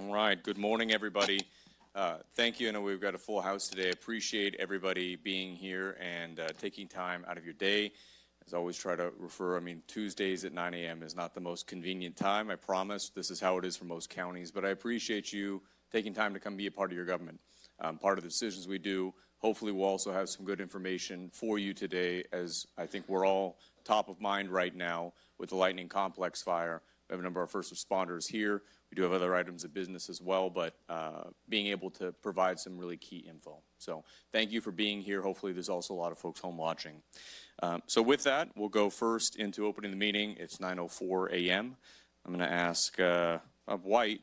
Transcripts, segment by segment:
All right, good morning, everybody. Thank you. I know we've got a full house today. Appreciate everybody being here and taking time out of your day. As I always try to refer, Tuesdays at 9 a.m. is not the most convenient time. I promise this is how it is for most counties, but I appreciate you taking time to come be a part of your government. Part of the decisions we do. Hopefully we'll also have some good information for you today, as I think we're all top of mind right now with the Lightning Complex fire. We have a number of first responders here. We do have other items of business as well, but being able to provide some really key info. So thank you for being here. Hopefully there's also a lot of folks home watching. So with that, we'll go first into opening the meeting. It's 9:04 a.m. I'm going to ask Bob White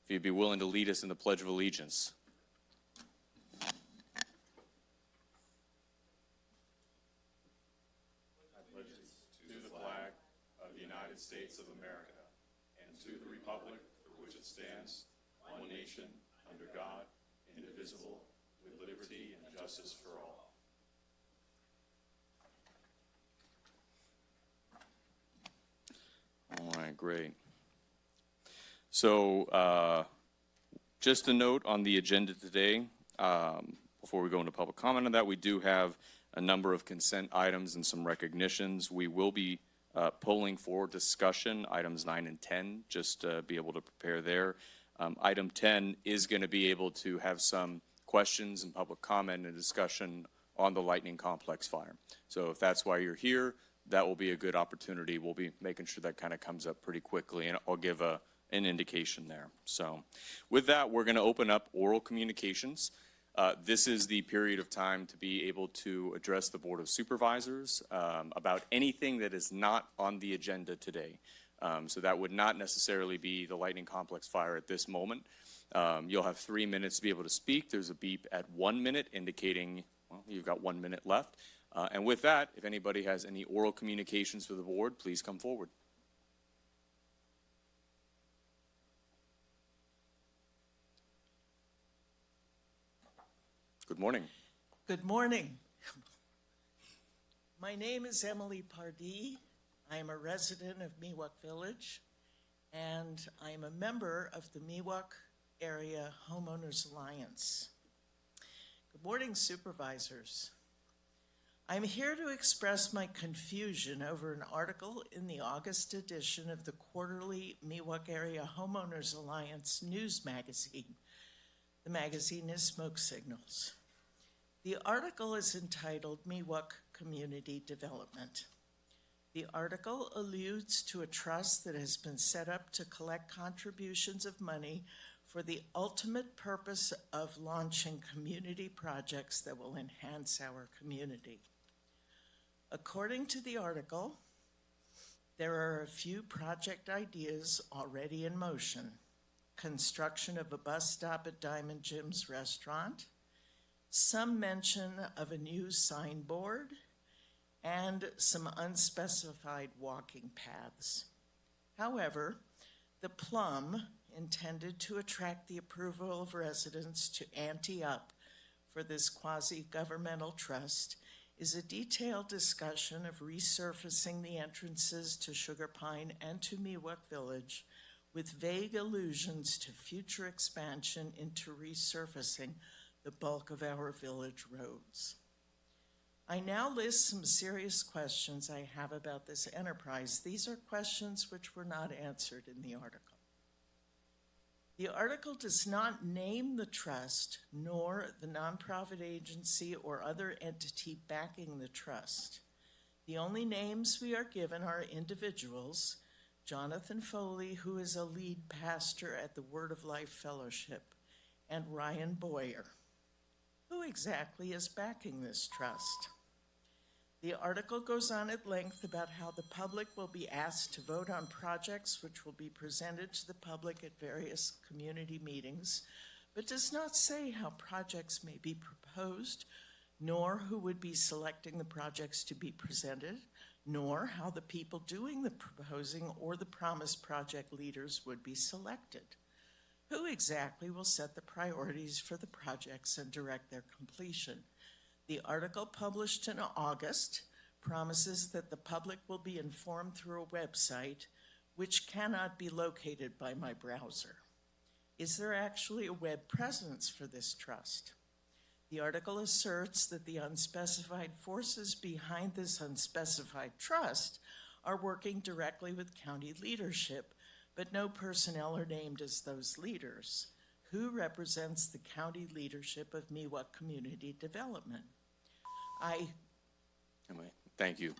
if you'd be willing to lead us in the Pledge of Allegiance. States of America, and to the republic for which it stands, one nation, under God, indivisible, with liberty and justice for all. All right, great. So just a note on the agenda today, before we go into public comment on that, we do have a number of consent items and some recognitions. We will be polling for discussion, items 9 and 10, just to be able to prepare there. Item 10 is going to be able to have some questions and public comment and discussion on the Lightning Complex fire. So if that's why you're here, that will be a good opportunity. We'll be making sure that kind of comes up pretty quickly, and I'll give an indication there. So with that, we're going to open up oral communications. This is the period of time to be able to address the Board of Supervisors about anything that is not on the agenda today. So that would not necessarily be the Lightning Complex fire at this moment. You'll have 3 minutes to be able to speak. There's a beep at 1 minute indicating, well, you've got 1 minute left. And with that, if anybody has any oral communications for the board, please come forward. Good morning. Good morning. My name is Emily Pardee. I am a resident of Miwok Village, and I am a member of the Miwok Area Homeowners Alliance. Good morning, supervisors. I'm here to express my confusion over an article in the August edition of the quarterly Miwok Area Homeowners Alliance news magazine. The magazine is Smoke Signals. The article is entitled Miwok Community Development. The article alludes to a trust that has been set up to collect contributions of money for the ultimate purpose of launching community projects that will enhance our community. According to the article, there are a few project ideas already in motion. Construction of a bus stop at Diamond Jim's restaurant, some mention of a new signboard, and some unspecified walking paths. However, the plum intended to attract the approval of residents to ante up for this quasi-governmental trust is a detailed discussion of resurfacing the entrances to Sugar Pine and to Miwok Village with vague allusions to future expansion into resurfacing the bulk of our village roads. I now list some serious questions I have about this enterprise. These are questions which were not answered in the article. The article does not name the trust nor the nonprofit agency or other entity backing the trust. The only names we are given are individuals: Jonathan Foley, who is a lead pastor at the Word of Life Fellowship, and Ryan Boyer. Who exactly is backing this trust? The article goes on at length about how the public will be asked to vote on projects which will be presented to the public at various community meetings, but does not say how projects may be proposed, nor who would be selecting the projects to be presented, nor how the people doing the proposing or the promised project leaders would be selected. Who exactly will set the priorities for the projects and direct their completion? The article published in August promises that the public will be informed through a website which cannot be located by my browser. Is there actually a web presence for this trust? The article asserts that the unspecified forces behind this unspecified trust are working directly with county leadership, but no personnel are named as those leaders. Who represents the county leadership of Miwok Community Development? Anyway, thank you.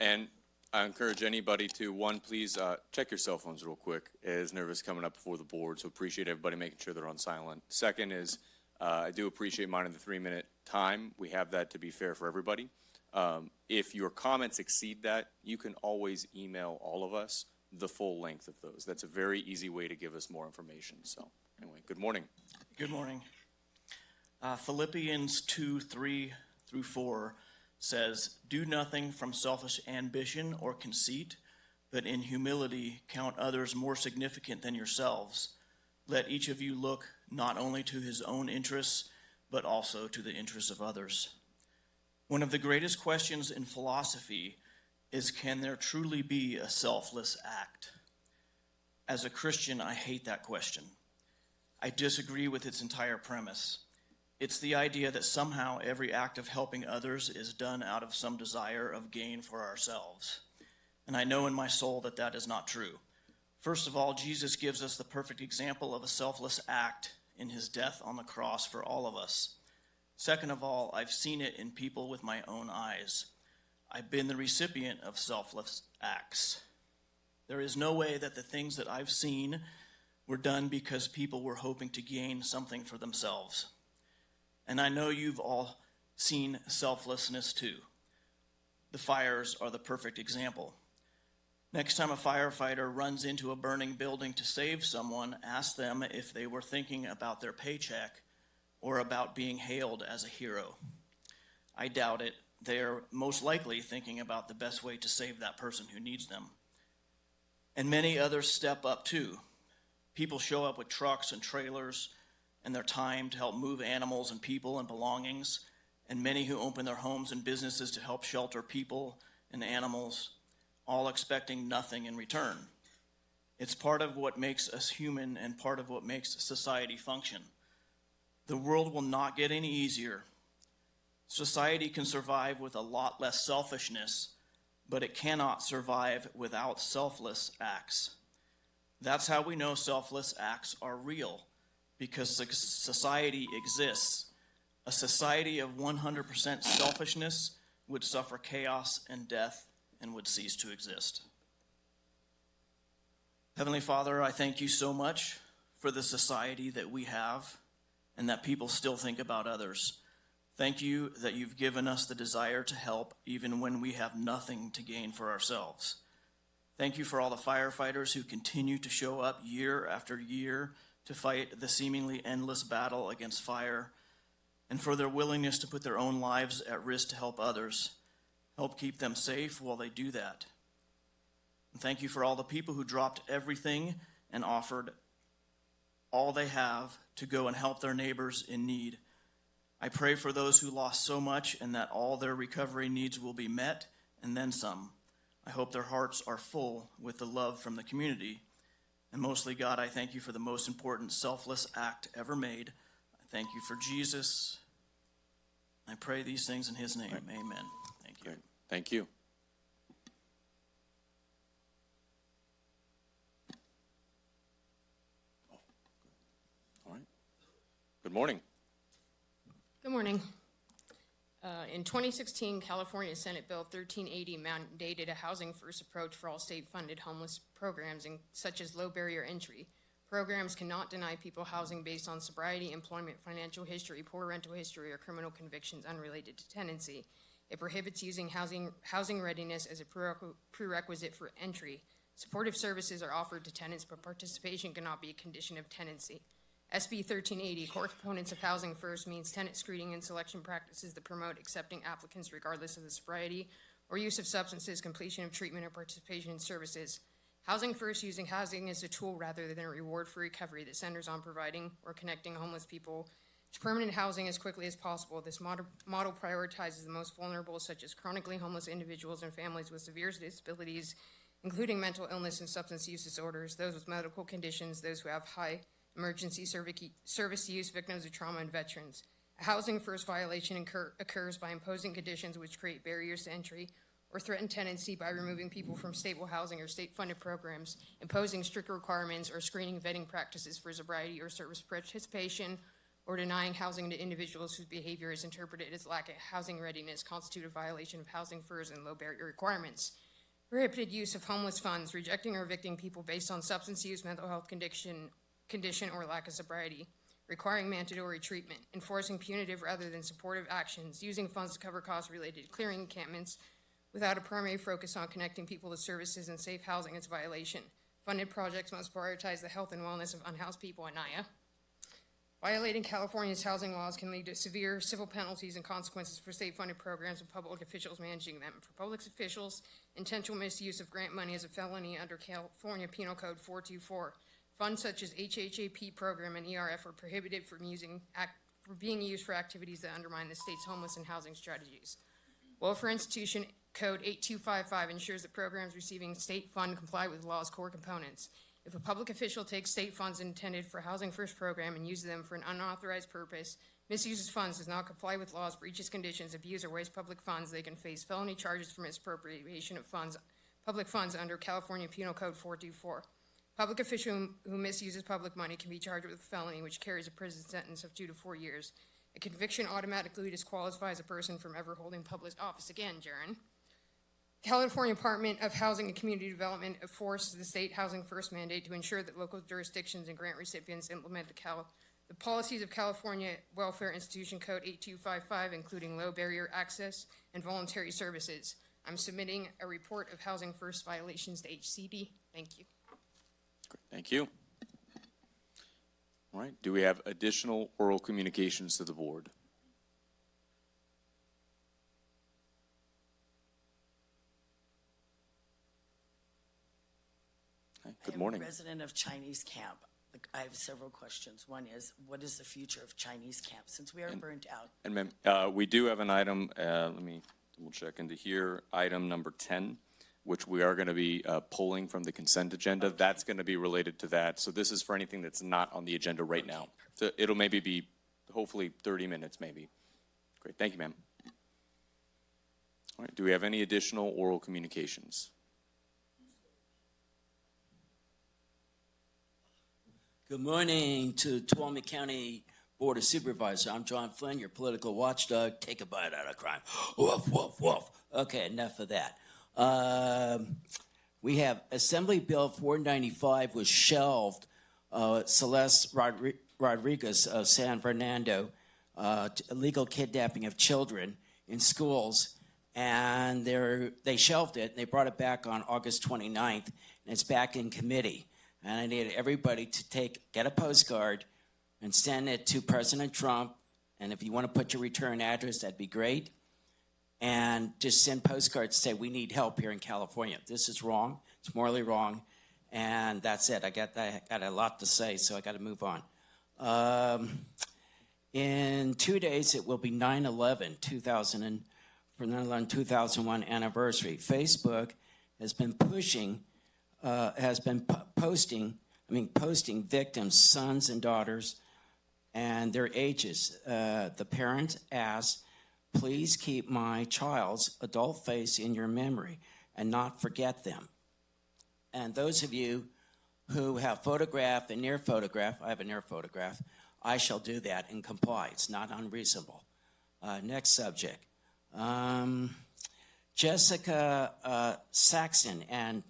And I encourage anybody to, one, please check your cell phones real quick. It is nervous coming up before the board, so appreciate everybody making sure they're on silent. Second is, I do appreciate minding the 3-minute time. We have that to be fair for everybody. If your comments exceed that, you can always email all of us the full length of those. That's a very easy way to give us more information. So anyway, good morning. Good morning. Philippians 2:3-4 says, "Do nothing from selfish ambition or conceit, but in humility count others more significant than yourselves. Let each of you look not only to his own interests, but also to the interests of others." One of the greatest questions in philosophy is, can there truly be a selfless act? As a Christian, I hate that question. I disagree with its entire premise. It's the idea that somehow every act of helping others is done out of some desire of gain for ourselves. And I know in my soul that that is not true. First of all, Jesus gives us the perfect example of a selfless act in his death on the cross for all of us. Second of all, I've seen it in people with my own eyes. I've been the recipient of selfless acts. There is no way that the things that I've seen were done because people were hoping to gain something for themselves. And I know you've all seen selflessness too. The fires are the perfect example. Next time a firefighter runs into a burning building to save someone, ask them if they were thinking about their paycheck or about being hailed as a hero. I doubt it. They're most likely thinking about the best way to save that person who needs them. And many others step up too. People show up with trucks and trailers and their time to help move animals and people and belongings, and many who open their homes and businesses to help shelter people and animals, all expecting nothing in return. It's part of what makes us human and part of what makes society function. The world will not get any easier. Society can survive with a lot less selfishness, but it cannot survive without selfless acts. That's how we know selfless acts are real, because society exists. A society of 100% selfishness would suffer chaos and death and would cease to exist. Heavenly Father, I thank you so much for the society that we have and that people still think about others. Thank you that you've given us the desire to help even when we have nothing to gain for ourselves. Thank you for all the firefighters who continue to show up year after year to fight the seemingly endless battle against fire, and for their willingness to put their own lives at risk to help others. Help keep them safe while they do that. And thank you for all the people who dropped everything and offered all they have to go and help their neighbors in need. I pray for those who lost so much and that all their recovery needs will be met and then some. I hope their hearts are full with the love from the community. And mostly, God, I thank you for the most important selfless act ever made. I thank you for Jesus. I pray these things in his name. Right. Amen. Thank you. Great. Thank you. All right. Good morning. Good morning. In 2016, California Senate Bill 1380 mandated a housing-first approach for all state-funded homeless programs, such as low barrier entry. Programs cannot deny people housing based on sobriety, employment, financial history, poor rental history, or criminal convictions unrelated to tenancy. It prohibits using housing readiness as a prerequisite for entry. Supportive services are offered to tenants, but participation cannot be a condition of tenancy. SB 1380, core components of Housing First, means tenant screening and selection practices that promote accepting applicants regardless of the sobriety or use of substances, completion of treatment, or participation in services. Housing First, using housing as a tool rather than a reward for recovery that centers on providing or connecting homeless people to permanent housing as quickly as possible. This model prioritizes the most vulnerable, such as chronically homeless individuals and families with severe disabilities including mental illness and substance use disorders, those with medical conditions, those who have high emergency service use, victims of trauma, and veterans. A housing first violation occurs by imposing conditions which create barriers to entry or threaten tenancy by removing people from stable housing or state-funded programs, imposing strict requirements or screening vetting practices for sobriety or service participation, or denying housing to individuals whose behavior is interpreted as lack of housing readiness constitute a violation of housing first and low barrier requirements. Prohibited use of homeless funds, rejecting or evicting people based on substance use, mental health condition, or lack of sobriety, requiring mandatory treatment, enforcing punitive rather than supportive actions, using funds to cover costs related to clearing encampments without a primary focus on connecting people to services and safe housing is a violation. Funded projects must prioritize the health and wellness of unhoused people in Naya. Violating California's housing laws can lead to severe civil penalties and consequences for state-funded programs and public officials managing them. For public officials, intentional misuse of grant money is a felony under California Penal Code 424. Funds such as HHAP program and ERF are prohibited from being used for activities that undermine the state's homeless and housing strategies. Welfare Institution Code 8255 ensures that programs receiving state fund comply with law's core components. If a public official takes state funds intended for Housing First program and uses them for an unauthorized purpose, misuses funds, does not comply with laws, breaches conditions, abuse, or waste public funds, they can face felony charges for misappropriation of public funds under California Penal Code 424. Public official who misuses public money can be charged with a felony which carries a prison sentence of 2 to 4 years. A conviction automatically disqualifies a person from ever holding public office again, Jaron. California Department of Housing and Community Development enforces the state Housing First mandate to ensure that local jurisdictions and grant recipients implement the policies of California Welfare Institution Code 8255, including low barrier access and voluntary services. I'm submitting a report of Housing First violations to HCD. Thank you. Great, thank you. All right, do we have additional oral communications to the board? Good morning. I'm a resident of Chinese Camp. I have several questions. One is, what is the future of Chinese Camp since we are burnt out? And ma'am, we do have an item, let me double check into here, item number 10, which we are going to be pulling from the consent agenda. Okay. That's going to be related to that. So this is for anything that's not on the agenda right now. So it'll maybe be, hopefully 30 minutes maybe. Great, thank you, ma'am. All right, do we have any additional oral communications? Good morning to Tuolumne County Board of Supervisors. I'm John Flynn, your political watchdog. Take a bite out of crime. Woof, woof, woof. Okay, enough of that. We have Assembly Bill 495 was shelved. Celeste Rodriguez of San Fernando, illegal kidnapping of children in schools. And they shelved it. They brought it back on August 29th, and it's back in committee. And I need everybody to get a postcard and send it to President Trump. And if you want to put your return address, that'd be great. And just send postcards to say, we need help here in California. This is wrong. It's morally wrong. And that's it. I got a lot to say, so I got to move on. In 2 days, it will be 9/11, 2001 anniversary. Facebook has been posting victims' sons and daughters and their ages. The parent asks, please keep my child's adult face in your memory and not forget them. And those of you who have photographed and near photograph, I have a near photograph, I shall do that and comply. It's not unreasonable. Next subject. Jessica Saxon and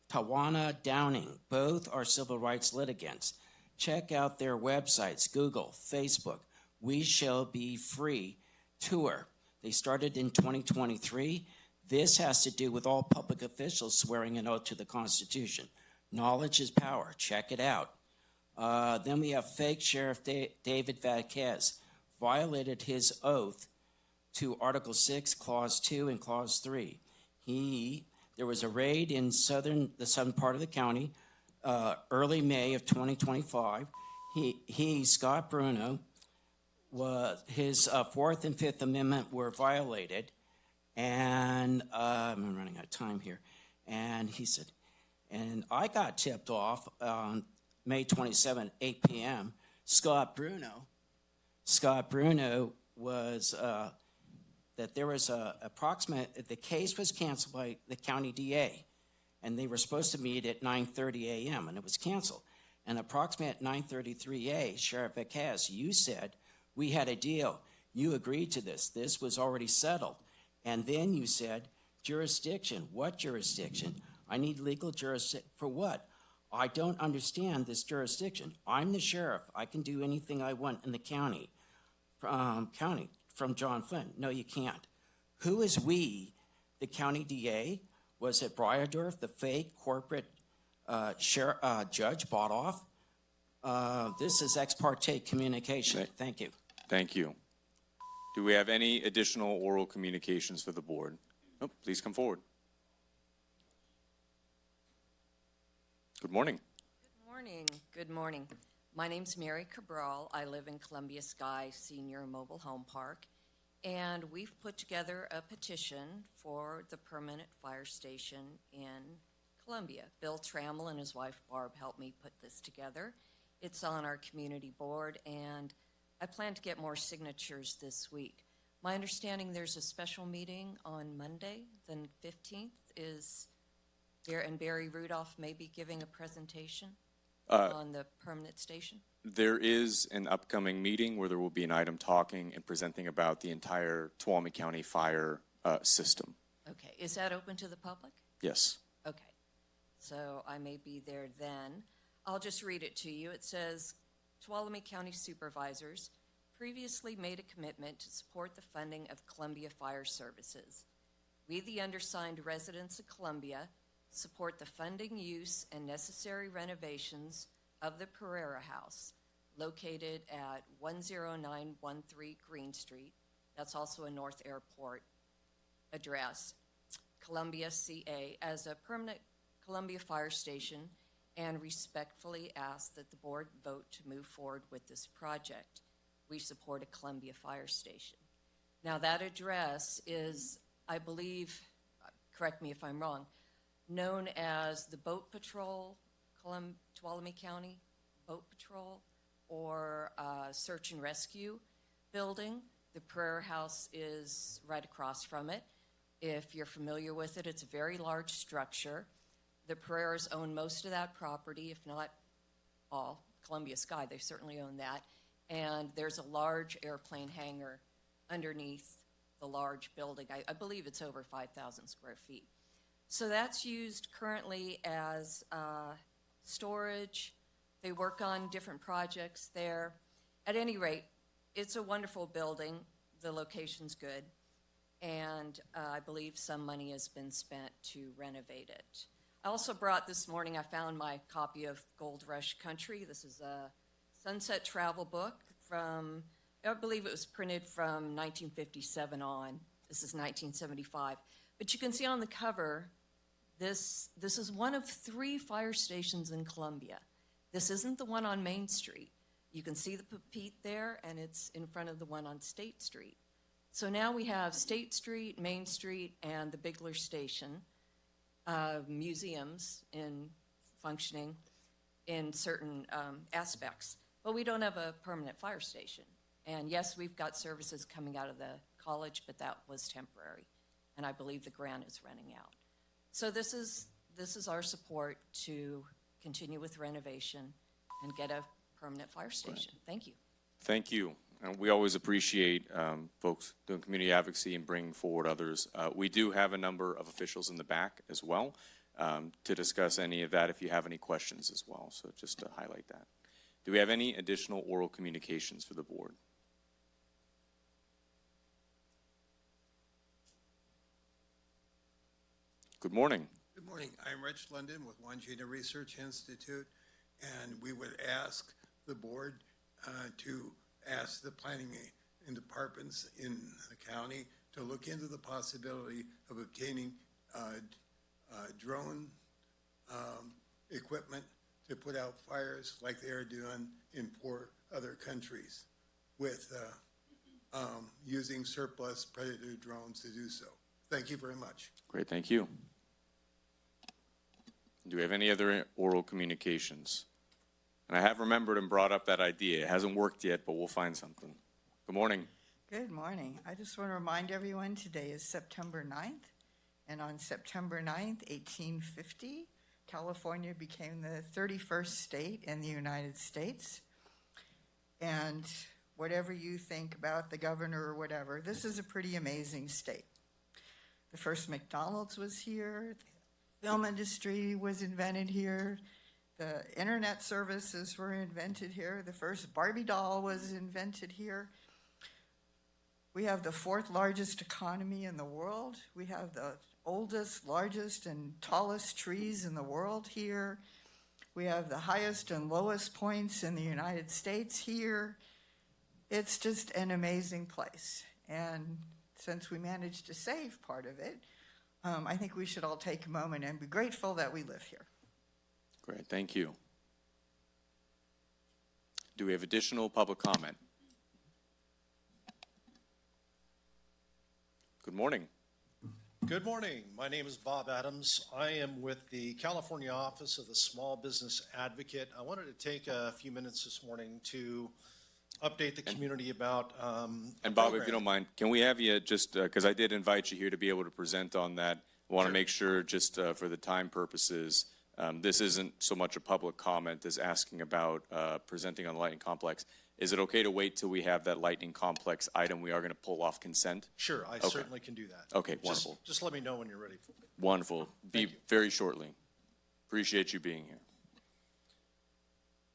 Tawana Downing, both are civil rights litigants. Check out their websites, Google, Facebook, We Shall Be Free Tour. They started in 2023. This has to do with all public officials swearing an oath to the Constitution. Knowledge is power. Check it out. Then we have fake Sheriff David Vasquez, violated his oath to Article 6, Clause 2, and Clause 3. There was a raid in the southern part of the county, early May of 2025. Scott Bruno, his Fourth and Fifth Amendment were violated, and I'm running out of time here. And he said, And I got tipped off on May 27, 8 p.m. Scott Bruno was, that there was the case was canceled by the county DA, and they were supposed to meet at 9:30 a.m., and it was canceled. And approximately at 9:33 a.m., Sheriff Vacaz, you said, we had a deal. You agreed to this. This was already settled. And then you said, jurisdiction. What jurisdiction? I need legal jurisdiction. For what? I don't understand this jurisdiction. I'm the sheriff. I can do anything I want in the county. From John Flynn. No, you can't. Who is we? The county DA? Was it Briardorf, the fake corporate judge bought off? This is ex parte communication. Thank you. Thank you. Do we have any additional oral communications for the board? Oh, please come forward. Good morning. Good morning. Good morning. My name's Mary Cabral. I live in Columbia Sky Senior Mobile Home Park, and we've put together a petition for the permanent fire station in Columbia. Bill Trammell and his wife Barb helped me put this together. It's on our community board, and I plan to get more signatures this week. My understanding there's a special meeting on Monday, the 15th, and Barry Rudolph may be giving a presentation on the permanent station. There is an upcoming meeting where there will be an item talking and presenting about the entire Tuolumne County fire system. Okay, is that open to the public? Yes. Okay, so I may be there then. I'll just read it to you. It says, Tuolumne County Supervisors previously made a commitment to support the funding of Columbia Fire Services. We, the undersigned residents of Columbia, support the funding, use, and necessary renovations of the Pereira House, located at 10913 Green Street. That's also a North Airport address, Columbia, CA, as a permanent Columbia fire station, and respectfully ask that the board vote to move forward with this project. We support a Columbia fire station. Now, that address is, I believe, correct me if I'm wrong, known as the Boat Patrol, Tuolumne County Boat Patrol, or Search and Rescue building. The Pereira House is right across from it. If you're familiar with it, it's a very large structure. The Pereiras own most of that property, if not all. Columbia Sky, they certainly own that. And there's a large airplane hangar underneath the large building. I believe it's over 5,000 square feet. So that's used currently as storage. They work on different projects there. At any rate, it's a wonderful building. The location's good. And I believe some money has been spent to renovate it. I also brought this morning, I found my copy of Gold Rush Country. This is a Sunset travel book from, I believe it was printed from 1957 on. This is 1975. But you can see on the cover, this is one of 3 fire stations in Columbia. This isn't the one on Main Street. You can see the Pepite there, and it's in front of the one on State Street. So now we have State Street, Main Street, and the Bigler Station, museums in functioning in certain aspects. But we don't have a permanent fire station. And yes, we've got services coming out of the college, but that was temporary. And I believe the grant is running out. So this is our support to continue with renovation and get a permanent fire station. Right. Thank you. Thank you. And we always appreciate folks doing community advocacy and bringing forward others. We do have a number of officials in the back as well to discuss any of that if you have any questions as well. So just to highlight that. Do we have any additional oral communications for the board? Good morning. Good morning. I'm Rich London with Wangina Research Institute, and we would ask the board to ask the planning and departments in the county to look into the possibility of obtaining drone equipment to put out fires like they are doing in 4 other countries with using surplus Predator drones to do so. Thank you very much. Great, thank you. Do we have any other oral communications? And I have remembered and brought up that idea. It hasn't worked yet, but we'll find something. Good morning. Good morning. I just want to remind everyone today is September 9th, and on September 9th, 1850, California became the 31st state in the United States. And whatever you think about the governor or whatever, this is a pretty amazing state. The first McDonald's was here, the film industry was invented here, the internet services were invented here, the first Barbie doll was invented here. We have the 4th largest economy in the world. We have the oldest, largest, and tallest trees in the world here. We have the highest and lowest points in the United States here. It's just an amazing place. And since we managed to save part of it, I think we should all take a moment and be grateful that we live here. Great, thank you. Do we have additional public comment? Good morning. Good morning. My name is Bob Adams. I am with the California Office of the Small Business Advocate. I wanted to take a few minutes this morning to update the community about And Bob, if you don't mind, can we have you just, because I did invite you here to be able to present on that. I want to make sure, just for the time purposes, this isn't so much a public comment as asking about presenting on the Lightning Complex. Is it okay to wait till we have that Lightning Complex item we are going to pull off consent? Sure, I certainly can do that. Okay, wonderful. Just let me know when you're ready. Wonderful. Be very shortly. Appreciate you being here.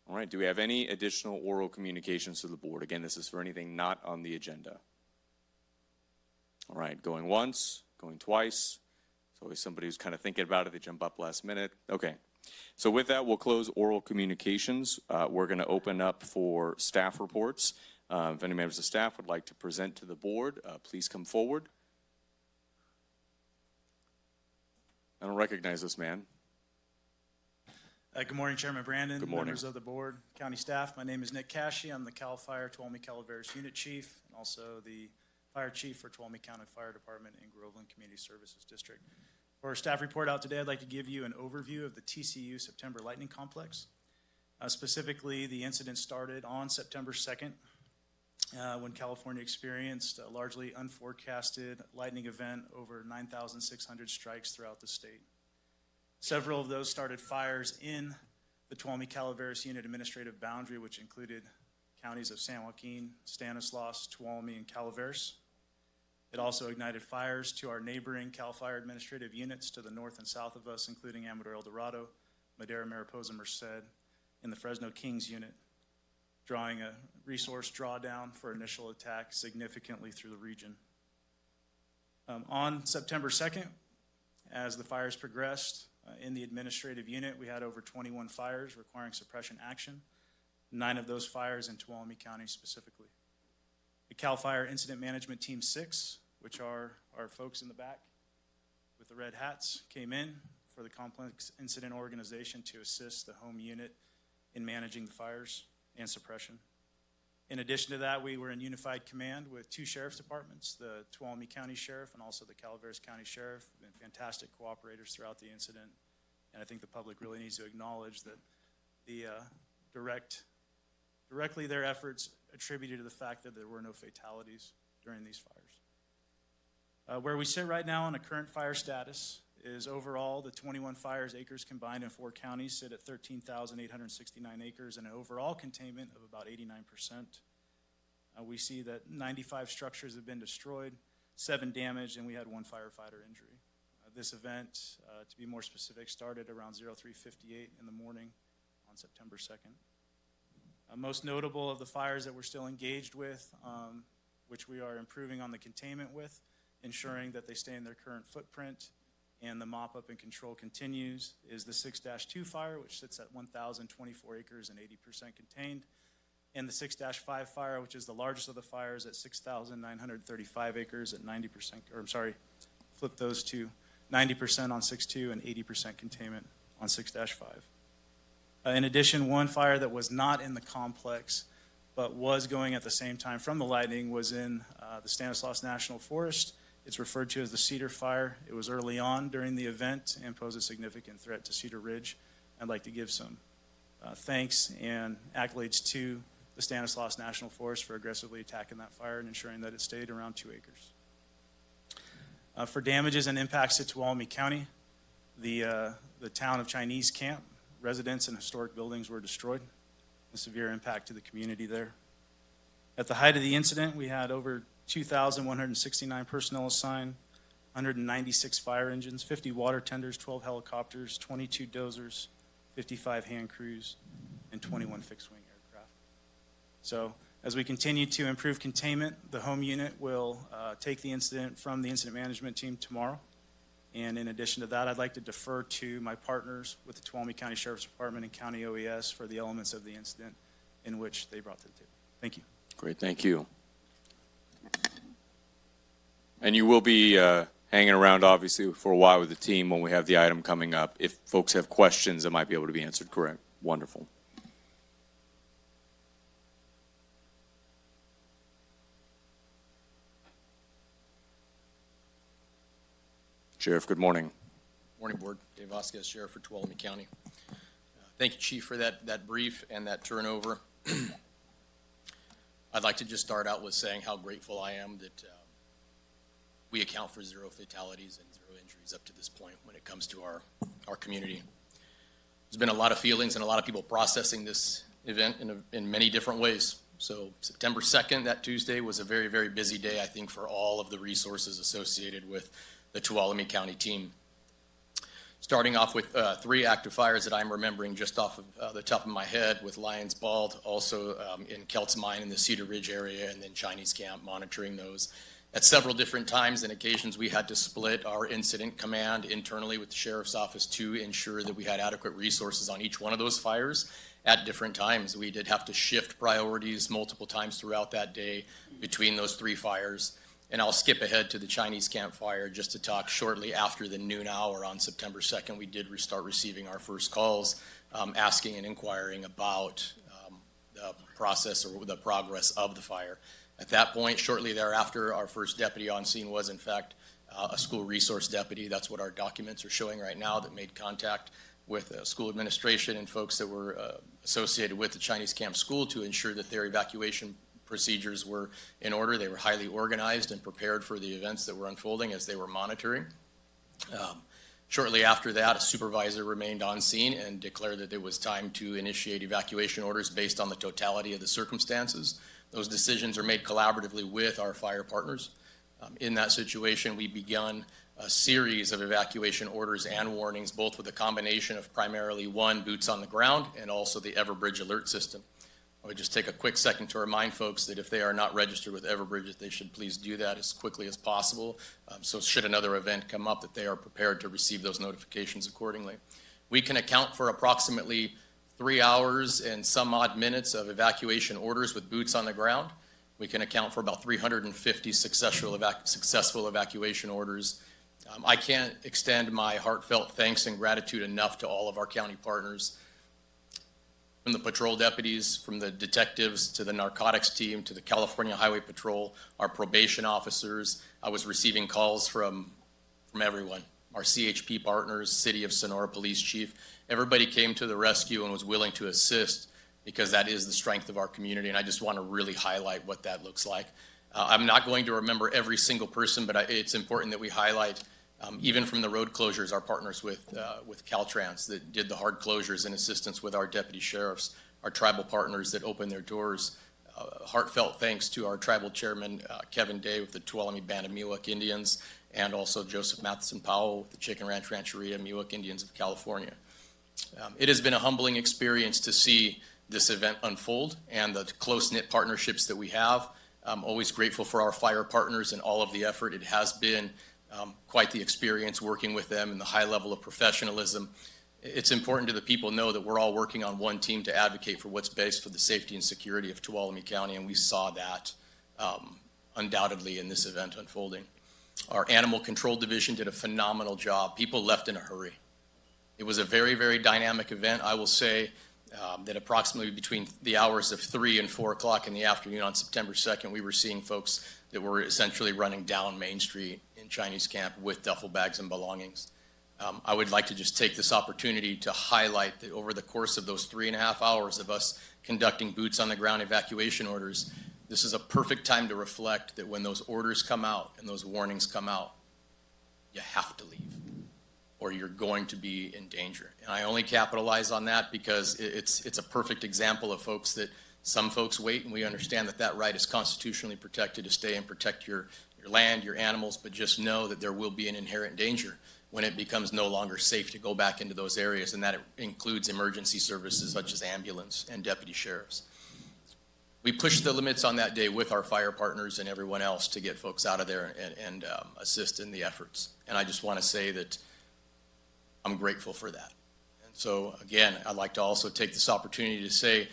All right, do we have any additional oral communications to the board? Again, this is for anything not on the agenda. All right, going once, going twice. It's always somebody who's kind of thinking about it, they jump up last minute. Okay, so with that, we'll close oral communications. We're going to open up for staff reports. If any members of staff would like to present to the board, please come forward. I don't recognize this man. Good morning, Chairman Brandon, Good morning. members of the board, county staff. My name is Nick Cashy. I'm the CAL FIRE Tuolumne Calaveras Unit Chief and also the Fire Chief for Tuolumne County Fire Department in Groveland Community Services District. For our staff report out today, I'd like to give you an overview of the TCU September Lightning Complex. Specifically, the incident started on September 2nd when California experienced a largely unforecasted lightning event, over 9,600 strikes throughout the state. Several of those started fires in the Tuolumne Calaveras Unit administrative boundary, which included counties of San Joaquin, Stanislaus, Tuolumne, and Calaveras. It also ignited fires to our neighboring CAL FIRE administrative units to the north and south of us, including Amador El Dorado, Madera, Mariposa, Merced, and the Fresno Kings unit, drawing a resource drawdown for initial attack significantly through the region. On September 2nd, as the fires progressed, in the administrative unit, we had over 21 fires requiring suppression action, 9 of those fires in Tuolumne County specifically. The CAL FIRE Incident Management Team 6, which are our folks in the back with the red hats, came in for the complex incident organization to assist the home unit in managing the fires and suppression. In addition to that, we were in unified command with 2 sheriff's departments, the Tuolumne County Sheriff and also the Calaveras County Sheriff. Been fantastic cooperators throughout the incident, and I think the public really needs to acknowledge that the directly their efforts attributed to the fact that there were no fatalities during these fires. Where we sit right now on a current fire status is overall the 21 fires acres combined in 4 counties sit at 13,869 acres and an overall containment of about 89%. We see that 95 structures have been destroyed, 7 damaged, and we had 1 firefighter injury. This event, to be more specific, started around 03:58 in the morning on September 2nd. Most notable of the fires that we're still engaged with, which we are improving on the containment with, ensuring that they stay in their current footprint and the mop-up and control continues, is the 6-2 fire, which sits at 1,024 acres and 80% contained, and the 6-5 fire, which is the largest of the fires at 6,935 acres at 90%, or I'm sorry, flip those two, 90% on 6-2 and 80% containment on 6-5. In addition, 1 fire that was not in the complex but was going at the same time from the lightning was in the Stanislaus National Forest It's referred to as the Cedar Fire. It was early on during the event and posed a significant threat to Cedar Ridge. I'd like to give some thanks and accolades to the Stanislaus National Forest for aggressively attacking that fire and ensuring that it stayed around 2 acres. For damages and impacts to Tuolumne County, the town of Chinese Camp, residents and historic buildings were destroyed, a severe impact to the community there. At the height of the incident, we had over 2,169 personnel assigned, 196 fire engines, 50 water tenders, 12 helicopters, 22 dozers, 55 hand crews, and 21 fixed-wing aircraft. So as we continue to improve containment, the home unit will take the incident from the incident management team tomorrow. And in addition to that, I'd like to defer to my partners with the Tuolumne County Sheriff's Department and County OES for the elements of the incident in which they brought to the table. Thank you. Great, thank you. And you will be hanging around, obviously, for a while with the team when we have the item coming up. If folks have questions that might be able to be answered, correct? Wonderful. Sheriff, good morning. Morning, Board. Dave Vasquez, Sheriff for Tuolumne County. Thank you, Chief, for that brief and that turnover. I'd like to just start out with saying how grateful I am that we account for 0 fatalities and 0 injuries up to this point when it comes to our community. There's been a lot of feelings and a lot of people processing this event in many different ways. So September 2nd, that Tuesday, was a very, very busy day, I think, for all of the resources associated with the Tuolumne County team. Starting off with 3 active fires that I'm remembering just off of the top of my head, with Lions Bald, also in Kelt's Mine in the Cedar Ridge area, and then Chinese Camp, monitoring those. At several different times and occasions, we had to split our incident command internally with the Sheriff's Office to ensure that we had adequate resources on each one of those fires at different times. We did have to shift priorities multiple times throughout that day between those 3 fires. And I'll skip ahead to the Chinese Camp fire just to talk shortly after the noon hour on September 2nd. We did start receiving our first calls asking and inquiring about the process or the progress of the fire. At that point, shortly thereafter, our first deputy on scene was, in fact, a school resource deputy. That's what our documents are showing right now, that made contact with school administration and folks that were associated with the Chinese Camp School to ensure that their evacuation procedures were in order. They were highly organized and prepared for the events that were unfolding as they were monitoring. Shortly after that, a supervisor remained on scene and declared that it was time to initiate evacuation orders based on the totality of the circumstances. Those decisions are made collaboratively with our fire partners. In that situation, we begun a series of evacuation orders and warnings, both with a combination of primarily 1, boots on the ground, and also the Everbridge alert system. I would just take a quick second to remind folks that if they are not registered with Everbridge, that they should please do that as quickly as possible. So should another event come up, that they are prepared to receive those notifications accordingly. We can account for approximately 3 hours and some odd minutes of evacuation orders with boots on the ground. We can account for about 350 successful evacuation orders. I can't extend my heartfelt thanks and gratitude enough to all of our county partners, from the patrol deputies, from the detectives, to the narcotics team, to the California Highway Patrol, our probation officers. I was receiving calls from everyone, our CHP partners, City of Sonora Police Chief. Everybody came to the rescue and was willing to assist, because that is the strength of our community, and I just want to really highlight what that looks like. I'm not going to remember every single person, but it's important that we highlight, even from the road closures, our partners with Caltrans that did the hard closures in assistance with our deputy sheriffs, our tribal partners that opened their doors. Heartfelt thanks to our tribal chairman, Kevin Day, with the Tuolumne Band of Miwok Indians, and also Joseph Matheson Powell with the Chicken Ranch Rancheria Miwok Indians of California. It has been a humbling experience to see this event unfold and the close-knit partnerships that we have. I'm always grateful for our fire partners and all of the effort. It has been quite the experience working with them and the high level of professionalism. It's important to the people know that we're all working on one team to advocate for what's best for the safety and security of Tuolumne County, and we saw that undoubtedly in this event unfolding. Our Animal Control Division did a phenomenal job. People left in a hurry. It was a very, very dynamic event. I will say that approximately between the hours of 3 and 4 o'clock in the afternoon on September 2nd, we were seeing folks that were essentially running down Main Street in Chinese camp with duffel bags and belongings. I would like to just take this opportunity to highlight that over the course of those 3.5 hours of us conducting boots on the ground evacuation orders, this is a perfect time to reflect that when those orders come out and those warnings come out, you have to leave or you're going to be in danger. And I only capitalize on that because it's a perfect example of folks that some folks wait, and we understand that that right is constitutionally protected to stay and protect your land, your animals, but just know that there will be an inherent danger when it becomes no longer safe to go back into those areas, and that includes emergency services such as ambulance and deputy sheriffs. We pushed the limits on that day with our fire partners and everyone else to get folks out of there and assist in the efforts. And I just want to say that I'm grateful for that. And so, again, I'd like to also take this opportunity to say,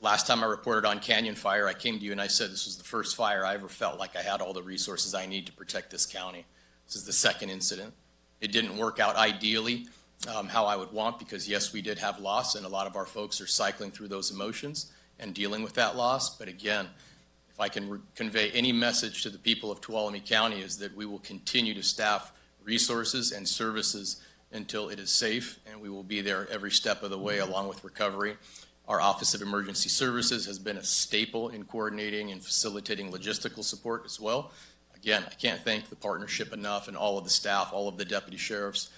last time I reported on Canyon Fire, I came to you and I said this was the first fire I ever felt like I had all the resources I need to protect this county. This is the second incident. It didn't work out ideally how I would want because, yes, we did have loss, and a lot of our folks are cycling through those emotions and dealing with that loss. But again, if I can convey any message to the people of Tuolumne County is that we will continue to staff resources and services until it is safe, and we will be there every step of the way along with recovery. Our Office of Emergency Services has been a staple in coordinating and facilitating logistical support as well. Again, I can't thank the partnership enough and all of the staff, all of the deputy sheriffs,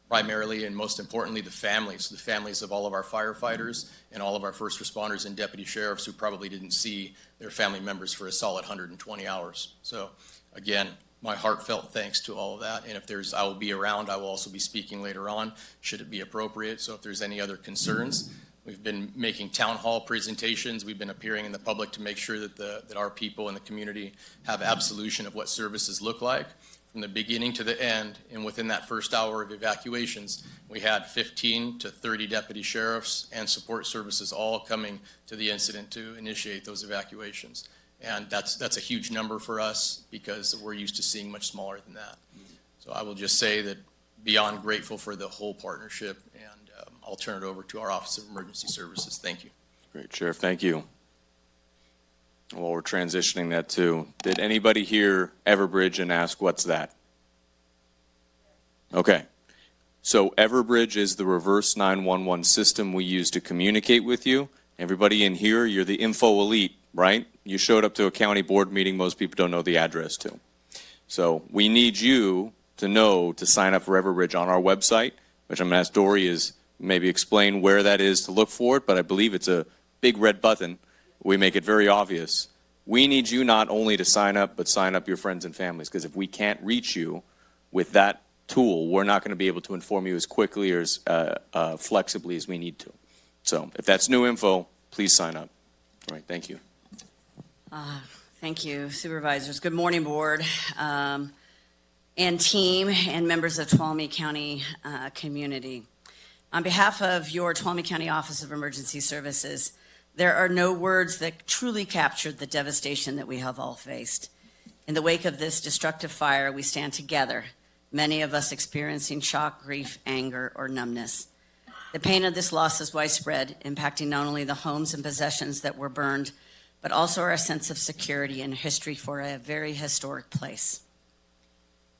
primarily and most importantly, the families of all of our firefighters and all of our first responders and deputy sheriffs who probably didn't see their family members for a solid 120 hours. So again, my heartfelt thanks to all of that. And if I will be around, I will also be speaking later on, should it be appropriate. So if there's any other concerns, we've been making town hall presentations. We've been appearing in the public to make sure that our people in the community have absolution of what services look like from the beginning to the end. And within that first hour of evacuations, we had 15 to 30 deputy sheriffs and support services all coming to the incident to initiate those evacuations. And that's a huge number for us because we're used to seeing much smaller than that. So I will just say that beyond grateful for the whole partnership, and I'll turn it over to our Office of Emergency Services. Thank you. Great, Sheriff, thank you. While we're transitioning that too, did anybody hear Everbridge and ask what's that? Okay. So Everbridge is the reverse 911 system we use to communicate with you. Everybody in here, you're the info elite, right? You showed up to a county board meeting most people don't know the address to. So we need you to know to sign up for Everbridge on our website, which I'm going to ask Dory is maybe explain where that is to look for it, but I believe it's a big red button. We make it very obvious. We need you not only to sign up, but sign up your friends and families, because if we can't reach you with that tool, we're not going to be able to inform you as quickly or as flexibly as we need to. So if that's new info, please sign up. All right, thank you. Thank you, Supervisors. Good morning, Board and team and members of Tuolumne County community. On behalf of your Tuolumne County Office of Emergency Services, there are no words that truly captured the devastation that we have all faced. In the wake of this destructive fire, we stand together, many of us experiencing shock, grief, anger, or numbness. The pain of this loss is widespread, impacting not only the homes and possessions that were burned, but also our sense of security and history for a very historic place.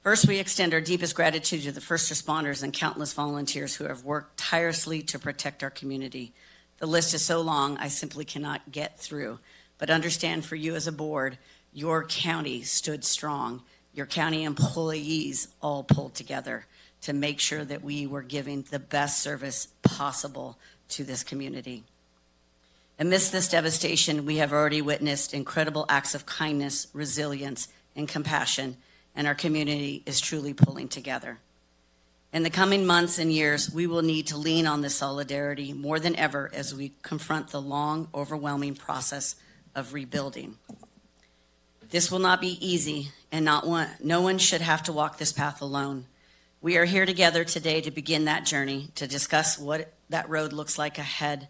First, we extend our deepest gratitude to the first responders and countless volunteers who have worked tirelessly to protect our community. The list is so long, I simply cannot get through. But understand, for you as a board, your county stood strong. Your county employees all pulled together to make sure that we were giving the best service possible to this community. Amidst this devastation, we have already witnessed incredible acts of kindness, resilience, and compassion, and our community is truly pulling together. In the coming months and years, we will need to lean on this solidarity more than ever as we confront the long, overwhelming process of rebuilding. This will not be easy, and no one should have to walk this path alone. We are here together today to begin that journey, to discuss what that road looks like ahead,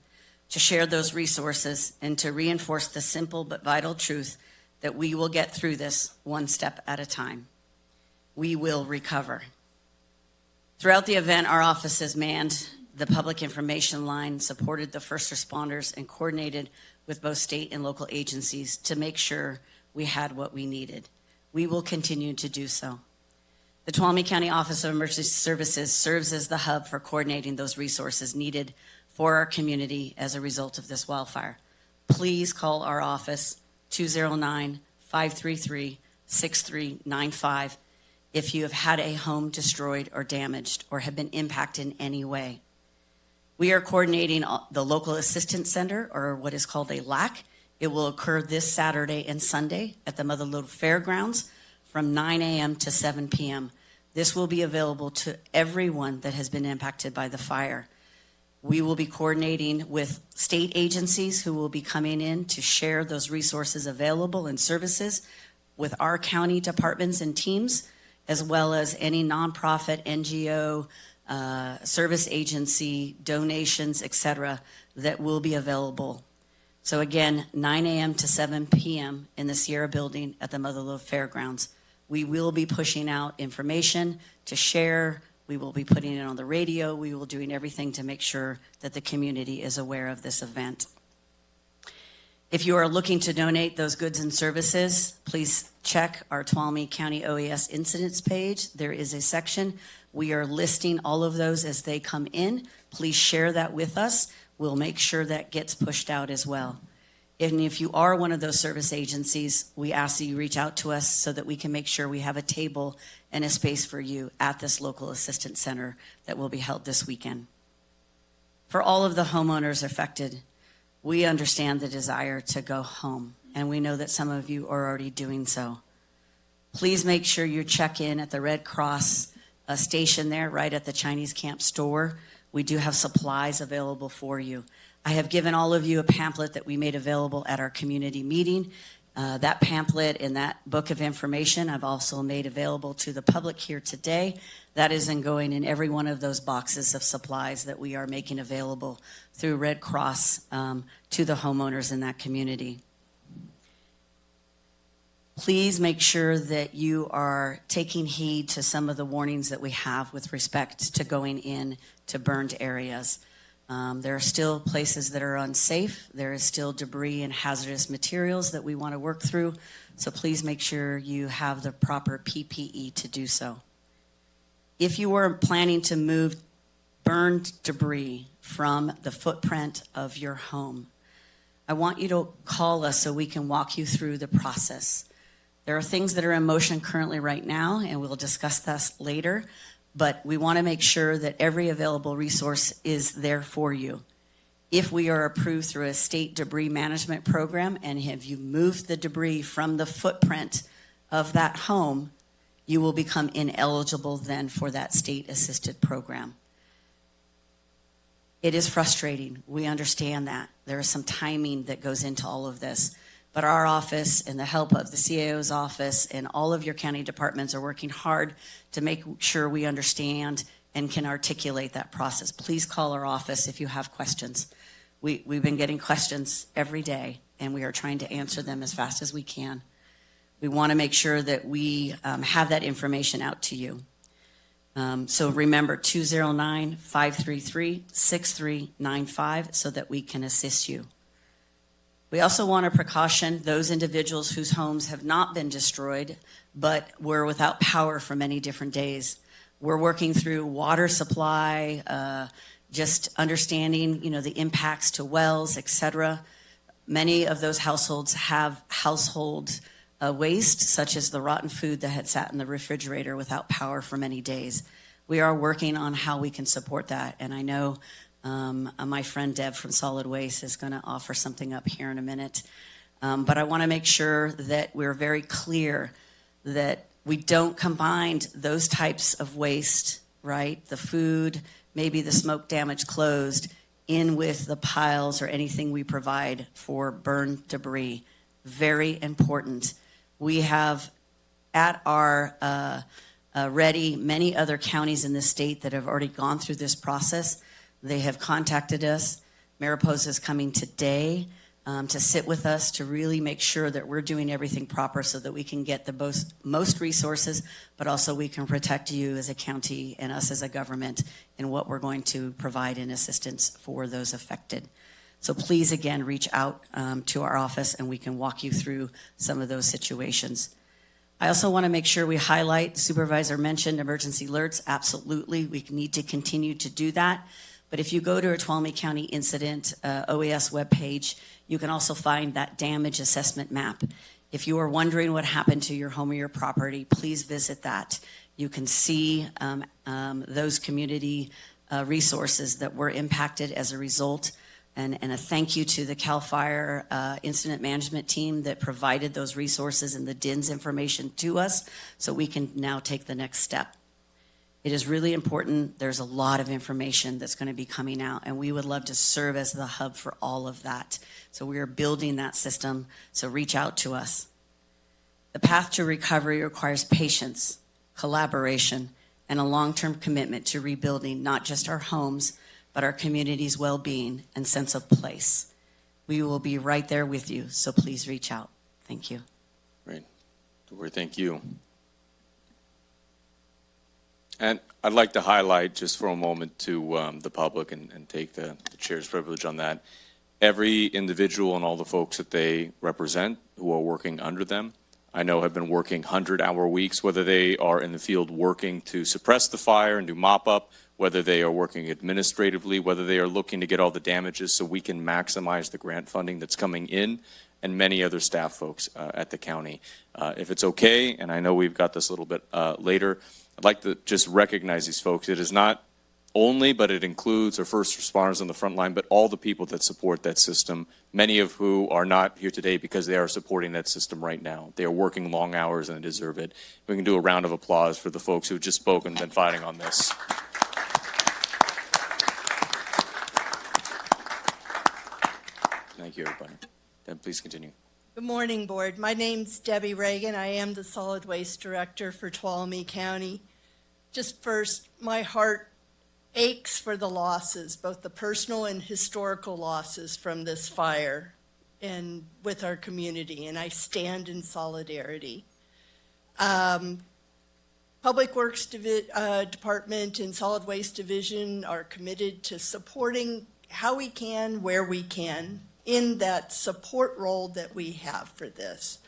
to share those resources, and to reinforce the simple but vital truth that we will get through this one step at a time. We will recover. Throughout the event, our offices manned the public information line, supported the first responders, and coordinated with both state and local agencies to make sure we had what we needed. We will continue to do so. The Tuolumne County Office of Emergency Services serves as the hub for coordinating those resources needed for our community as a result of this wildfire. Please call our office, 209-533-6395, if you have had a home destroyed or damaged or have been impacted in any way. We are coordinating the Local Assistance Center, or what is called a LAC. It will occur this Saturday and Sunday at the Motherlode Fairgrounds from 9 a.m. to 7 p.m. This will be available to everyone that has been impacted by the fire. We will be coordinating with state agencies who will be coming in to share those resources available and services with our county departments and teams, as well as any nonprofit, NGO, service agency, donations, etc., that will be available. So again, 9 a.m. to 7 p.m. in the Sierra Building at the Motherlode Fairgrounds. We will be pushing out information to share. We will be putting it on the radio. We will be doing everything to make sure that the community is aware of this event. If you are looking to donate those goods and services, please check our Tuolumne County OES incidents page. There is a section. We are listing all of those as they come in. Please share that with us. We'll make sure that gets pushed out as well. And if you are one of those service agencies, we ask that you reach out to us so that we can make sure we have a table and a space for you at this local assistance center that will be held this weekend. For all of the homeowners affected, we understand the desire to go home, and we know that some of you are already doing so. Please make sure you check in at the Red Cross station there, right at the Chinese camp store. We do have supplies available for you. I have given all of you a pamphlet that we made available at our community meeting. That pamphlet and that book of information I've also made available to the public here today. That is going in every one of those boxes of supplies that we are making available through Red Cross to the homeowners in that community. Please make sure that you are taking heed to some of the warnings that we have with respect to going in to burned areas. There are still places that are unsafe. There is still debris and hazardous materials that we want to work through. So please make sure you have the proper PPE to do so. If you are planning to move burned debris from the footprint of your home, I want you to call us so we can walk you through the process. There are things that are in motion currently right now, and we'll discuss this later. But we want to make sure that every available resource is there for you. If we are approved through a state debris management program and have you moved the debris from the footprint of that home, you will become ineligible then for that state-assisted program. It is frustrating. We understand that. There is some timing that goes into all of this. But our office and the help of the CAO's office and all of your county departments are working hard to make sure we understand and can articulate that process. Please call our office if you have questions. We've been getting questions every day, and we are trying to answer them as fast as we can. We want to make sure that we have that information out to you. So remember, 209-533-6395 so that we can assist you. We also want to precaution those individuals whose homes have not been destroyed, but were without power for many different days. We're working through water supply, just understanding, the impacts to wells, etc. Many of those households have household waste, such as the rotten food that had sat in the refrigerator without power for many days. We are working on how we can support that, and I know my friend Deb from Solid Waste is going to offer something up here in a minute. But I want to make sure that we're very clear that we don't combine those types of waste, right? The food, maybe the smoke damaged clothes, in with the piles or anything we provide for burned debris. Very important. We have at our ready many other counties in the state that have already gone through this process. They have contacted us. Mariposa is coming today to sit with us to really make sure that we're doing everything proper so that we can get the most resources, but also we can protect you as a county and us as a government in what we're going to provide in assistance for those affected. So please, again, reach out to our office and we can walk you through some of those situations. I also want to make sure we highlight, Supervisor mentioned emergency alerts. Absolutely, we need to continue to do that. But if you go to our Tuolumne County Incident OAS webpage, you can also find that damage assessment map. If you are wondering what happened to your home or your property, please visit that. You can see those community resources that were impacted as a result. And a thank you to the CAL FIRE incident management team that provided those resources and the DINS information to us so we can now take the next step. It is really important. There's a lot of information that's going to be coming out, and we would love to serve as the hub for all of that. So we are building that system, so reach out to us. The path to recovery requires patience, collaboration, and a long-term commitment to rebuilding not just our homes, but our community's well-being and sense of place. We will be right there with you, so please reach out. Thank you. Great. Dory, thank you. And I'd like to highlight just for a moment to the public and take the chair's privilege on that. Every individual and all the folks that they represent who are working under them, I know have been working 100-hour weeks, whether they are in the field working to suppress the fire and do mop-up, whether they are working administratively, whether they are looking to get all the damages so we can maximize the grant funding that's coming in, and many other staff folks at the county. If it's okay, and I know we've got this a little bit later, I'd like to just recognize these folks. It is not only, but it includes our first responders on the front line, but all the people that support that system, many of who are not here today because they are supporting that system right now. They are working long hours and they deserve it. We can do a round of applause for the folks who've just spoken and been fighting on this. Thank you, everybody. Deb, please continue. Good morning, Board. My name's Debbie Reagan. I am the Solid Waste Director for Tuolumne County. Just first, my heart aches for the losses, both the personal and historical losses from this fire and with our community, and I stand in solidarity. Public Works Department and Solid Waste Division are committed to supporting how we can, where we can, in that support role that we have for this.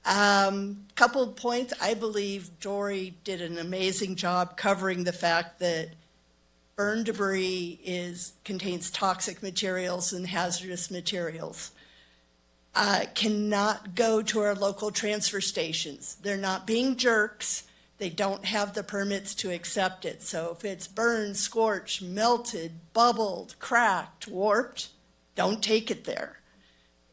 Couple of points. I believe Dory did an amazing job covering the fact that burn debris contains toxic materials and hazardous materials. Cannot go to our local transfer stations. They're not being jerks. They don't have the permits to accept it. So if it's burned, scorched, melted, bubbled, cracked, warped, don't take it there.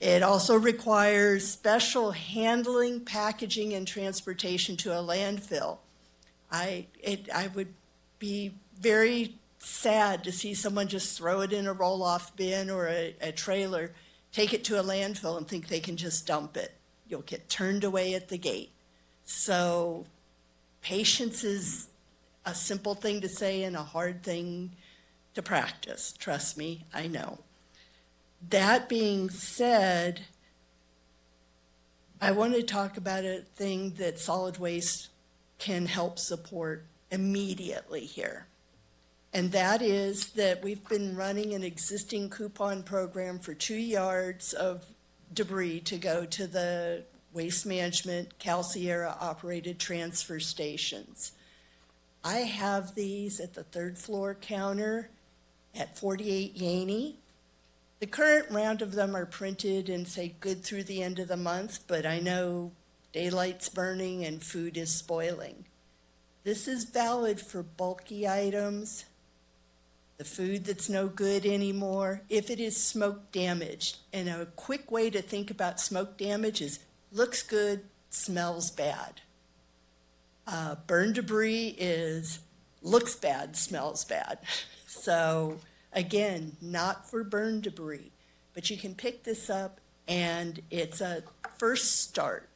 It also requires special handling, packaging, and transportation to a landfill. I would be very sad to see someone just throw it in a roll-off bin or a trailer, take it to a landfill and think they can just dump it. You'll get turned away at the gate. So patience is a simple thing to say and a hard thing to practice. Trust me, I know. That being said, I want to talk about a thing that solid waste can help support immediately here. And that is that we've been running an existing coupon program for 2 yards of debris to go to the Waste Management Cal Sierra operated transfer stations. I have these at the 3rd floor counter at 48 Yaney. The current round of them are printed and say good through the end of the month, but I know daylight's burning and food is spoiling. This is valid for bulky items, the food that's no good anymore, if it is smoke damaged. And a quick way to think about smoke damage is looks good, smells bad. Burn debris is looks bad, smells bad. So again, not for burn debris, but you can pick this up and it's a first start.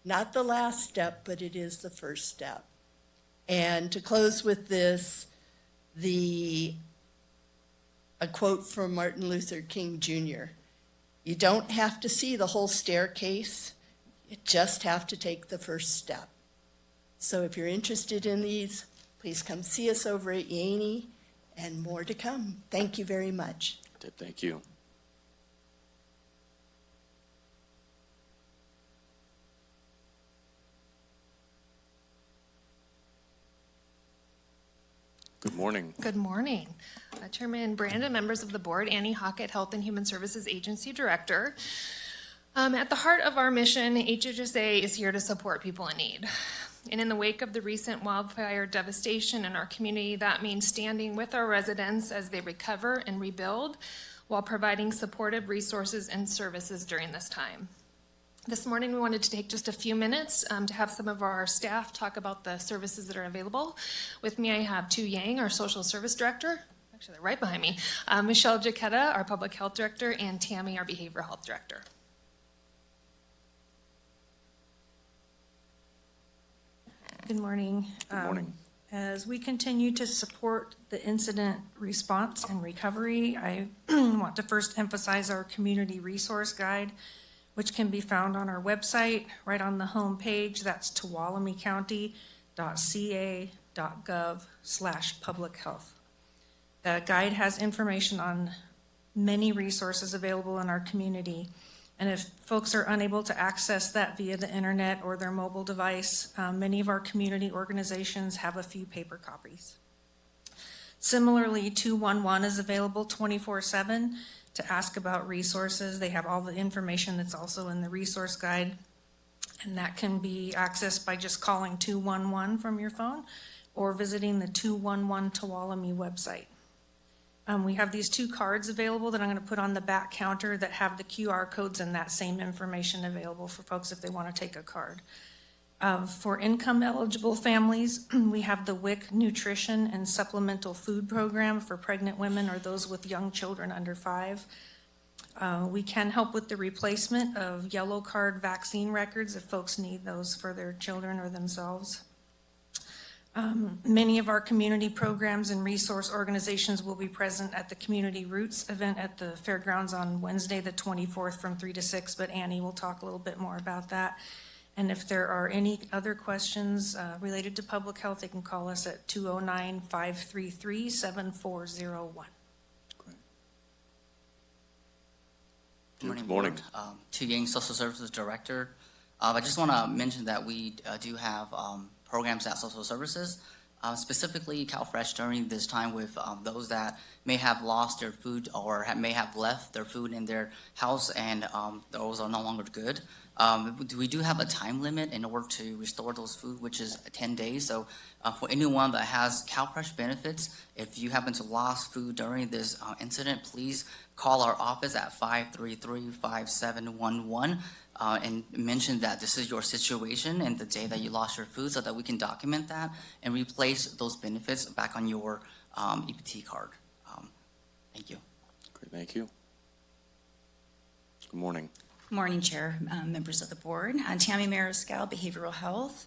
Not the last step, but it is the first step. And to close with this, a quote from Martin Luther King Jr., "You don't have to see the whole staircase, you just have to take the first step." So if you're interested in these, please come see us over at Yaney, and more to come. Thank you very much. Thank you. Good morning. Good morning. Chairman Brandon, members of the board, Annie Hockett, Health and Human Services Agency Director. At the heart of our mission, HHSA is here to support people in need. And in the wake of the recent wildfire devastation in our community, that means standing with our residents as they recover and rebuild while providing supportive resources and services during this time. This morning, we wanted to take just a few minutes to have some of our staff talk about the services that are available. With me, I have Tu Yang, our Social Service Director. Actually, they're right behind me. Michelle Jaquetta, our Public Health Director, and Tammy, our Behavioral Health Director. Good morning. Good morning. As we continue to support the incident response and recovery, I want to first emphasize our community resource guide, which can be found on our website, right on the home page. That's tuolumnecounty.ca.gov/public health. The guide has information on many resources available in our community. And if folks are unable to access that via the internet or their mobile device, many of our community organizations have a few paper copies. Similarly, 211 is available 24/7 to ask about resources. They have all the information that's also in the resource guide, and that can be accessed by just calling 211 from your phone or visiting the 211 Tuolumne website. We have these two cards available that I'm going to put on the back counter that have the QR codes and that same information available for folks if they want to take a card. For income eligible families, we have the WIC Nutrition and Supplemental Food Program for pregnant women or those with young children under 5. We can help with the replacement of yellow card vaccine records if folks need those for their children or themselves. Many of our community programs and resource organizations will be present at the Community Roots event at the fairgrounds on Wednesday, the 24th from 3 to 6, but Annie will talk a little bit more about that. And if there are any other questions related to public health, they can call us at 209-533-7401. Good morning. Tu Yang, Social Services Director. I just want to mention that we do have programs at Social Services, specifically CalFresh during this time with those that may have lost their food or may have left their food in their house and those are no longer good. We do have a time limit in order to restore those food, which is 10 days. So for anyone that has CalFresh benefits, if you happen to lost food during this incident, please call our office at 533-5711 and mention that this is your situation and the day that you lost your food so that we can document that and replace those benefits back on your EBT card. Thank you. Great, thank you. Good morning. Good morning, Chair, members of the board. Tammy Mariscal, Behavioral Health.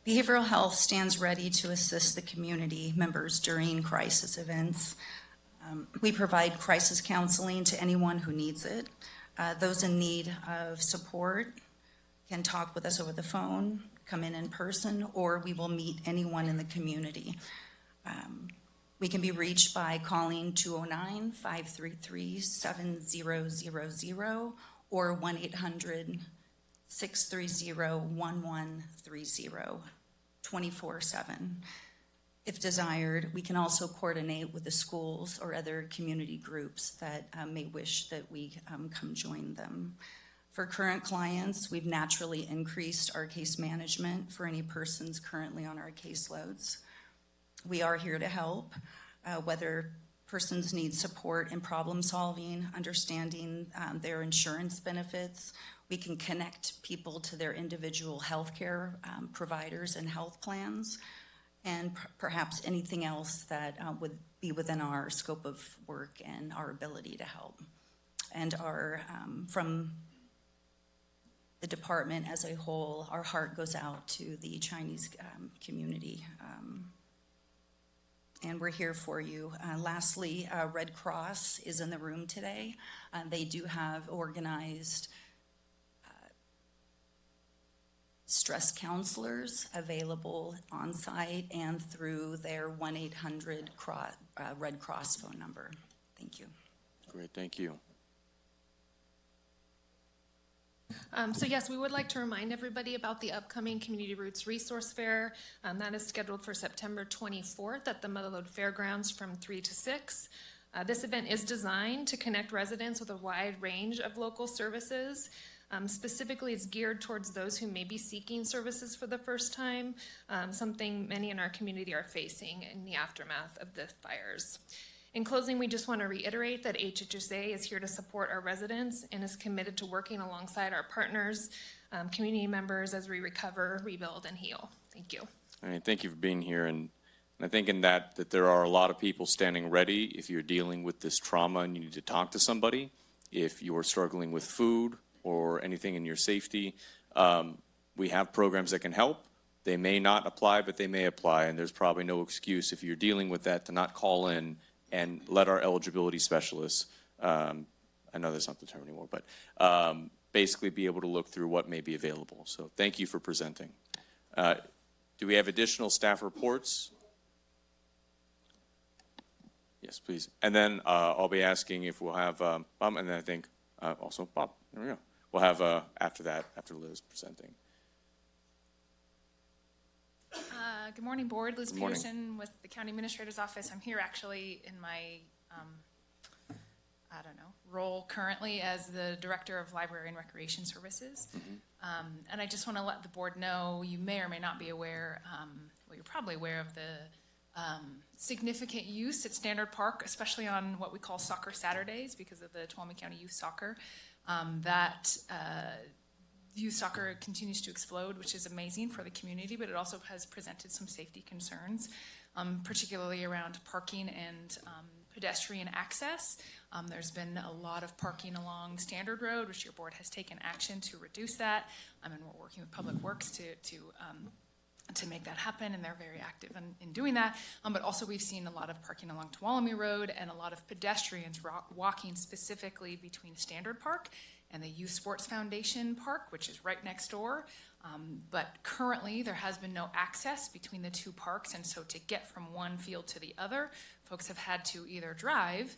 Behavioral Health stands ready to assist the community members during crisis events. We provide crisis counseling to anyone who needs it. Those in need of support can talk with us over the phone, come in person, or we will meet anyone in the community. We can be reached by calling 209-533-7000 or 1-800-630-1130, 24/7. If desired, we can also coordinate with the schools or other community groups that may wish that we come join them. For current clients, we've naturally increased our case management for any persons currently on our caseloads. We are here to help, whether persons need support in problem solving, understanding their insurance benefits. We can connect people to their individual healthcare providers and health plans, and perhaps anything else that would be within our scope of work and our ability to help. And from the department as a whole, our heart goes out to the Chinese community. And we're here for you. Lastly, Red Cross is in the room today. They do have organized stress counselors available on site and through their 1-800 Red Cross phone number. Thank you. Great, thank you. So yes, we would like to remind everybody about the upcoming Community Roots Resource Fair. That is scheduled for September 24th at the Motherlode Fairgrounds from 3 to 6. This event is designed to connect residents with a wide range of local services. Specifically, it's geared towards those who may be seeking services for the first time, something many in our community are facing in the aftermath of the fires. In closing, we just want to reiterate that HHSA is here to support our residents and is committed to working alongside our partners, community members as we recover, rebuild, and heal. Thank you. All right, thank you for being here. And I think in that there are a lot of people standing ready if you're dealing with this trauma and you need to talk to somebody, if you're struggling with food or anything in your safety. We have programs that can help. They may not apply, but they may apply, and there's probably no excuse if you're dealing with that to not call in and let our eligibility specialists, I know that's not the term anymore, but basically be able to look through what may be available. So thank you for presenting. Do we have additional staff reports? Yes, please. And then I'll be asking if we'll have Bob, and then I think also Bob. There we go. We'll have after that, after Liz presenting. Good morning, Board. Liz Good morning. Peterson with the County Administrator's Office. I'm here actually in my, role currently as the Director of Library and Recreation Services. And I just want to let the Board know, you may or may not be aware, well, you're probably aware of the significant use at Standard Park, especially on what we call Soccer Saturdays because of the Tuolumne County Youth Soccer. Youth soccer continues to explode, which is amazing for the community, but it also has presented some safety concerns, particularly around parking and pedestrian access. There's been a lot of parking along Standard Road, which your board has taken action to reduce that, and we're working with Public Works to make that happen, and they're very active in doing that. But also we've seen a lot of parking along Tuolumne Road and a lot of pedestrians walking specifically between Standard Park and the Youth Sports Foundation Park, which is right next door. But currently, there has been no access between the two parks, and so to get from one field to the other, folks have had to either drive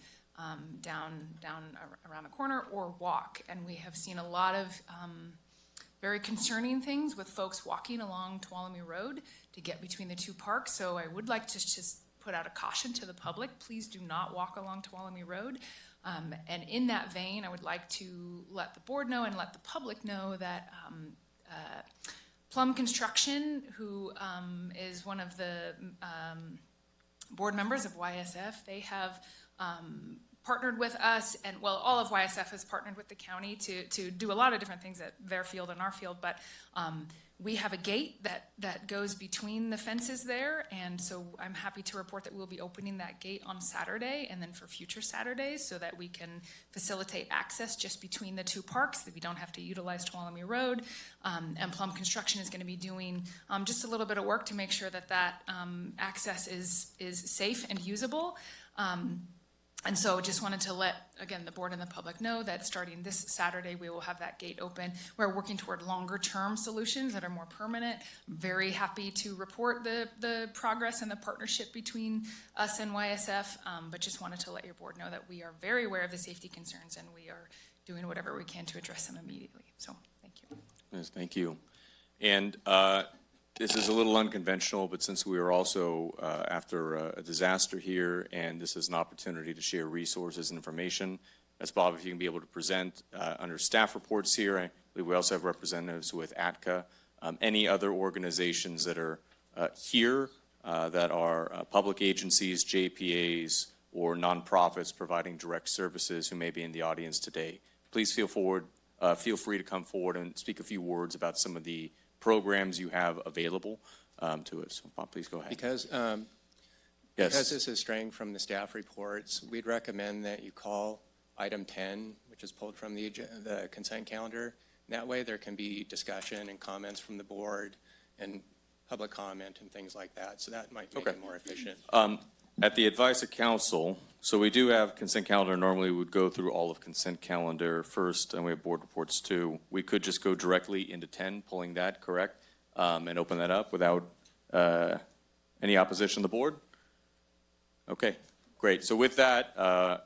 down around the corner or walk. And we have seen a lot of very concerning things with folks walking along Tuolumne Road to get between the two parks. So I would like to just put out a caution to the public. Please do not walk along Tuolumne Road. And in that vein, I would like to let the board know and let the public know that Plum Construction, who is one of the board members of YSF, they have partnered with us, and well, all of YSF has partnered with the county to do a lot of different things at their field and our field, but we have a gate that goes between the fences there, and so I'm happy to report that we'll be opening that gate on Saturday and then for future Saturdays so that we can facilitate access just between the two parks, that we don't have to utilize Tuolumne Road. And Plum Construction is going to be doing just a little bit of work to make sure that access is safe and usable. And so just wanted to let, again, the board and the public know that starting this Saturday, we will have that gate open. We're working toward longer term solutions that are more permanent. Very happy to report the progress and the partnership between us and YSF, but just wanted to let your board know that we are very aware of the safety concerns and we are doing whatever we can to address them immediately. So thank you. Yes, thank you. And this is a little unconventional, but since we are also after a disaster here, and this is an opportunity to share resources and information, as Bob, if you can be able to present under staff reports here. I believe we also have representatives with ATCA. Any other organizations that are here that are public agencies, JPAs, or nonprofits providing direct services who may be in the audience today, please feel free to come forward and speak a few words about some of the programs you have available to us. So, Bob, please go ahead. Because this is straying from the staff reports, we'd recommend that you call item 10, which is pulled from the consent calendar. That way there can be discussion and comments from the board and public comment and things like that. So that might make it more efficient. At the advice of council, so we do have consent calendar. Normally we would go through all of consent calendar first, and we have board reports too. We could just go directly into 10, pulling that, correct? And open that up without any opposition to the board? Okay, great. So with that,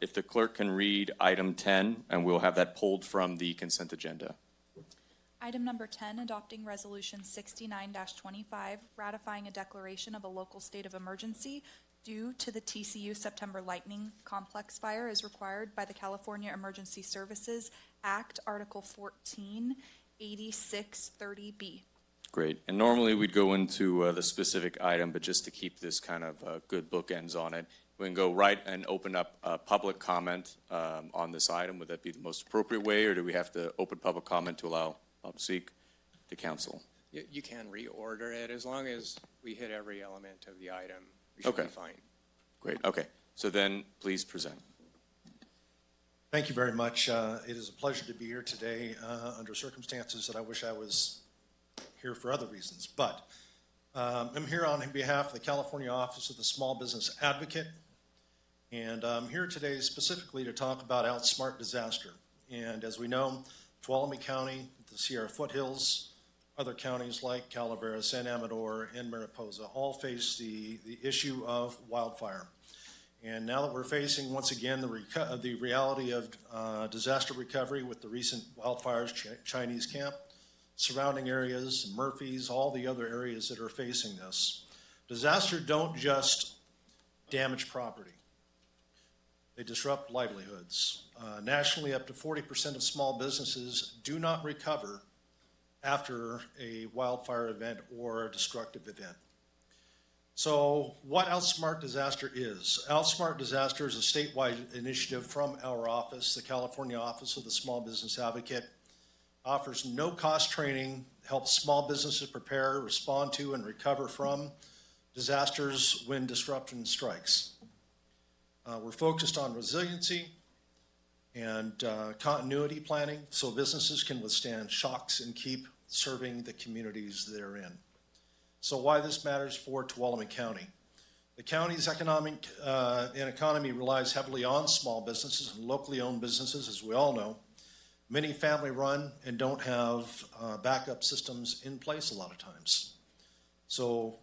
if the clerk can read item 10, and we'll have that pulled from the consent agenda. Item number 10, adopting resolution 69-25, ratifying a declaration of a local state of emergency due to the TCU September Lightning Complex fire as required by the California Emergency Services Act, Article 14, 8630B. Great. And normally we'd go into the specific item, but just to keep this kind of good bookends on it, we can go right and open up public comment on this item. Would that be the most appropriate way, or do we have to open public comment to allow public speak to council? You can reorder it as long as we hit every element of the item. We should Okay. be fine. Great. Okay. So then please present. Thank you very much. It is a pleasure to be here today under circumstances that I wish I was here for other reasons. But I'm here on behalf of the California Office of the Small Business Advocate. And I'm here today specifically to talk about Outsmart disaster. And as we know, Tuolumne County, the Sierra Foothills, other counties like Calaveras, San Amador, and Mariposa all face the issue of wildfire. And now that we're facing, once again, the reality of disaster recovery with the recent wildfires, Chinese Camp, surrounding areas, Murphy's, all the other areas that are facing this. Disasters don't just damage property. They disrupt livelihoods. Nationally, up to 40% of small businesses do not recover after a wildfire event or a destructive event. So what Outsmart Disaster is? Outsmart Disaster is a statewide initiative from our office, the California Office of the Small Business Advocate. Offers no-cost training, helps small businesses prepare, respond to, and recover from disasters when disruption strikes. We're focused on resiliency and continuity planning so businesses can withstand shocks and keep serving the communities they're in. So why this matters for Tuolumne County. The county's economy relies heavily on small businesses and locally owned businesses, as we all know. Many family run and don't have backup systems in place a lot of times. So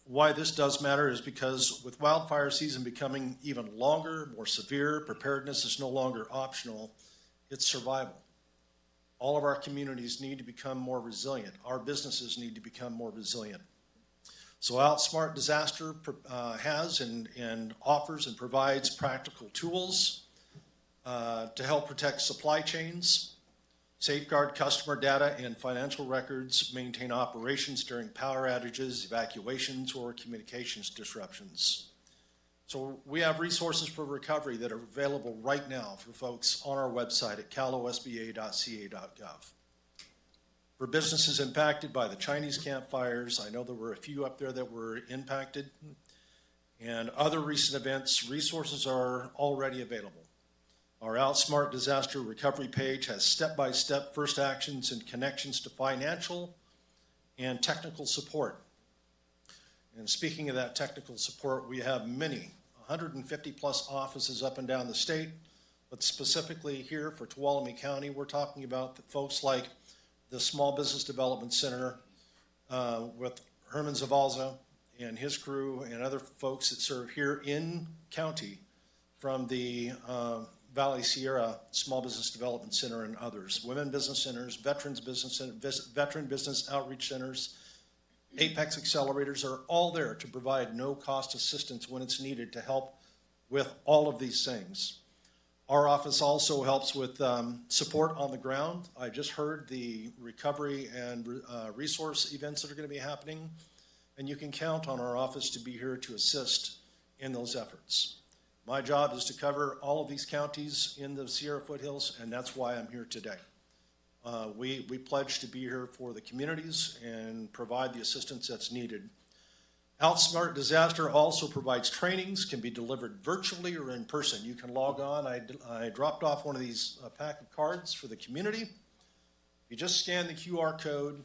why this does matter is because with wildfire season becoming even longer, more severe, preparedness is no longer optional, it's survival. All of our communities need to become more resilient. Our businesses need to become more resilient. So Outsmart Disaster has and offers and provides practical tools to help protect supply chains, safeguard customer data and financial records, maintain operations during power outages, evacuations, or communications disruptions. So we have resources for recovery that are available right now for folks on our website at calosba.ca.gov. For businesses impacted by the Chinese Camp fires, I know there were a few up there that were impacted, and other recent events, resources are already available. Our Outsmart Disaster Recovery page has step-by-step first actions and connections to financial and technical support. And speaking of that technical support, we have many, 150 plus offices up and down the state, but specifically here for Tuolumne County, we're talking about the folks like the Small Business Development Center with Herman Zavalza and his crew and other folks that serve here in county from the Valley Sierra Small Business Development Center and others, women business centers, veteran business outreach centers, Apex accelerators are all there to provide no-cost assistance when it's needed to help with all of these things. Our office also helps with support on the ground. I just heard the recovery and resource events that are going to be happening, and you can count on our office to be here to assist in those efforts. My job is to cover all of these counties in the Sierra Foothills, and that's why I'm here today. We pledge to be here for the communities and provide the assistance that's needed. Outsmart Disaster also provides trainings, can be delivered virtually or in person. You can log on. I dropped off one of these pack of cards for the community. You just scan the QR code.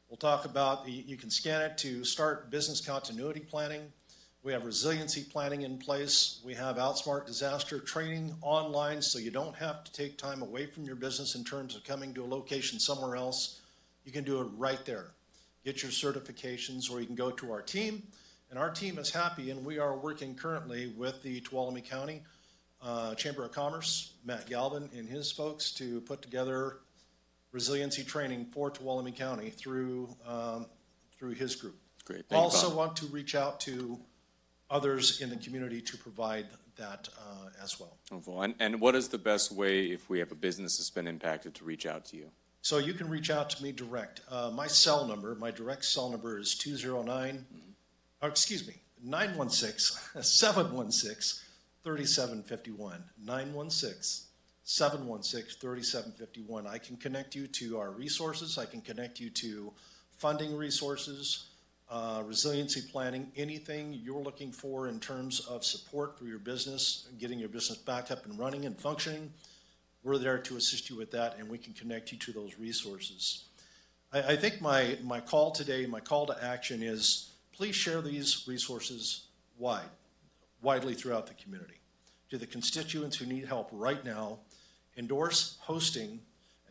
We'll talk about, you can scan it to start business continuity planning. We have resiliency planning in place. We have Outsmart Disaster training online so you don't have to take time away from your business in terms of coming to a location somewhere else. You can do it right there. Get your certifications, or you can go to our team. And our team is happy, and we are working currently with the Tuolumne County Chamber of Commerce, Matt Galvin and his folks, to put together resiliency training for Tuolumne County through his group. Great. Thank you, Also Bob. want to reach out to others in the community to provide that as well. Wonderful. And what is the best way, if we have a business that's been impacted, to reach out to you? So you can reach out to me direct. My cell number, my direct cell number is 916-716-3751. 916-716-3751. I can connect you to our resources. I can connect you to funding resources, resiliency planning, anything you're looking for in terms of support for your business, getting your business back up and running and functioning. We're there to assist you with that, and we can connect you to those resources. I think my call today, my call to action is, please share these resources widely throughout the community. To the constituents who need help right now, endorse hosting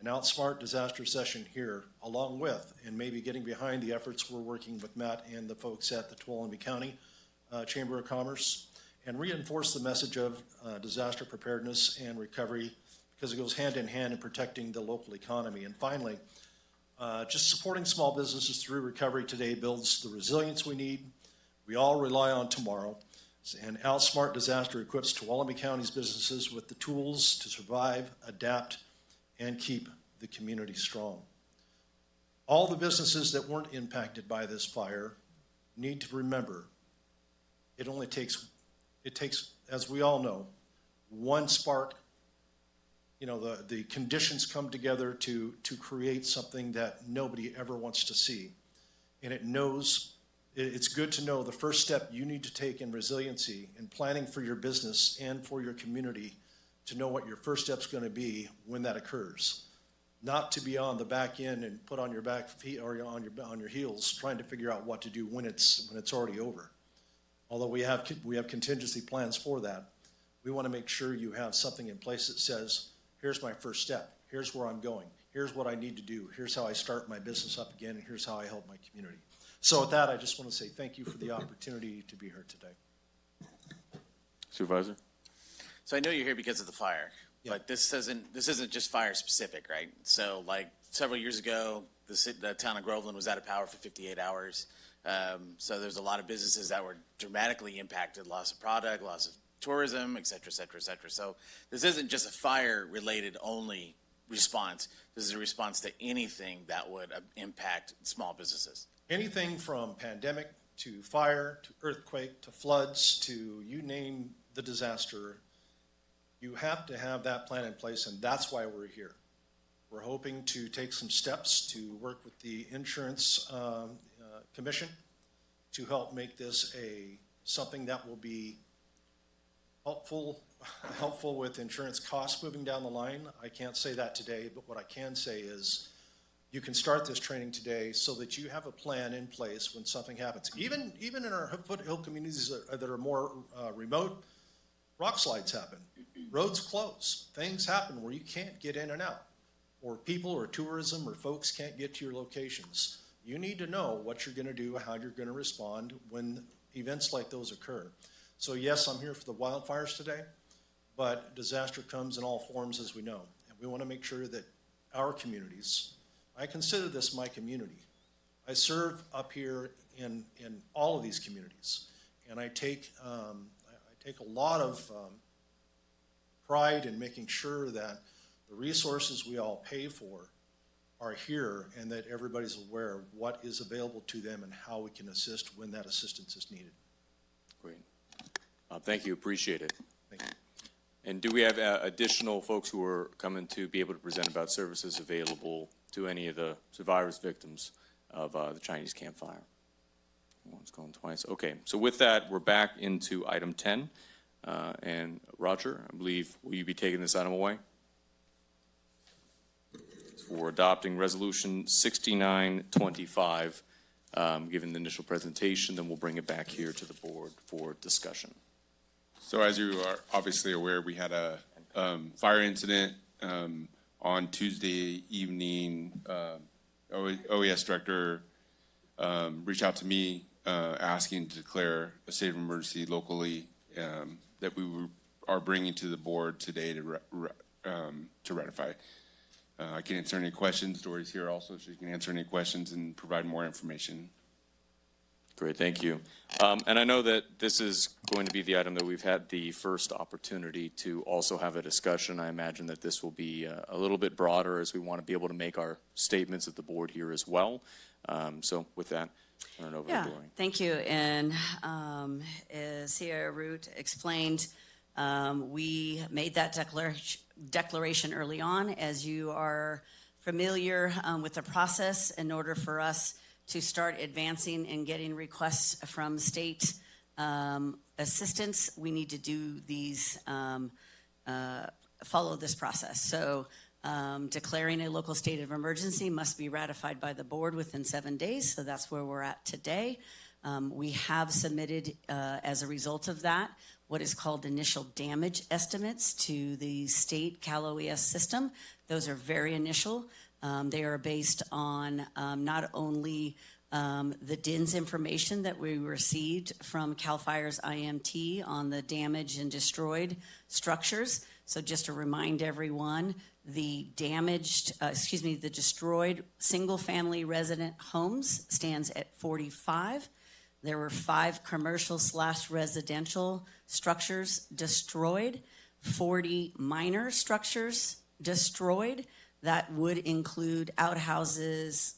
an Outsmart disaster session here, along with, and maybe getting behind the efforts we're working with Matt and the folks at the Tuolumne County Chamber of Commerce, and reinforce the message of disaster preparedness and recovery, because it goes hand in hand in protecting the local economy. And finally, just supporting small businesses through recovery today builds the resilience we need. We all rely on tomorrow. And Outsmart Disaster equips Tuolumne County's businesses with the tools to survive, adapt, and keep the community strong. All the businesses that weren't impacted by this fire need to remember it takes, as we all know, one spark. You know, the conditions come together to create something that nobody ever wants to see. And it's good to know the first step you need to take in resiliency and planning for your business and for your community, to know what your first step's going to be when that occurs. Not to be on the back end and put on your back feet or on your heels trying to figure out what to do when it's already over. Although we have contingency plans for that, we want to make sure you have something in place that says, here's my first step. Here's where I'm going. Here's what I need to do. Here's how I start my business up again, and here's how I help my community. So with that, I just want to say thank you for the opportunity to be here today. Supervisor? So I know you're here because of the fire, but this isn't just fire specific, right? So like several years ago, the town of Groveland was out of power for 58 hours. So there's a lot of businesses that were dramatically impacted, loss of product, loss of tourism, et cetera, et cetera, et cetera. So this isn't just a fire-related only response. This is a response to anything that would impact small businesses. Anything from pandemic to fire to earthquake to floods to you name the disaster, you have to have that plan in place, and that's why we're here. We're hoping to take some steps to work with the insurance commission to help make this something that will be helpful with insurance costs moving down the line. I can't say that today, but what I can say is you can start this training today so that you have a plan in place when something happens. Even in our foothill communities that are more remote, rock slides happen, roads close, things happen where you can't get in and out, or people or tourism or folks can't get to your locations. You need to know what you're going to do, how you're going to respond when events like those occur. So yes, I'm here for the wildfires today, but disaster comes in all forms, as we know. And we want to make sure that our communities, I consider this my community. I serve up here in all of these communities, and I take a lot of pride in making sure that the resources we all pay for are here and that everybody's aware of what is available to them and how we can assist when that assistance is needed. Great. Thank you. Appreciate it. Thank you. And do we have additional folks who are coming to be able to present about services available to any of the survivors, victims of the Chinese campfire? One's going twice. Okay, so with that, we're back into item 10. And Roger, I believe, will you be taking this item away? So we're adopting Resolution 6925, given the initial presentation, then we'll bring it back here to the board for discussion. So as you are obviously aware, we had a fire incident on Tuesday evening. OES director reached out to me asking to declare a state of emergency locally that we are bringing to the board today to ratify. I can answer any questions. Dory's here also. She can answer any questions and provide more information. Great, thank you. And I know that this is going to be the item that we've had the first opportunity to also have a discussion. I imagine that this will be a little bit broader as we want to be able to make our statements at the board here as well. So with that, I turn it over to Dory. Thank you. And as Sierra Root explained, we made that declaration early on. As you are familiar with the process, in order for us to start advancing and getting requests from state assistance, we need to do these, follow this process. So declaring a local state of emergency must be ratified by the board within 7 days. So that's where we're at today. We have submitted, as a result of that, what is called initial damage estimates to the state Cal OES system. Those are very initial. They are based on not only the DINS information that we received from CAL FIRE's IMT on the damaged and destroyed structures. So just to remind everyone, the destroyed single-family resident homes stands at 45. There were 5 commercial/residential structures destroyed, 40 minor structures destroyed. That would include outhouses,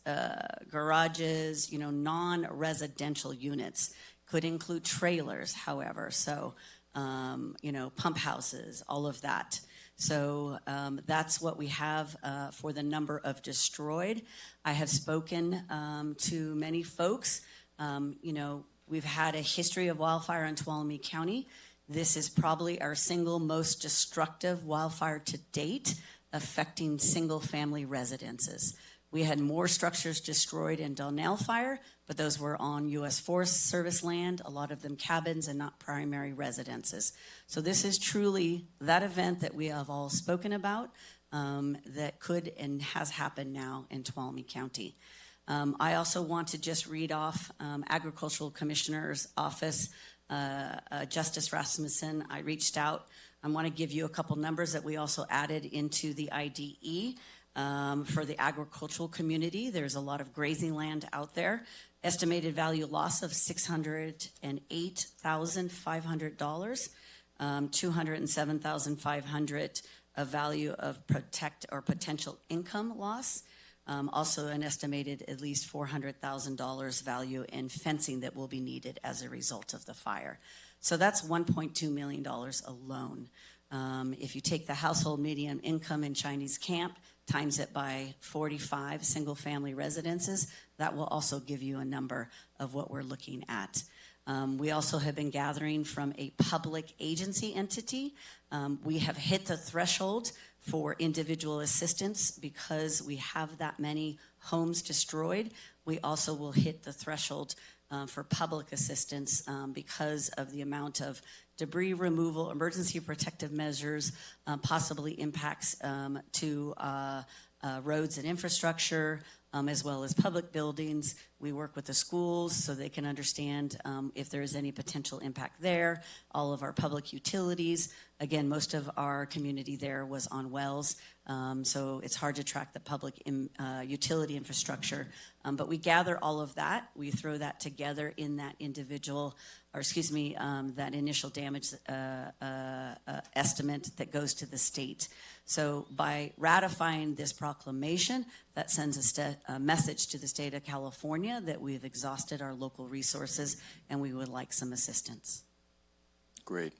garages, non-residential units. Could include trailers, however, so, pump houses, all of that. So that's what we have for the number of destroyed. I have spoken to many folks. We've had a history of wildfire in Tuolumne County. This is probably our single most destructive wildfire to date, affecting single-family residences. We had more structures destroyed in Donnell Fire, but those were on U.S. Forest Service land, a lot of them cabins and not primary residences. So this is truly that event that we have all spoken about that could and has happened now in Tuolumne County. I also want to just read off Agricultural Commissioner's Office, Justice Rasmussen. I reached out. I want to give you a couple numbers that we also added into the IDE for the agricultural community. There's a lot of grazing land out there. Estimated value loss of $608,500, $207,500 of value of potential income loss. Also an estimated at least $400,000 value in fencing that will be needed as a result of the fire. So that's $1.2 million alone. If you take the household median income in Chinese Camp, times it by 45 single-family residences, that will also give you a number of what we're looking at. We also have been gathering from a public agency entity. We have hit the threshold for individual assistance because we have that many homes destroyed. We also will hit the threshold for public assistance because of the amount of debris removal, emergency protective measures, possibly impacts to roads and infrastructure, as well as public buildings. We work with the schools so they can understand if there is any potential impact there. All of our public utilities. Again, most of our community there was on wells, so it's hard to track the public utility infrastructure. But we gather all of that. We throw that together in that that initial damage estimate that goes to the state. So by ratifying this proclamation, that sends a message to the state of California that we've exhausted our local resources and we would like some assistance. Great.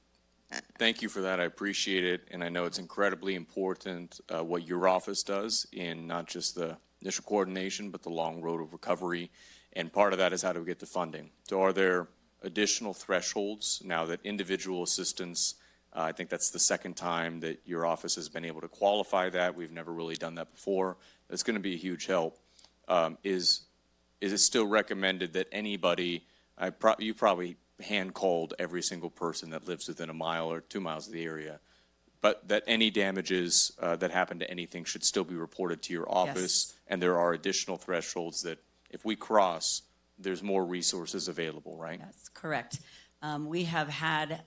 Thank you for that. I appreciate it. And I know it's incredibly important what your office does in not just the initial coordination, but the long road of recovery. And part of that is how do we get the funding. So are there additional thresholds now that individual assistance, I think that's the second time that your office has been able to qualify that. We've never really done that before. That's going to be a huge help. Is it still recommended that anybody, you probably hand called every single person that lives within a mile or 2 miles of the area, but that any damages that happen to anything should still be reported to your office, and there are additional thresholds that if we cross, there's more resources available, right? That's correct. We have had,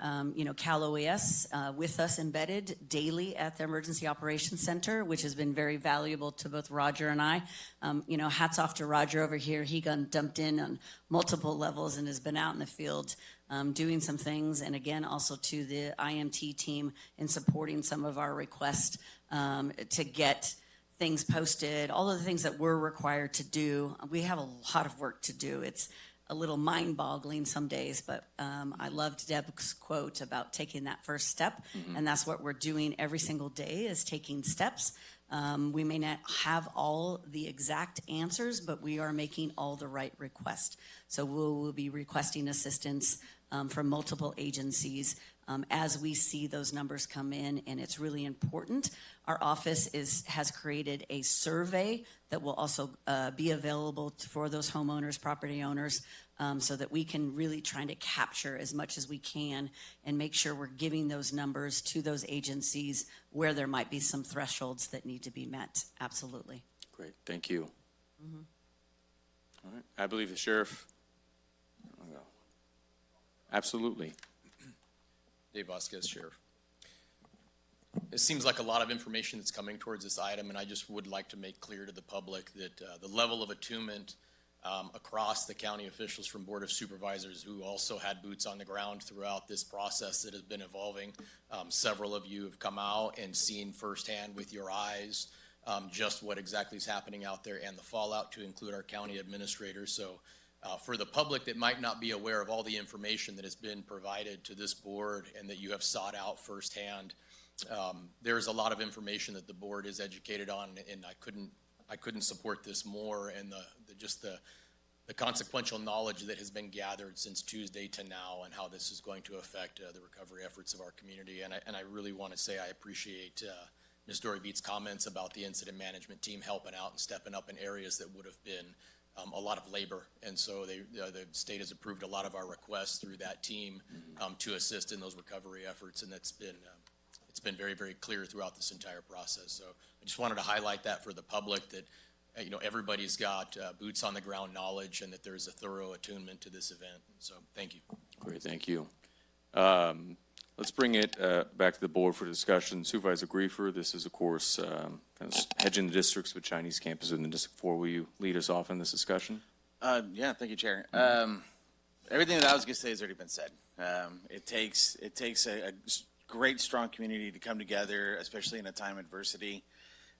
Cal OES with us embedded daily at the Emergency Operations Center, which has been very valuable to both Roger and I. Hats off to Roger over here. He got dumped in on multiple levels and has been out in the field doing some things. And again, also to the IMT team in supporting some of our requests to get things posted, all of the things that we're required to do. We have a lot of work to do. It's a little mind-boggling some days, but I loved Deb's quote about taking that first step, and that's what we're doing every single day is taking steps. We may not have all the exact answers, but we are making all the right requests. So we'll be requesting assistance from multiple agencies as we see those numbers come in, and it's really important. Our office has created a survey that will also be available for those homeowners, property owners, so that we can really try to capture as much as we can and make sure we're giving those numbers to those agencies where there might be some thresholds that need to be met. Absolutely. Great, thank you. All right, I believe the sheriff. Absolutely. Dave Vasquez, Sheriff. It seems like a lot of information that's coming towards this item, and I just would like to make clear to the public that the level of attunement across the county officials from Board of Supervisors who also had boots on the ground throughout this process that has been evolving. Several of you have come out and seen firsthand with your eyes just what exactly is happening out there and the fallout, to include our county administrators. So for the public that might not be aware of all the information that has been provided to this board and that you have sought out firsthand, there's a lot of information that the board is educated on, and I couldn't support this more, and the consequential knowledge that has been gathered since Tuesday to now, and how this is going to affect the recovery efforts of our community. And I really want to say I appreciate Ms. Dory Beat's comments about the incident management team helping out and stepping up in areas that would have been a lot of labor. And so the state has approved a lot of our requests through that team to assist in those recovery efforts, and it's been very, very clear throughout this entire process. So I just wanted to highlight that for the public, that everybody's got boots on the ground knowledge, and that there's a thorough attunement to this event. So thank you. Great, thank you. Let's bring it back to the board for discussion. Supervisor Griefer, this is, of course, kind of hedging the districts with Chinese campus within District 4. Will you lead us off in this discussion? Yeah, thank you, Chair. Everything that I was going to say has already been said. It takes a great, strong community to come together, especially in a time of adversity,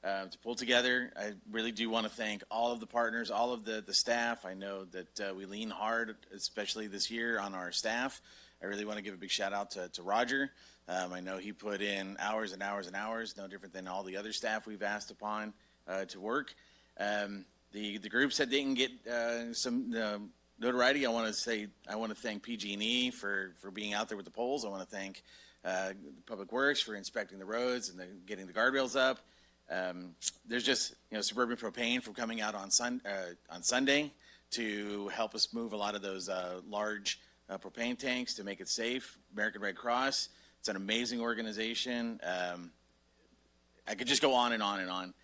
to pull together. I really do want to thank all of the partners, all of the staff. I know that we lean hard, especially this year, on our staff. I really want to give a big shout out to Roger. I know he put in hours and hours and hours, no different than all the other staff we've asked upon to work. The groups that didn't get some notoriety, I want to thank PG&E for being out there with the poles. I want to thank Public Works for inspecting the roads and getting the guardrails up. There's just Suburban Propane for coming out on Sunday to help us move a lot of those large propane tanks to make it safe. American Red Cross, it's an amazing organization. I could just go on and on and on.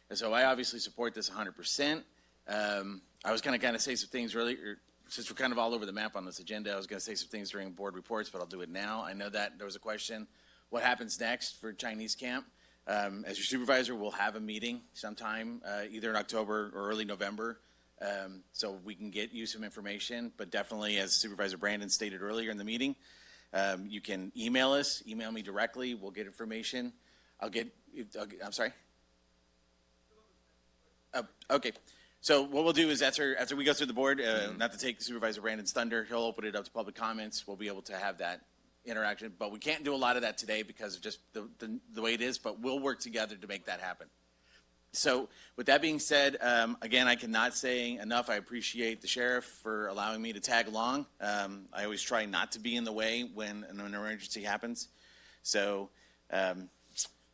And so I obviously support this 100%. I was going to say some things earlier, since we're kind of all over the map on this agenda. I was going to say some things during board reports, but I'll do it now. I know that there was a question, what happens next for Chinese camp? As your supervisor, we'll have a meeting sometime, either in October or early November, so we can get you some information. But definitely, as Supervisor Brandon stated earlier in the meeting, you can email us, email me directly. We'll get information. I'm sorry? Okay. So what we'll do is after we go through the board, not to take Supervisor Brandon's thunder, he'll open it up to public comments. We'll be able to have that interaction, but we can't do a lot of that today because of just the way it is, but we'll work together to make that happen. So with that being said, again, I cannot say enough. I appreciate the sheriff for allowing me to tag along. I always try not to be in the way when an emergency happens. So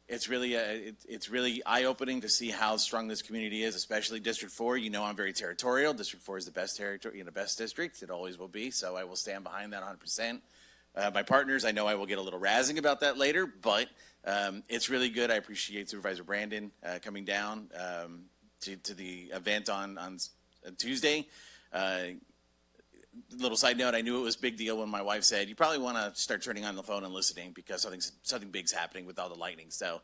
it's really eye-opening to see how strong this community is, especially District 4. I'm very territorial. District 4 is the best territory, the best district. It always will be, so I will stand behind that 100%. My partners, I know I will get a little razzing about that later, but it's really good. I appreciate Supervisor Brandon coming down to the event on Tuesday. little side note, I knew it was a big deal when my wife said, you probably want to start turning on the phone and listening because something big's happening with all the lightning. So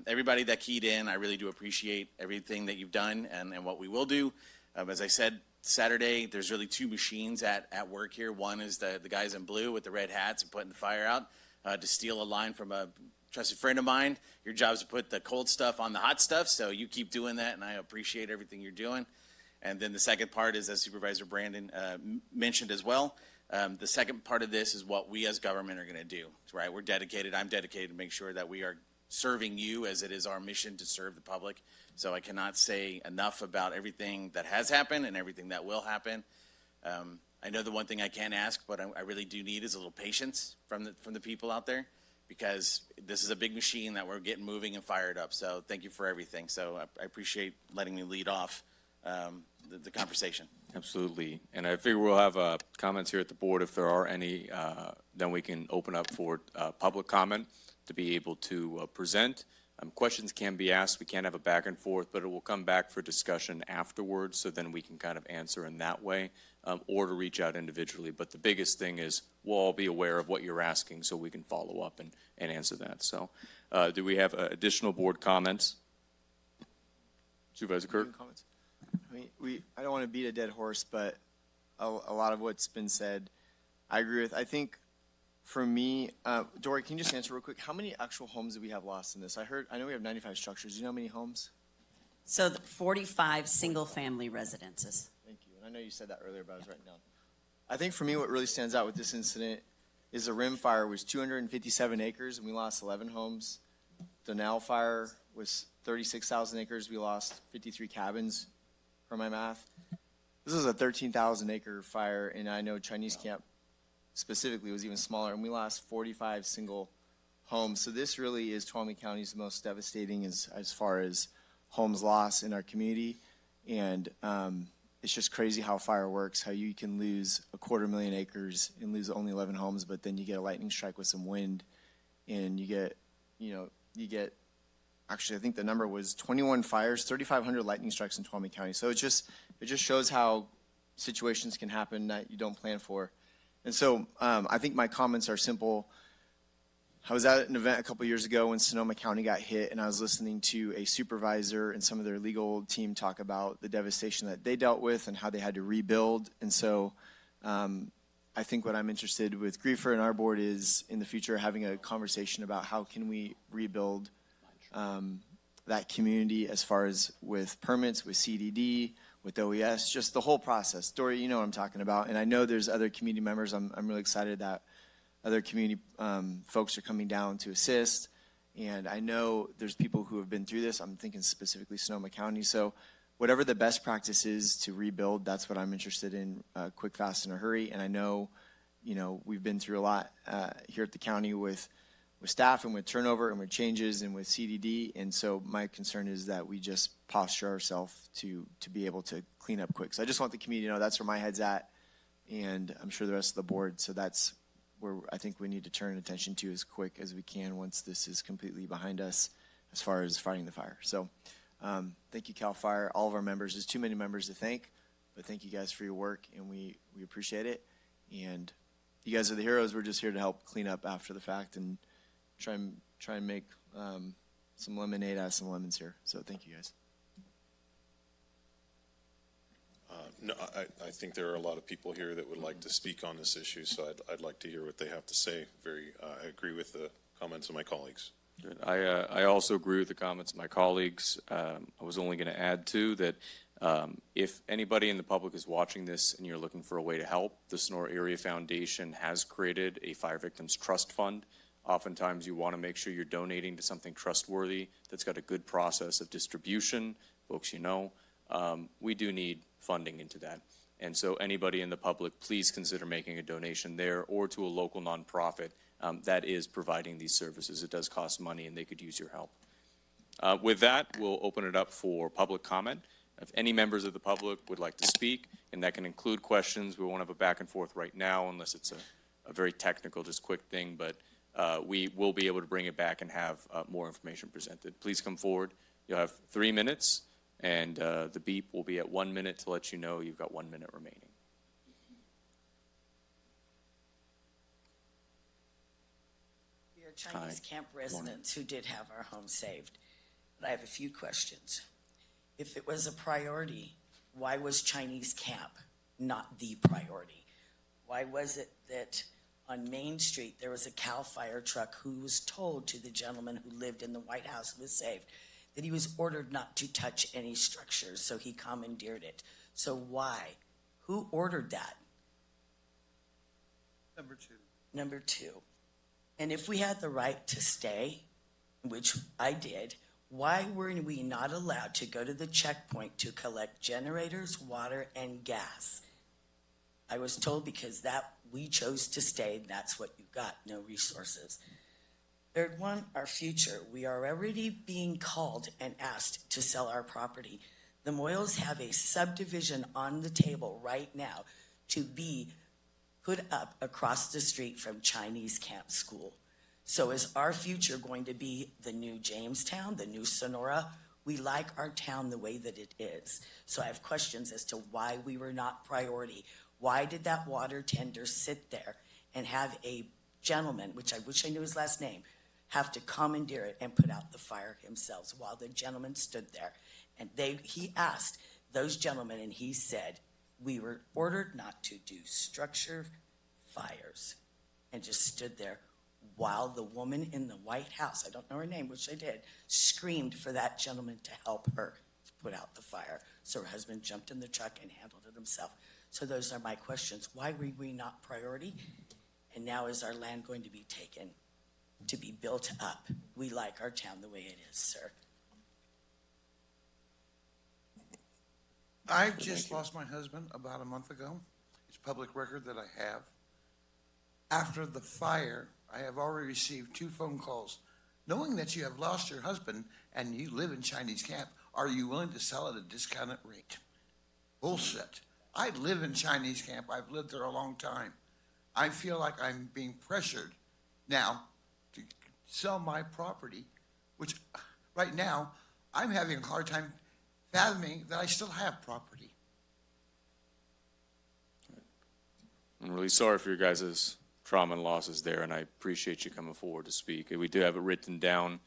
everybody that keyed in, I really do appreciate everything that you've done and what we will do. As I said, Saturday, there's really two machines at work here. One is the guys in blue with the red hats and putting the fire out to steal a line from a trusted friend of mine. Your job is to put the cold stuff on the hot stuff, so you keep doing that, and I appreciate everything you're doing. And then the second part is, as Supervisor Brandon mentioned as well, the second part of this is what we as government are going to do, right? We're dedicated, I'm dedicated to make sure that we are serving you as it is our mission to serve the public. So I cannot say enough about everything that has happened and everything that will happen. I know the one thing I can't ask, but I really do need is a little patience from the people out there, because this is a big machine that we're getting moving and fired up. So thank you for everything. So I appreciate letting me lead off the conversation. Absolutely. And I figure we'll have comments here at the board. If there are any, then we can open up for public comment to be able to present. Questions can be asked. We can't have a back and forth, but it will come back for discussion afterwards, so then we can kind of answer in that way, or to reach out individually. But the biggest thing is we'll all be aware of what you're asking so we can follow up and answer that. So do we have additional board comments? Supervisor Kirk? Comments? I mean, I don't want to beat a dead horse, but a lot of what's been said, I agree with. I think for me, Dory, can you just answer real quick? How many actual homes do we have lost in this? I know we have 95 structures. Do you know how many homes? So 45 single-family residences. Thank you. And I know you said that earlier, but I was writing down. I think for me, what really stands out with this incident is the rim fire was 257 acres, and we lost 11 homes. The Nile fire was 36,000 acres. We lost 53 cabins, for my math. This is a 13,000 acre fire, and I know Chinese Camp specifically was even smaller, and we lost 45 single homes. So this really is Tuolumne County's most devastating as far as homes lost in our community. And it's just crazy how fire works, how you can lose 250,000 acres and lose only 11 homes, but then you get a lightning strike with some wind, and you get actually, I think the number was 21 fires, 3,500 lightning strikes in Tuolumne County. So it just shows how situations can happen that you don't plan for. And so I think my comments are simple. I was at an event a couple years ago when Sonoma County got hit, and I was listening to a supervisor and some of their legal team talk about the devastation that they dealt with and how they had to rebuild. And so I think what I'm interested with Griefer and our board is in the future having a conversation about how can we rebuild that community as far as with permits, with CDD, with OES, just the whole process. Dory, you know what I'm talking about. And I know there's other community members. I'm really excited that other community folks are coming down to assist. And I know there's people who have been through this. I'm thinking specifically Sonoma County. So whatever the best practice is to rebuild, that's what I'm interested in, quick, fast, in a hurry. And I know, we've been through a lot here at the county with staff and with turnover and with changes and with CDD. And so my concern is that we just posture ourselves to be able to clean up quick. So I just want the community to know that's where my head's at, and I'm sure the rest of the board. So that's where I think we need to turn attention to as quick as we can once this is completely behind us as far as fighting the fire. So thank you, CAL FIRE, all of our members. There's too many members to thank, but thank you guys for your work, and we appreciate it. And you guys are the heroes. We're just here to help clean up after the fact and try and make some lemonade out of some lemons here. So thank you guys. No, I think there are a lot of people here that would like to speak on this issue, so I'd like to hear what they have to say. I agree with the comments of my colleagues. Good. I also agree with the comments of my colleagues. I was only going to add, too, that if anybody in the public is watching this and you're looking for a way to help, the Sonora Area Foundation has created a Fire Victims Trust Fund. Oftentimes you want to make sure you're donating to something trustworthy that's got a good process of distribution. Folks, we do need funding into that. And so anybody in the public, please consider making a donation there or to a local nonprofit that is providing these services. It does cost money, and they could use your help. With that, we'll open it up for public comment. If any members of the public would like to speak, and that can include questions, we won't have a back and forth right now unless it's a very technical, just quick thing, but we will be able to bring it back and have more information presented. Please come forward. You'll have 3 minutes, and the beep will be at 1 minute to let you know you've got 1 minute remaining. Chinese camp residents who did have our home saved. But I have a few questions. If it was a priority, why was Chinese camp not the priority? Why was it that on Main Street there was a CAL FIRE truck who was told to the gentleman who lived in the White House who was saved that he was ordered not to touch any structures, so he commandeered it? So why? Who ordered that? Number two. Number two. And if we had the right to stay, which I did, why were we not allowed to go to the checkpoint to collect generators, water, and gas? I was told because that we chose to stay, that's what you got, no resources. Third one, our future. We are already being called and asked to sell our property. The Moyles have a subdivision on the table right now to be put up across the street from Chinese Camp School. So is our future going to be the new Jamestown, the new Sonora? We like our town the way that it is. So I have questions as to why we were not priority. Why did that water tender sit there and have a gentleman, which I wish I knew his last name, have to commandeer it and put out the fire himself while the gentleman stood there? And he asked those gentlemen, and he said, we were ordered not to do structure fires, and just stood there while the woman in the White House, I don't know her name, which I did, screamed for that gentleman to help her to put out the fire. So her husband jumped in the truck and handled it himself. So those are my questions. Why were we not priority? And now is our land going to be taken to be built up? We like our town the way it is, sir. I've just lost my husband about a month ago. It's public record that I have. After the fire, I have already received 2 phone calls. Knowing that you have lost your husband and you live in Chinese Camp, are you willing to sell at a discounted rate? Bullshit. I live in Chinese Camp. I've lived there a long time. I feel like I'm being pressured now to sell my property, which right now I'm having a hard time fathoming that I still have property. I'm really sorry for your guys' trauma and losses there, and I appreciate you coming forward to speak. We do have it written down.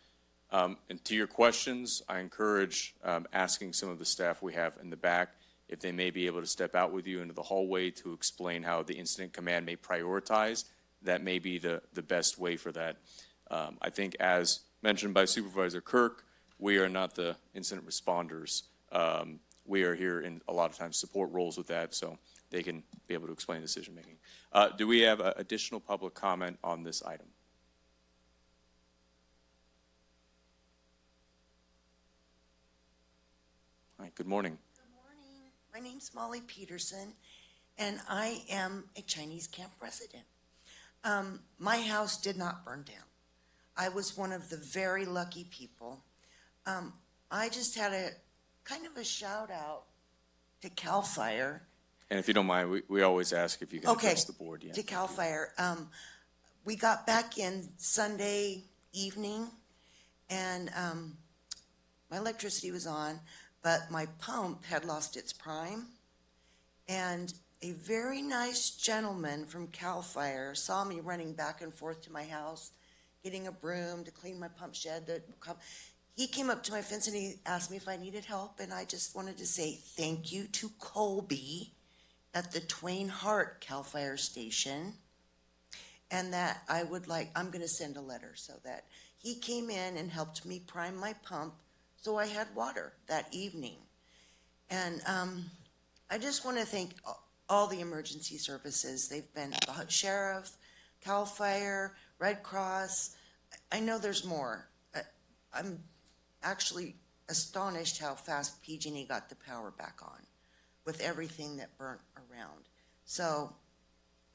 And to your questions, I encourage asking some of the staff we have in the back if they may be able to step out with you into the hallway to explain how the incident command may prioritize. That may be the best way for that. I think as mentioned by Supervisor Kirk, we are not the incident responders. We are here in a lot of times support roles with that, so they can be able to explain decision making. Do we have additional public comment on this item? All right, good morning. My name's Molly Peterson, and I am a Chinese camp resident. My house did not burn down. I was one of the very lucky people. I just had a kind of a shout out to CAL FIRE. And if you don't mind, we always ask if you can address the board. Yeah. To CAL FIRE. We got back in Sunday evening, and my electricity was on, but my pump had lost its prime. And a very nice gentleman from CAL FIRE saw me running back and forth to my house, getting a broom to clean my pump shed. He came up to my fence and he asked me if I needed help, and I just wanted to say thank you to Colby at the Twain Hart CAL FIRE station, and that I'm going to send a letter so that he came in and helped me prime my pump so I had water that evening. And I just want to thank all the emergency services. They've been the sheriff, CAL FIRE, Red Cross. I know there's more. I'm actually astonished how fast PG&E got the power back on with everything that burnt around. So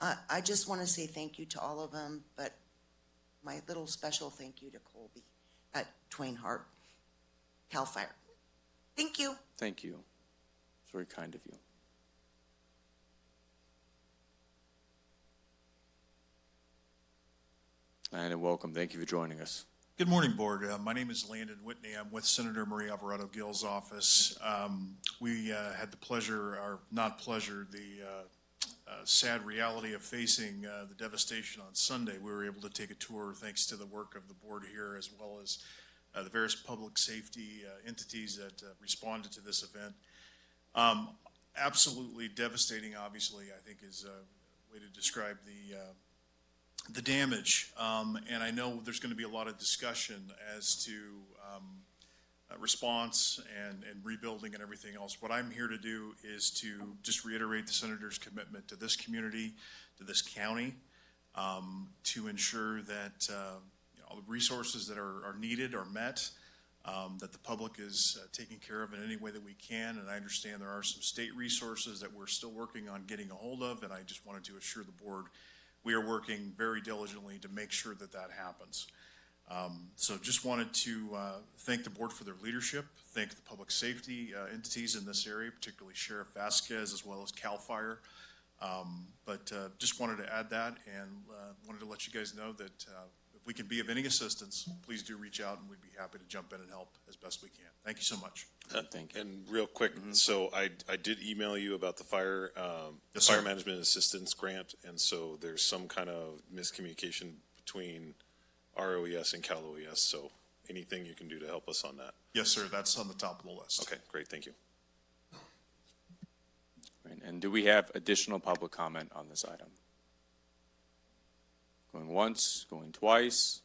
I just want to say thank you to all of them, but my little special thank you to Colby at Twain Hart, CAL FIRE. Thank you. Thank you. It's very kind of you. And welcome. Thank you for joining us. Good morning, Board. My name is Landon Whitney. I'm with Senator Marie Alvarado Gill's office. We had the pleasure, or not pleasure, the sad reality of facing the devastation on Sunday, we were able to take a tour thanks to the work of the board here, as well as the various public safety entities that responded to this event. Absolutely devastating, obviously, I think is a way to describe the damage. And I know there's going to be a lot of discussion as to response and rebuilding and everything else. What I'm here to do is to just reiterate the Senator's commitment to this community, to this county, to ensure that all the resources that are needed are met, that the public is taken care of in any way that we can. And I understand there are some state resources that we're still working on getting a hold of, and I just wanted to assure the board we are working very diligently to make sure that that happens. So just wanted to thank the board for their leadership, thank the public safety entities in this area, particularly Sheriff Vasquez as well as CAL FIRE. But just wanted to add that and wanted to let you guys know that if we can be of any assistance, please do reach out and we'd be happy to jump in and help as best we can. Thank you so much. Thank you. And real quick, so I did email you about the fire Yes, fire sir. management assistance grant, and so there's some kind of miscommunication between ROES and Cal OES. So anything you can do to help us on that? Yes, sir. That's on the top of the list. Okay, great. Thank you. Right, and do we have additional public comment on this item? Going once, going twice?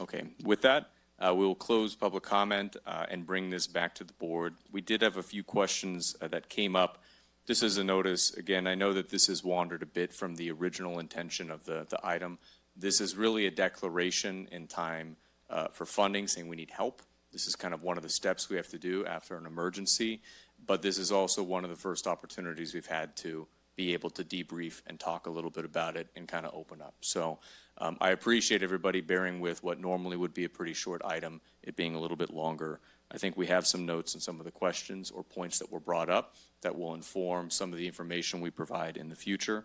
Okay, with that, we will close public comment and bring this back to the board. We did have a few questions that came up. This is a notice. Again, I know that this has wandered a bit from the original intention of the item. This is really a declaration in time for funding, saying we need help. This is kind of one of the steps we have to do after an emergency, but this is also one of the first opportunities we've had to be able to debrief and talk a little bit about it and kind of open up. So I appreciate everybody bearing with what normally would be a pretty short item, it being a little bit longer. I think we have some notes and some of the questions or points that were brought up that will inform some of the information we provide in the future.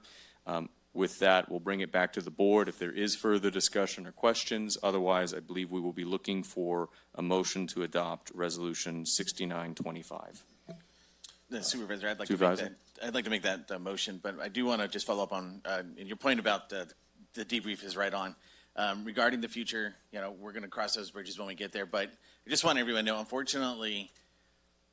With that, we'll bring it back to the board if there is further discussion or questions. Otherwise, I believe we will be looking for a motion to adopt Resolution 6925. The Supervisor, Supervisor. I'd like to make that motion, but I do want to just follow up on your point about the debrief is right on. Regarding the future, we're going to cross those bridges when we get there, but I just want everyone to know, unfortunately,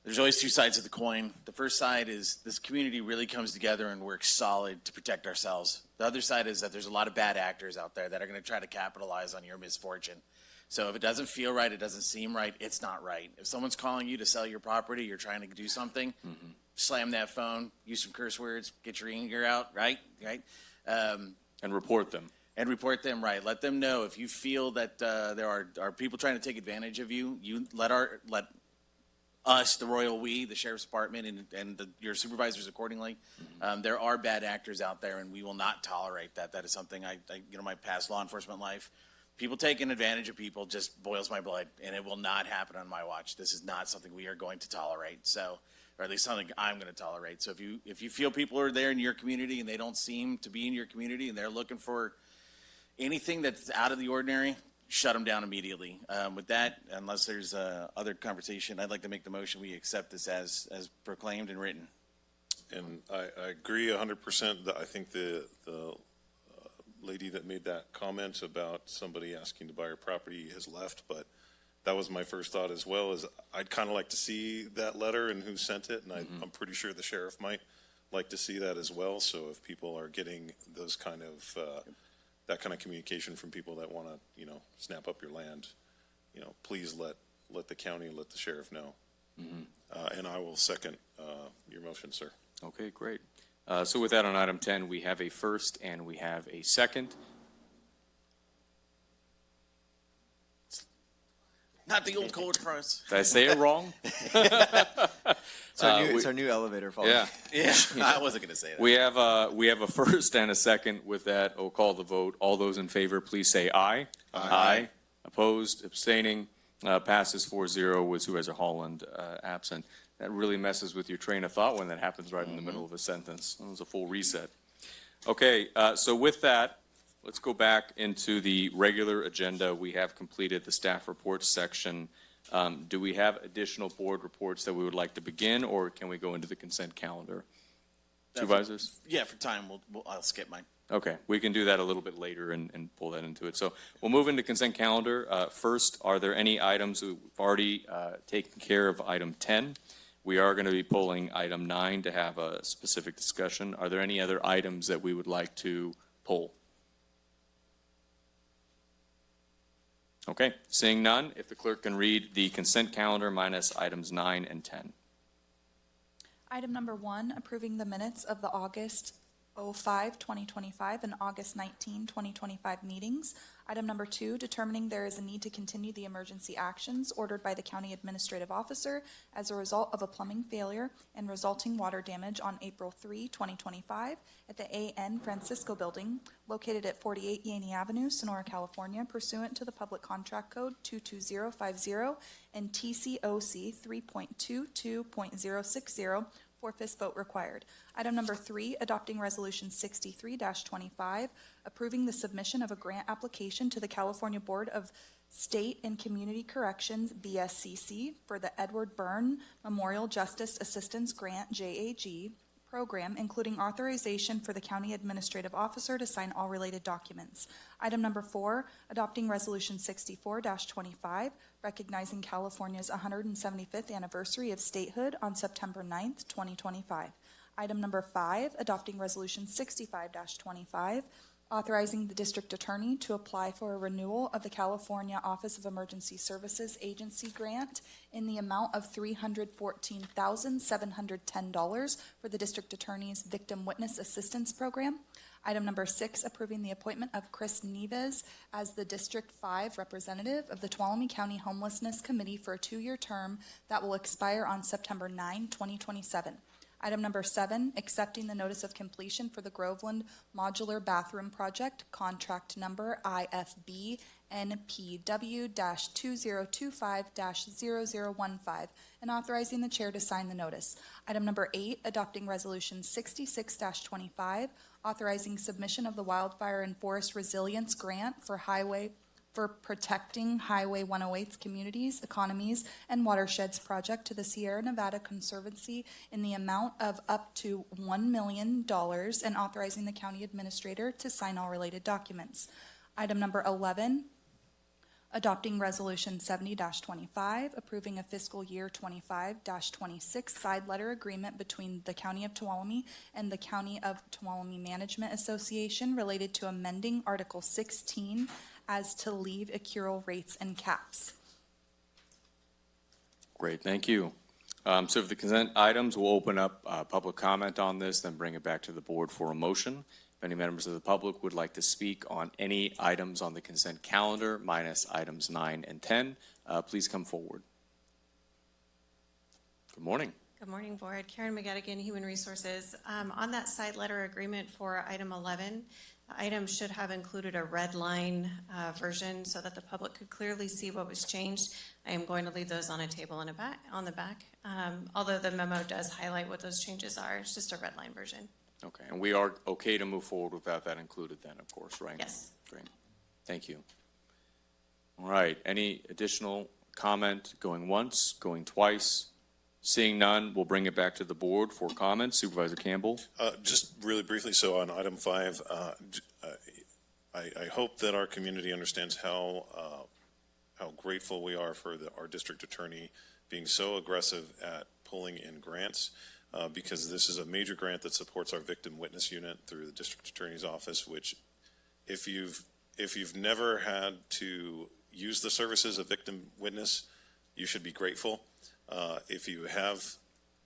there's always two sides of the coin. The first side is this community really comes together and works solid to protect ourselves. The other side is that there's a lot of bad actors out there that are going to try to capitalize on your misfortune. So if it doesn't feel right, it doesn't seem right, it's not right. If someone's calling you to sell your property, you're trying to do something, slam that phone, use some curse words, get your anger out, right? And report them. And report them, right. Let them know if you feel that there are people trying to take advantage of you, let us, the royal we, the Sheriff's Department, and your supervisors accordingly. There are bad actors out there, and we will not tolerate that. That is something my past law enforcement life, people taking advantage of people just boils my blood, and it will not happen on my watch. This is not something we are going to tolerate. So, or at least something I'm going to tolerate. So if you feel people are there in your community and they don't seem to be in your community and they're looking for anything that's out of the ordinary, shut them down immediately. With that, unless there's other conversation, I'd like to make the motion we accept this as proclaimed and written. And I agree 100% that I think the lady that made that comment about somebody asking to buy her property has left, but that was my first thought as well. Is I'd kind of like to see that letter and who sent it, and I'm pretty sure the sheriff might like to see that as well. So if people are getting those kind of that kind of communication from people that want to, snap up your land, please let the county, let the sheriff know. And I will second your motion, sir. Okay, great. So with that, on item 10, we have a first and we have a second. Not the old cold press. Did I say it wrong? It's our new elevator fault. Yeah, I wasn't going to say that. We have a first and a second. With that, I'll call the vote. All those in favor, please say aye. Aye. Opposed, abstaining, passes 4-0 with Supervisor Holland absent. That really messes with your train of thought when that happens right in the middle of a sentence. It was a full reset. Okay, so with that, let's go back into the regular agenda. We have completed the staff reports section. Do we have additional board reports that we would like to begin, or can we go into the consent calendar? Supervisors? Yeah, for time, I'll skip mine. Okay, we can do that a little bit later and pull that into it. So we'll move into consent calendar. First, are there any items we've already taken care of? Item 10. We are going to be pulling item 9 to have a specific discussion. Are there any other items that we would like to pull? Okay, seeing none, if the clerk can read the consent calendar minus items 9 and 10. Item number 1, approving the minutes of the August 05, 2025 and August 19, 2025 meetings. Item number 2, determining there is a need to continue the emergency actions ordered by the county administrative officer as a result of a plumbing failure and resulting water damage on April 3, 2025 at the A.N. Francisco Building located at 48 Yaney Avenue, Sonora, California, pursuant to the Public Contract Code 22050 and TCOC 3.22.060. 4/5 vote required. Item number 3, adopting resolution 63-25, approving the submission of a grant application to the California Board of State and Community Corrections, BSCC, for the Edward Byrne Memorial Justice Assistance Grant, JAG, program, including authorization for the county administrative officer to sign all related documents. Item number 4, adopting resolution 64-25, recognizing California's 175th anniversary of statehood on September 9th, 2025. Item number 5, adopting resolution 65-25, authorizing the district attorney to apply for a renewal of the California Office of Emergency Services Agency grant in the amount of $314,710 for the district attorney's Victim Witness Assistance Program. Item number 6, approving the appointment of Chris Neves as the District 5 representative of the Tuolumne County Homelessness Committee for a 2-year term that will expire on September 9, 2027. Item number 7, accepting the notice of completion for the Groveland Modular Bathroom Project, contract number IFB NPW-2025-0015, and authorizing the chair to sign the notice. Item number 8, adopting resolution 66-25, authorizing submission of the Wildfire and Forest Resilience Grant for protecting Highway 108's communities, economies, and watersheds project to the Sierra Nevada Conservancy in the amount of up to $1 million and authorizing the county administrator to sign all related documents. Item number 11, adopting resolution 70-25, approving a fiscal year 25-26 side letter agreement between the County of Tuolumne and the County of Tuolumne Management Association related to amending Article 16 as to leave accrual rates and caps. Great, thank you. So for the consent items, we'll open up public comment on this, then bring it back to the board for a motion. If any members of the public would like to speak on any items on the consent calendar, minus items 9 and 10, please come forward. Good morning. Good morning, Board. Karen McGettigan, Human Resources. On that side letter agreement for item 11, the item should have included a red line version so that the public could clearly see what was changed. I am going to leave those on a table on the back. Although the memo does highlight what those changes are, it's just a red line version. Okay, and we are okay to move forward without that included then, of course, right? Yes. Great, thank you. All right, any additional comment going once, going twice? Seeing none, we'll bring it back to the board for comments. Supervisor Campbell? Just really briefly, so on item 5, I hope that our community understands how grateful we are for our district attorney being so aggressive at pulling in grants, because this is a major grant that supports our victim witness unit through the district attorney's office, which if you've never had to use the services of victim witness, you should be grateful. If you have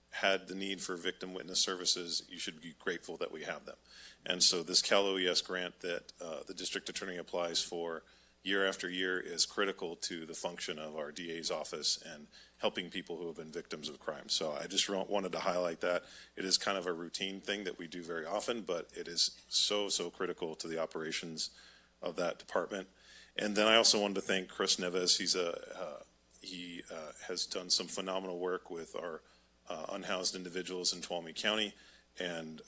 had the need for victim witness services, you should be grateful that we have them. And so this Cal OES grant that the district attorney applies for year after year is critical to the function of our DA's office and helping people who have been victims of crime. So I just wanted to highlight that. It is kind of a routine thing that we do very often, but it is so critical to the operations of that department. And then I also wanted to thank Chris Neves. He has done some phenomenal work with our unhoused individuals in Tuolumne County, and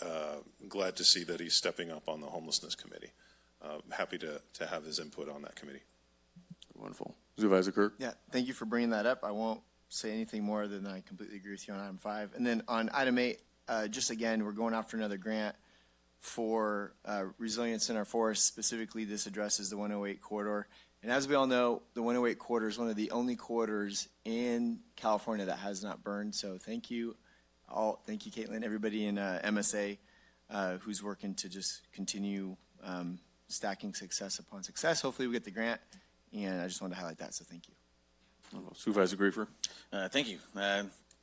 glad to see that he's stepping up on the homelessness committee. Happy to have his input on that committee. Wonderful. Supervisor Kirk? Yeah, thank you for bringing that up. I won't say anything more than I completely agree with you on item 5. And then on item 8, just again, we're going after another grant for resilience in our forests. Specifically, this addresses the 108 corridor. And as we all know, the 108 corridor is one of the only corridors in California that has not burned. So thank you all. Thank you, Caitlin, everybody in MSA who's working to just continue stacking success upon success. Hopefully we get the grant. And I just wanted to highlight that. So thank you. Supervisor Griefer. Thank you.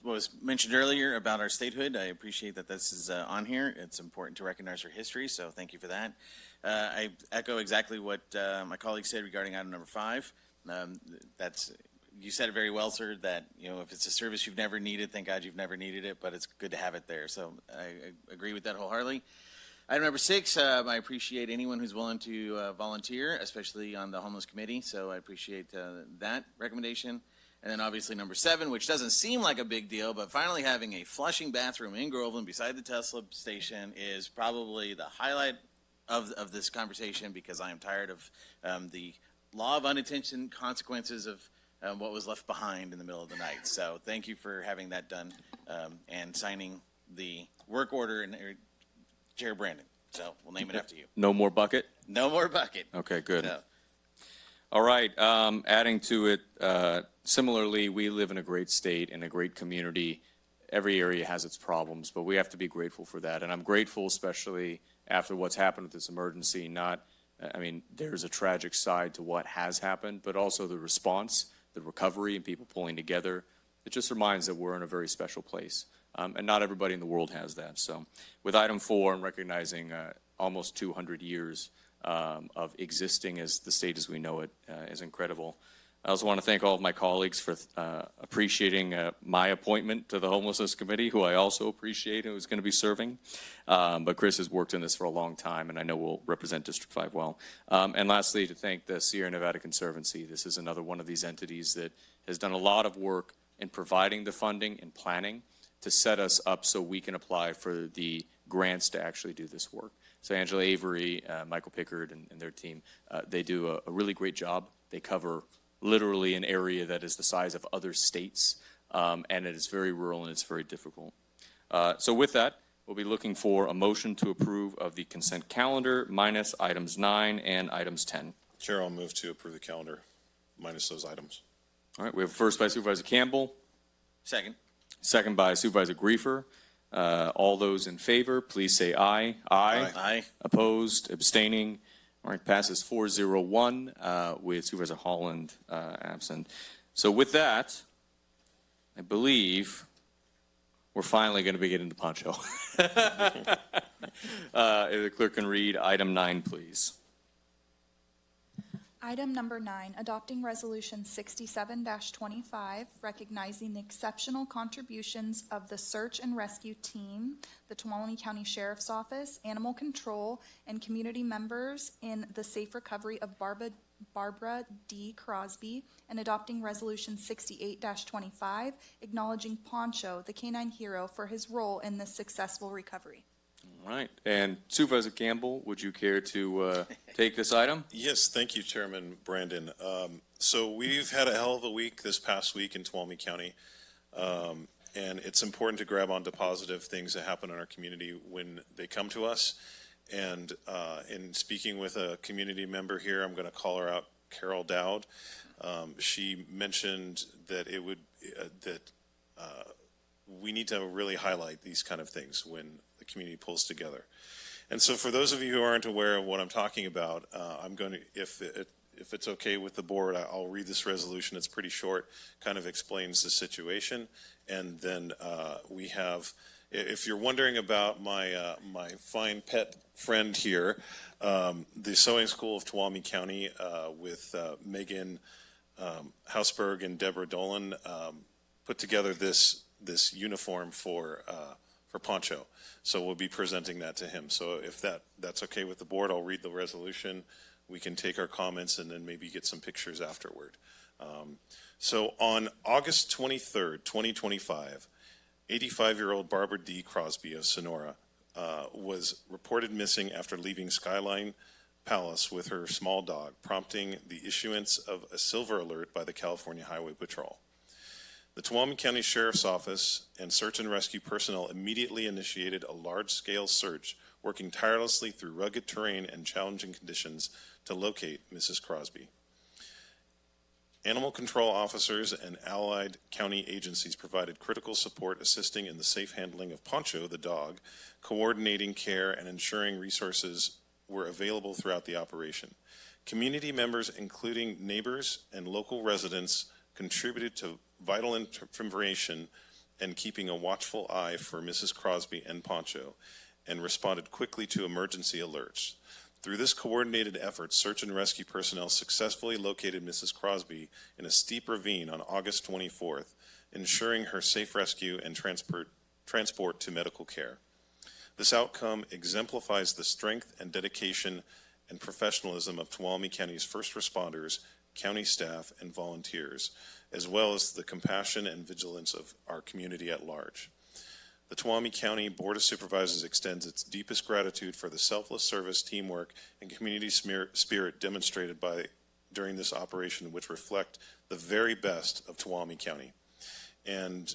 What was mentioned earlier about our statehood, I appreciate that this is on here. It's important to recognize our history, so thank you for that. I echo exactly what my colleague said regarding item number 5. You said it very well, sir, that if it's a service you've never needed, thank God you've never needed it, but it's good to have it there. So I agree with that wholeheartedly. Item number 6, I appreciate anyone who's willing to volunteer, especially on the homeless committee, so I appreciate that recommendation. And then obviously number 7, which doesn't seem like a big deal, but finally having a flushing bathroom in Groveland beside the Tesla station is probably the highlight of this conversation, because I am tired of the law of unintended consequences of what was left behind in the middle of the night. So thank you for having that done and signing the work order, and Chair Brandon. So we'll name it after you. No more bucket? No more bucket. Okay, good. So. All right, adding to it, similarly, we live in a great state and a great community. Every area has its problems, but we have to be grateful for that. And I'm grateful, especially after what's happened with this emergency. There's a tragic side to what has happened, but also the response, the recovery, and people pulling together. It just reminds that we're in a very special place. And not everybody in the world has that. So with item 4, and recognizing almost 200 years of existing as the state as we know it is incredible. I also want to thank all of my colleagues for appreciating my appointment to the Homelessness Committee, who I also appreciate, who is going to be serving. But Chris has worked in this for a long time, and I know will represent District 5 well. And lastly, to thank the Sierra Nevada Conservancy. This is another one of these entities that has done a lot of work in providing the funding and planning to set us up so we can apply for the grants to actually do this work. So Angela Avery, Michael Pickard, and their team, they do a really great job. They cover literally an area that is the size of other states, and it is very rural and it's very difficult. So with that, we'll be looking for a motion to approve of the consent calendar minus items 9 and items 10. Chair, I'll move to approve the calendar minus those items. All right, we have first by Supervisor Campbell. Second. Second by Supervisor Griefer. All those in favor, please say aye. Aye. Aye. Opposed, abstaining. All right, passes 4-0-1 with Supervisor Holland absent. So with that, I believe we're finally going to be getting to Poncho. If the clerk can read item 9, please. Item number 9, adopting resolution 67-25, recognizing the exceptional contributions of the search and rescue team, the Tuolumne County Sheriff's Office, Animal Control, and community members in the safe recovery of Barbara D. Crosby, and adopting resolution 68-25, acknowledging Poncho, the canine hero, for his role in this successful recovery. All right, and Supervisor Campbell, would you care to take this item? Yes, thank you, Chairman Brandon. So we've had a hell of a week this past week in Tuolumne County, and it's important to grab onto positive things that happen in our community when they come to us. And in speaking with a community member here, I'm going to call her out, Carol Dowd. She mentioned that we need to really highlight these kind of things when the community pulls together. And so for those of you who aren't aware of what I'm talking about, I'm going to, if it's okay with the board, I'll read this resolution. It's pretty short, kind of explains the situation. And then we have, if you're wondering about my fine pet friend here, the Sewing School of Tuolumne County with Megan Hausberg and Deborah Dolan put together this uniform for Poncho. So we'll be presenting that to him. So if that's okay with the board, I'll read the resolution. We can take our comments and then maybe get some pictures afterward. So on August 23rd, 2025, 85-year-old Barbara D. Crosby of Sonora was reported missing after leaving Skyline Palace with her small dog, prompting the issuance of a silver alert by the California Highway Patrol. The Tuolumne County Sheriff's Office and search and rescue personnel immediately initiated a large-scale search, working tirelessly through rugged terrain and challenging conditions to locate Mrs. Crosby. Animal control officers and allied county agencies provided critical support, assisting in the safe handling of Poncho, the dog, coordinating care and ensuring resources were available throughout the operation. Community members, including neighbors and local residents, contributed to vital information and keeping a watchful eye for Mrs. Crosby and Poncho, and responded quickly to emergency alerts. Through this coordinated effort, search and rescue personnel successfully located Mrs. Crosby in a steep ravine on August 24th, ensuring her safe rescue and transport to medical care. This outcome exemplifies the strength and dedication and professionalism of Tuolumne County's first responders, county staff, and volunteers, as well as the compassion and vigilance of our community at large. The Tuolumne County Board of Supervisors extends its deepest gratitude for the selfless service, teamwork, and community spirit demonstrated during this operation, which reflect the very best of Tuolumne County. And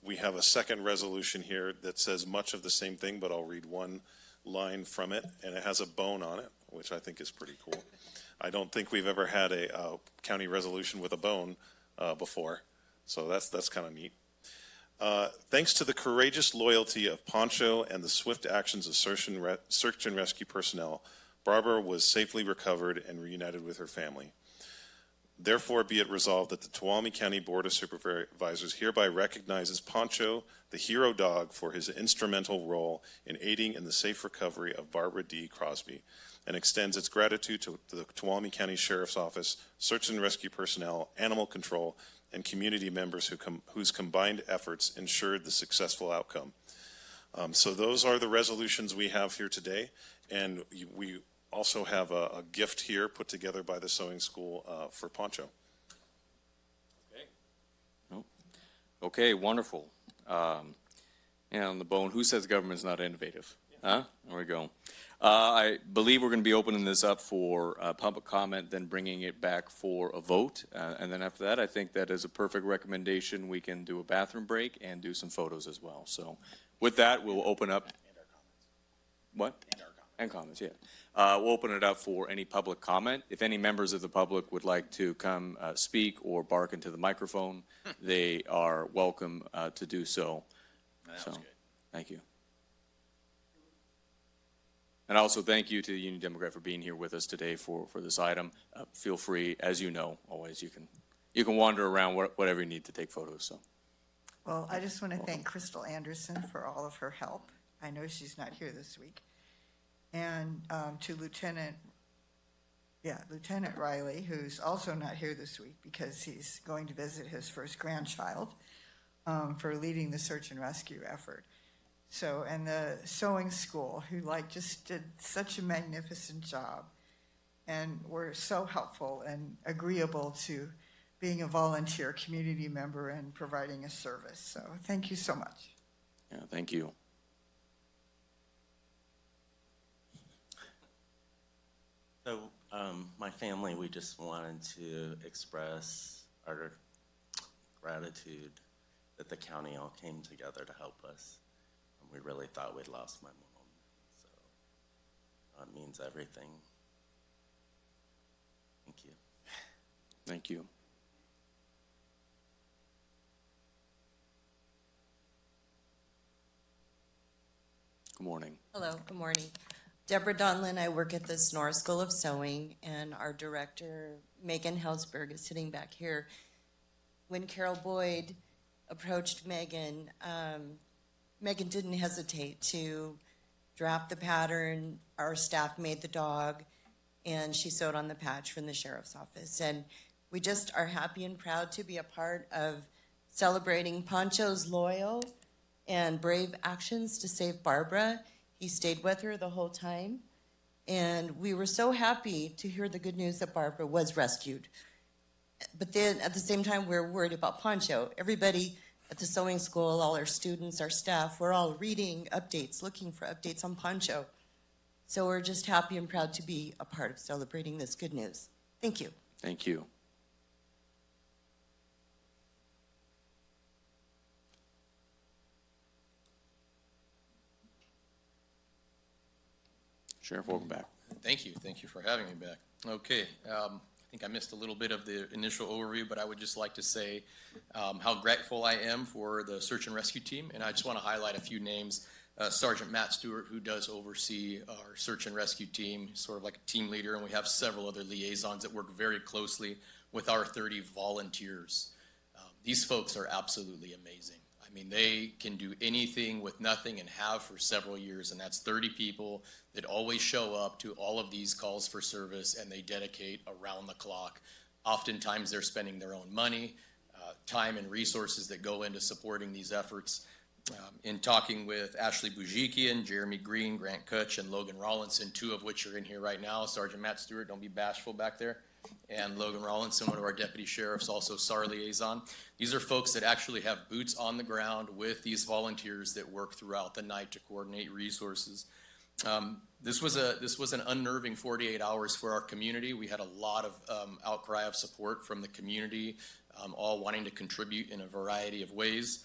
we have a second resolution here that says much of the same thing, but I'll read one line from it, and it has a bone on it, which I think is pretty cool. I don't think we've ever had a county resolution with a bone before, so that's kind of neat. Thanks to the courageous loyalty of Poncho and the swift actions of search and rescue personnel, Barbara was safely recovered and reunited with her family. Therefore, be it resolved that the Tuolumne County Board of Supervisors hereby recognizes Poncho, the hero dog, for his instrumental role in aiding in the safe recovery of Barbara D. Crosby, and extends its gratitude to the Tuolumne County Sheriff's Office, search and rescue personnel, animal control, and community members whose combined efforts ensured the successful outcome. So those are the resolutions we have here today, and we also have a gift here put together by the sewing school for Poncho. Okay, wonderful. And on the bone, who says government's not innovative? Huh? There we go. I believe we're going to be opening this up for public comment, then bringing it back for a vote. And then after that, I think that is a perfect recommendation. We can do a bathroom break and do some photos as well. So with that, we'll open up. And our comments. What? And our comments. And comments, yeah. We'll open it up for any public comment. If any members of the public would like to come speak or bark into the microphone, they are welcome to do so. That was good. Thank you. And also thank you to the Union Democrat for being here with us today for this item. Feel free, as you know, always you can wander around whatever you need to take photos. So. Well, I just want to thank Crystal Anderson for all of her help. I know she's not here this week. And to Lieutenant Riley, who's also not here this week because he's going to visit his first grandchild, for leading the search and rescue effort. So, and the sewing school, who just did such a magnificent job and were so helpful and agreeable to being a volunteer community member and providing a service. So thank you so much. Yeah, thank you. So my family, we just wanted to express our gratitude that the county all came together to help us. We really thought we'd lost my mom, so it means everything. Thank you. Thank you. Good morning. Hello, good morning. Deborah Donlin, I work at the Sonora School of Sewing, and our director, Megan Helsberg, is sitting back here. When Carol Boyd approached Megan, Megan didn't hesitate to draft the pattern. Our staff made the dog, and she sewed on the patch from the sheriff's office. And we just are happy and proud to be a part of celebrating Poncho's loyal and brave actions to save Barbara. He stayed with her the whole time, and we were so happy to hear the good news that Barbara was rescued. But then at the same time, we're worried about Poncho. Everybody at the sewing school, all our students, our staff, we're all reading updates, looking for updates on Poncho. So we're just happy and proud to be a part of celebrating this good news. Thank you. Thank you. Sheriff, welcome back. Thank you. Thank you for having me back. Okay. I think I missed a little bit of the initial overview, but I would just like to say how grateful I am for the search and rescue team. And I just want to highlight a few names. Sergeant Matt Stewart, who does oversee our search and rescue team, sort of like a team leader, and we have several other liaisons that work very closely with our 30 volunteers. These folks are absolutely amazing. I mean, they can do anything with nothing and have for several years, and that's 30 people that always show up to all of these calls for service, and they dedicate around the clock. Oftentimes, they're spending their own money, time and resources that go into supporting these efforts. In talking with Ashley Bujikian, Jeremy Green, Grant Kutch, and Logan Rollinson, two of which are in here right now. Sergeant Matt Stewart, don't be bashful back there. And Logan Rollinson, one of our deputy sheriffs, also SAR liaison. These are folks that actually have boots on the ground with these volunteers that work throughout the night to coordinate resources. This was an unnerving 48 hours for our community. We had a lot of outcry of support from the community, all wanting to contribute in a variety of ways.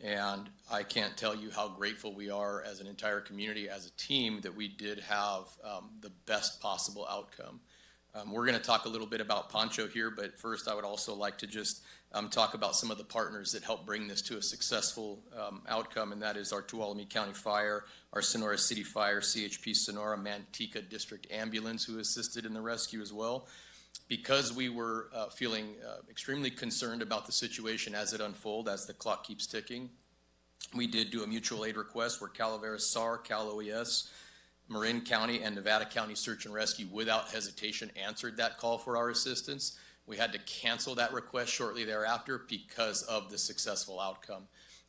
And I can't tell you how grateful we are as an entire community, as a team, that we did have the best possible outcome. We're going to talk a little bit about Poncho here, but first I would also like to just talk about some of the partners that helped bring this to a successful outcome, and that is our Tuolumne County Fire, our Sonora City Fire, CHP Sonora, Manteca District Ambulance, who assisted in the rescue as well. Because we were feeling extremely concerned about the situation as it unfolded, as the clock keeps ticking, we did do a mutual aid request where Calaveras SAR, Cal OES, Marin County, and Nevada County Search and Rescue without hesitation answered that call for our assistance. We had to cancel that request shortly thereafter because of the successful outcome.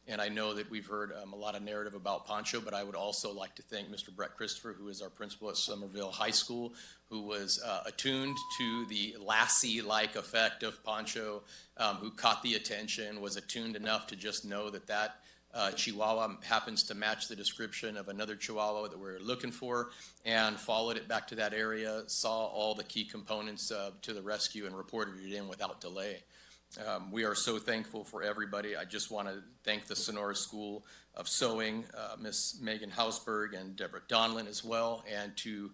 And I know that we've heard a lot of narrative about Poncho, but I would also like to thank Mr. Brett Christopher, who is our principal at Somerville High School, who was attuned to the Lassie-like effect of Poncho, who caught the attention, was attuned enough to just know that that Chihuahua happens to match the description of another Chihuahua that we're looking for, and followed it back to that area, saw all the key components to the rescue, and reported it in without delay. We are so thankful for everybody. I just want to thank the Sonora School of Sewing, Miss Megan Hausberg and Deborah Donlin as well, and to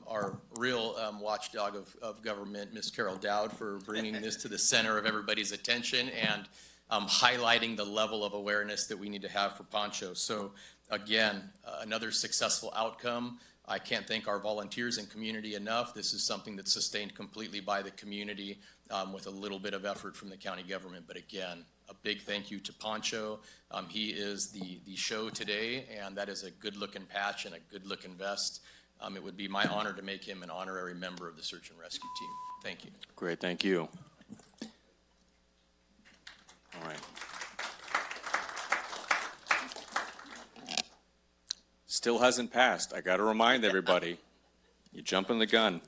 our real watchdog of government, Miss Carol Dowd, for bringing this to the center of everybody's attention and highlighting the level of awareness that we need to have for Poncho. So again, another successful outcome. I can't thank our volunteers and community enough. This is something that's sustained completely by the community with a little bit of effort from the county government. But again, a big thank you to Poncho. He is the show today, and that is a good-looking patch and a good-looking vest. It would be my honor to make him an honorary member of the search and rescue team. Thank you. Great, thank you. All right. Still hasn't passed. I got to remind everybody, you're jumping the gun.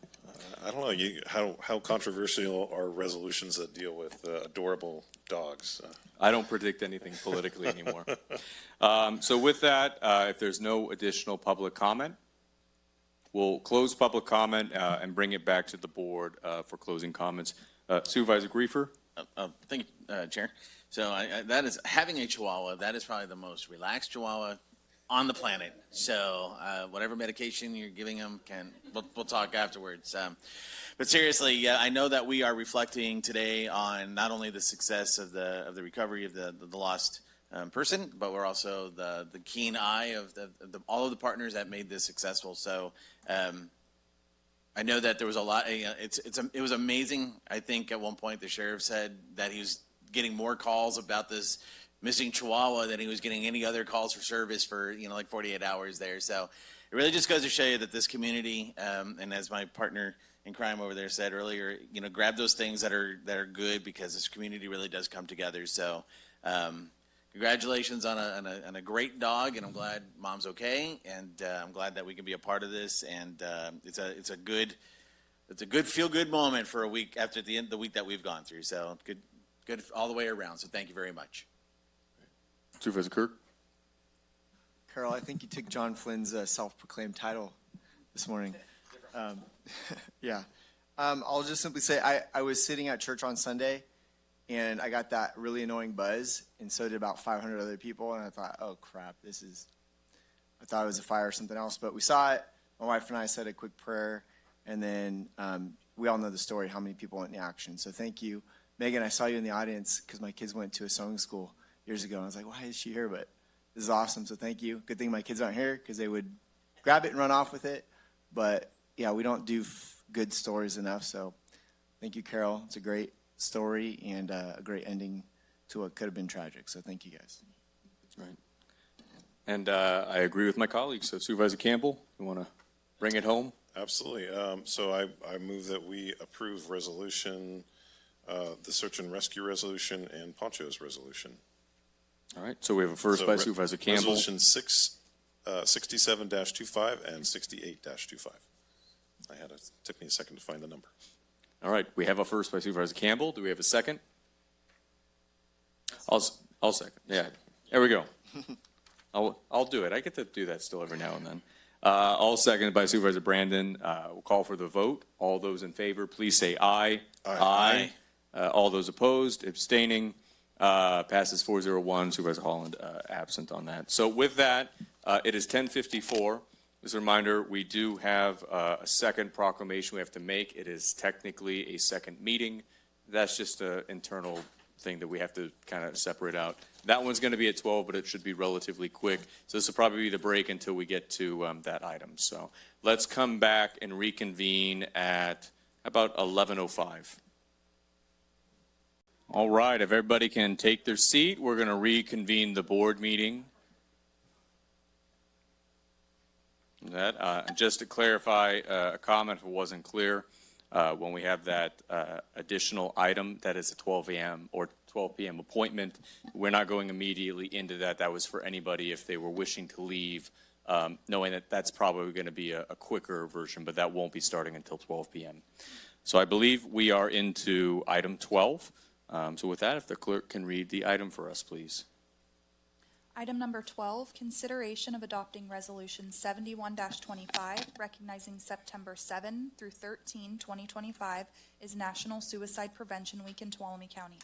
I don't know how controversial are resolutions that deal with adorable dogs. I don't predict anything politically anymore. So with that, if there's no additional public comment, we'll close public comment and bring it back to the board for closing comments. Supervisor Griefer? Thank you, Chair. So that is, having a Chihuahua, that is probably the most relaxed Chihuahua on the planet. So whatever medication you're giving them, we'll talk afterwards. But seriously, yeah, I know that we are reflecting today on not only the success of the recovery of the lost person, but we're also the keen eye of all of the partners that made this successful. So I know that there was a lot. It was amazing. I think at one point the sheriff said that he was getting more calls about this missing Chihuahua than he was getting any other calls for service for, like 48 hours there. So it really just goes to show you that this community, and as my partner in crime over there said earlier, grab those things that are good, because this community really does come together. So congratulations on a great dog, and I'm glad Mom's okay, and I'm glad that we can be a part of this. And it's a good feel-good moment for a week after the end of the week that we've gone through. So good all the way around. So thank you very much. Supervisor Kirk? Carol, I think you took John Flynn's self-proclaimed title this morning. Yeah. I'll just simply say I was sitting at church on Sunday, and I got that really annoying buzz, and so did about 500 other people, and I thought, oh, crap, I thought it was a fire or something else, but we saw it. my wife and I said a quick prayer, and then we all know the story, how many people went into action. So thank you. Megan, I saw you in the audience because my kids went to a sewing school years ago, and I was like, why is she here? But this is awesome, so thank you. Good thing my kids aren't here because they would grab it and run off with it. But yeah, we don't do good stories enough, so thank you, Carol. It's a great story and a great ending to what could have been tragic, so thank you guys. Right. And I agree with my colleagues. So Supervisor Campbell, you want to bring it home? Absolutely. So I move that we approve resolution, the search and rescue resolution and Poncho's resolution. All right, so we have a first by Supervisor Campbell. Resolution 67-25 and 68-25. Took me a second to find the number. All right, we have a first by Supervisor Campbell. Do we have a second? I'll second. Yeah, there we go. I'll do it. I get to do that still every now and then. All seconded by Supervisor Brandon. We'll call for the vote. All those in favor, please say aye. Aye. All those opposed, abstaining, passes 401. Supervisor Holland absent on that. So with that, it is 10:54. As a reminder, we do have a second proclamation we have to make. It is technically a second meeting. That's just an internal thing that we have to kind of separate out. That one's going to be at 12, but it should be relatively quick. So this will probably be the break until we get to that item. So let's come back and reconvene at about 11:05. All right, if everybody can take their seat, we're going to reconvene the board meeting. Just to clarify a comment if it wasn't clear, when we have that additional item that is a 12 a.m. or 12 p.m. appointment, we're not going immediately into that. That was for anybody if they were wishing to leave, knowing that that's probably going to be a quicker version, but that won't be starting until 12 p.m. So I believe we are into item 12. So with that, if the clerk can read the item for us, please. Item number 12, consideration of adopting Resolution 71-25, recognizing September 7 through 13, 2025 is National Suicide Prevention Week in Tuolumne County.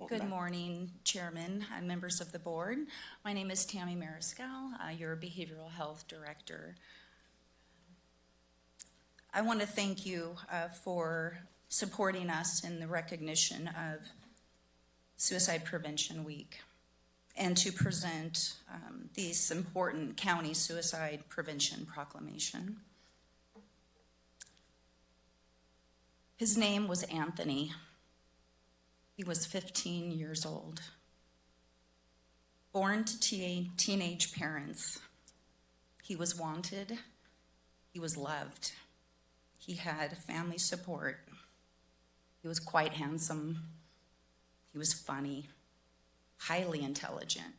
Good morning, Chairman and members of the board. My name is Tammy Mariscal, your Behavioral Health Director. I want to thank you for supporting us in the recognition of Suicide Prevention Week, and to present this important county suicide prevention proclamation. His name was Anthony. He was 15 years old. Born to teenage parents, he was wanted, he was loved, he had family support, he was quite handsome, he was funny, highly intelligent,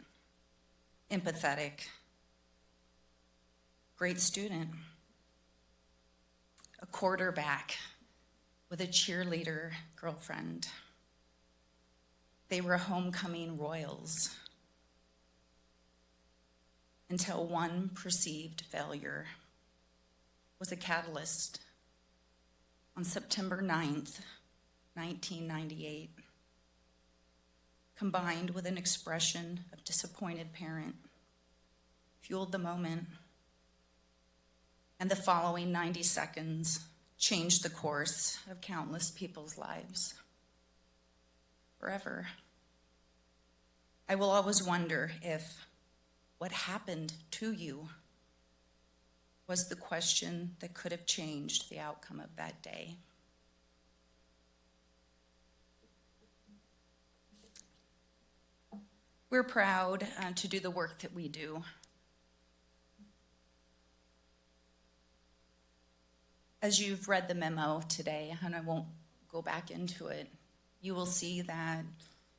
empathetic, great student, a quarterback with a cheerleader girlfriend. They were homecoming royals until one perceived failure was a catalyst. On September 9th, 1998, combined with an expression of disappointed parent, fueled the moment, and the following 90 seconds changed the course of countless people's lives forever. I will always wonder if what happened to you was the question that could have changed the outcome of that day. We're proud to do the work that we do. As you've read the memo today, and I won't go back into it, you will see that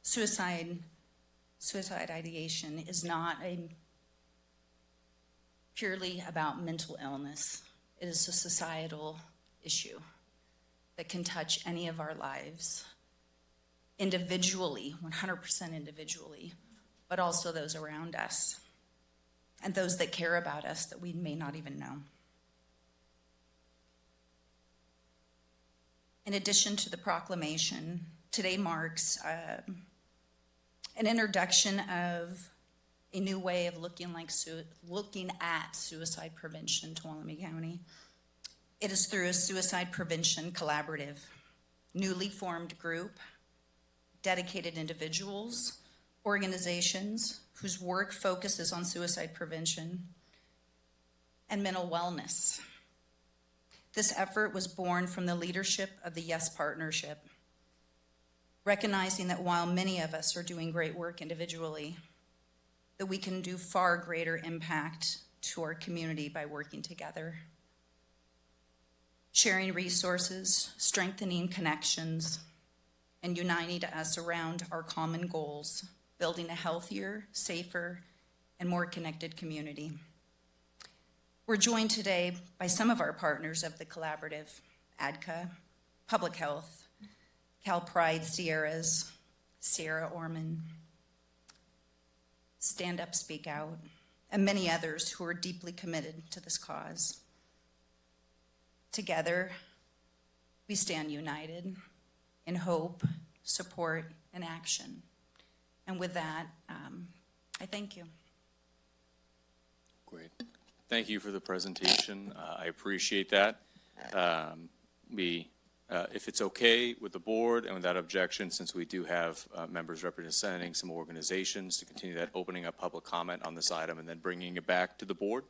suicide ideation is not purely about mental illness. It is a societal issue that can touch any of our lives individually, 100% individually, but also those around us and those that care about us that we may not even know. In addition to the proclamation, today marks an introduction of a new way of looking at suicide prevention in Tuolumne County. It is through a suicide prevention collaborative, newly formed group, dedicated individuals, organizations whose work focuses on suicide prevention and mental wellness. This effort was born from the leadership of the Yes Partnership, recognizing that while many of us are doing great work individually, that we can do far greater impact to our community by working together. Sharing resources, strengthening connections, and uniting us around our common goals, building a healthier, safer, and more connected community. We're joined today by some of our partners of the collaborative, ADCA, Public Health, Cal Pride Sierras, Sierra Orman, Stand Up, Speak Out, and many others who are deeply committed to this cause. Together, we stand united in hope, support, and action. And with that, I thank you. Great. Thank you for the presentation. I appreciate that. If it's okay with the board and without objection, since we do have members representing some organizations, to continue that, opening up public comment on this item and then bringing it back to the board.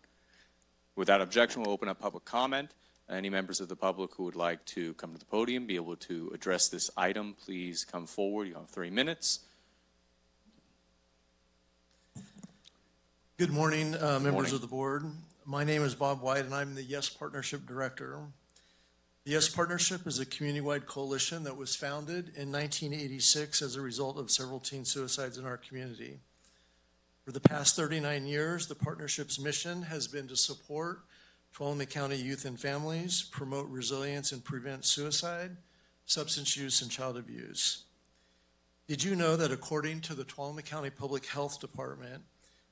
Without objection, we'll open up public comment. Any members of the public who would like to come to the podium, be able to address this item, please come forward. You have 3 minutes. Good morning, members of the board. My name is Bob White, and I'm the Yes Partnership Director. The Yes Partnership is a community-wide coalition that was founded in 1986 as a result of several teen suicides in our community. For the past 39 years, the partnership's mission has been to support Tuolumne County youth and families, promote resilience and prevent suicide, substance use, and child abuse. Did you know that according to the Tuolumne County Public Health Department,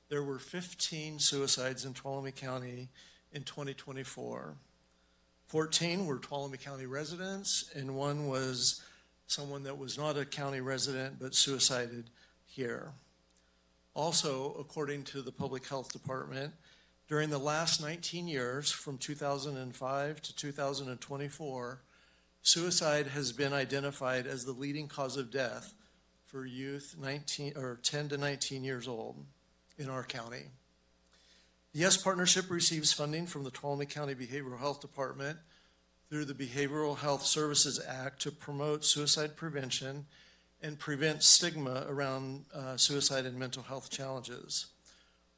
there were 15 suicides in Tuolumne County in 2024. 14 were Tuolumne County residents, and 1 was someone that was not a county resident but suicided here. Also, according to the Public Health Department, during the last 19 years, from 2005 to 2024, suicide has been identified as the leading cause of death for youth 10 to 19 years old in our county. The Yes Partnership receives funding from the Tuolumne County Behavioral Health Department through the Behavioral Health Services Act to promote suicide prevention and prevent stigma around suicide and mental health challenges.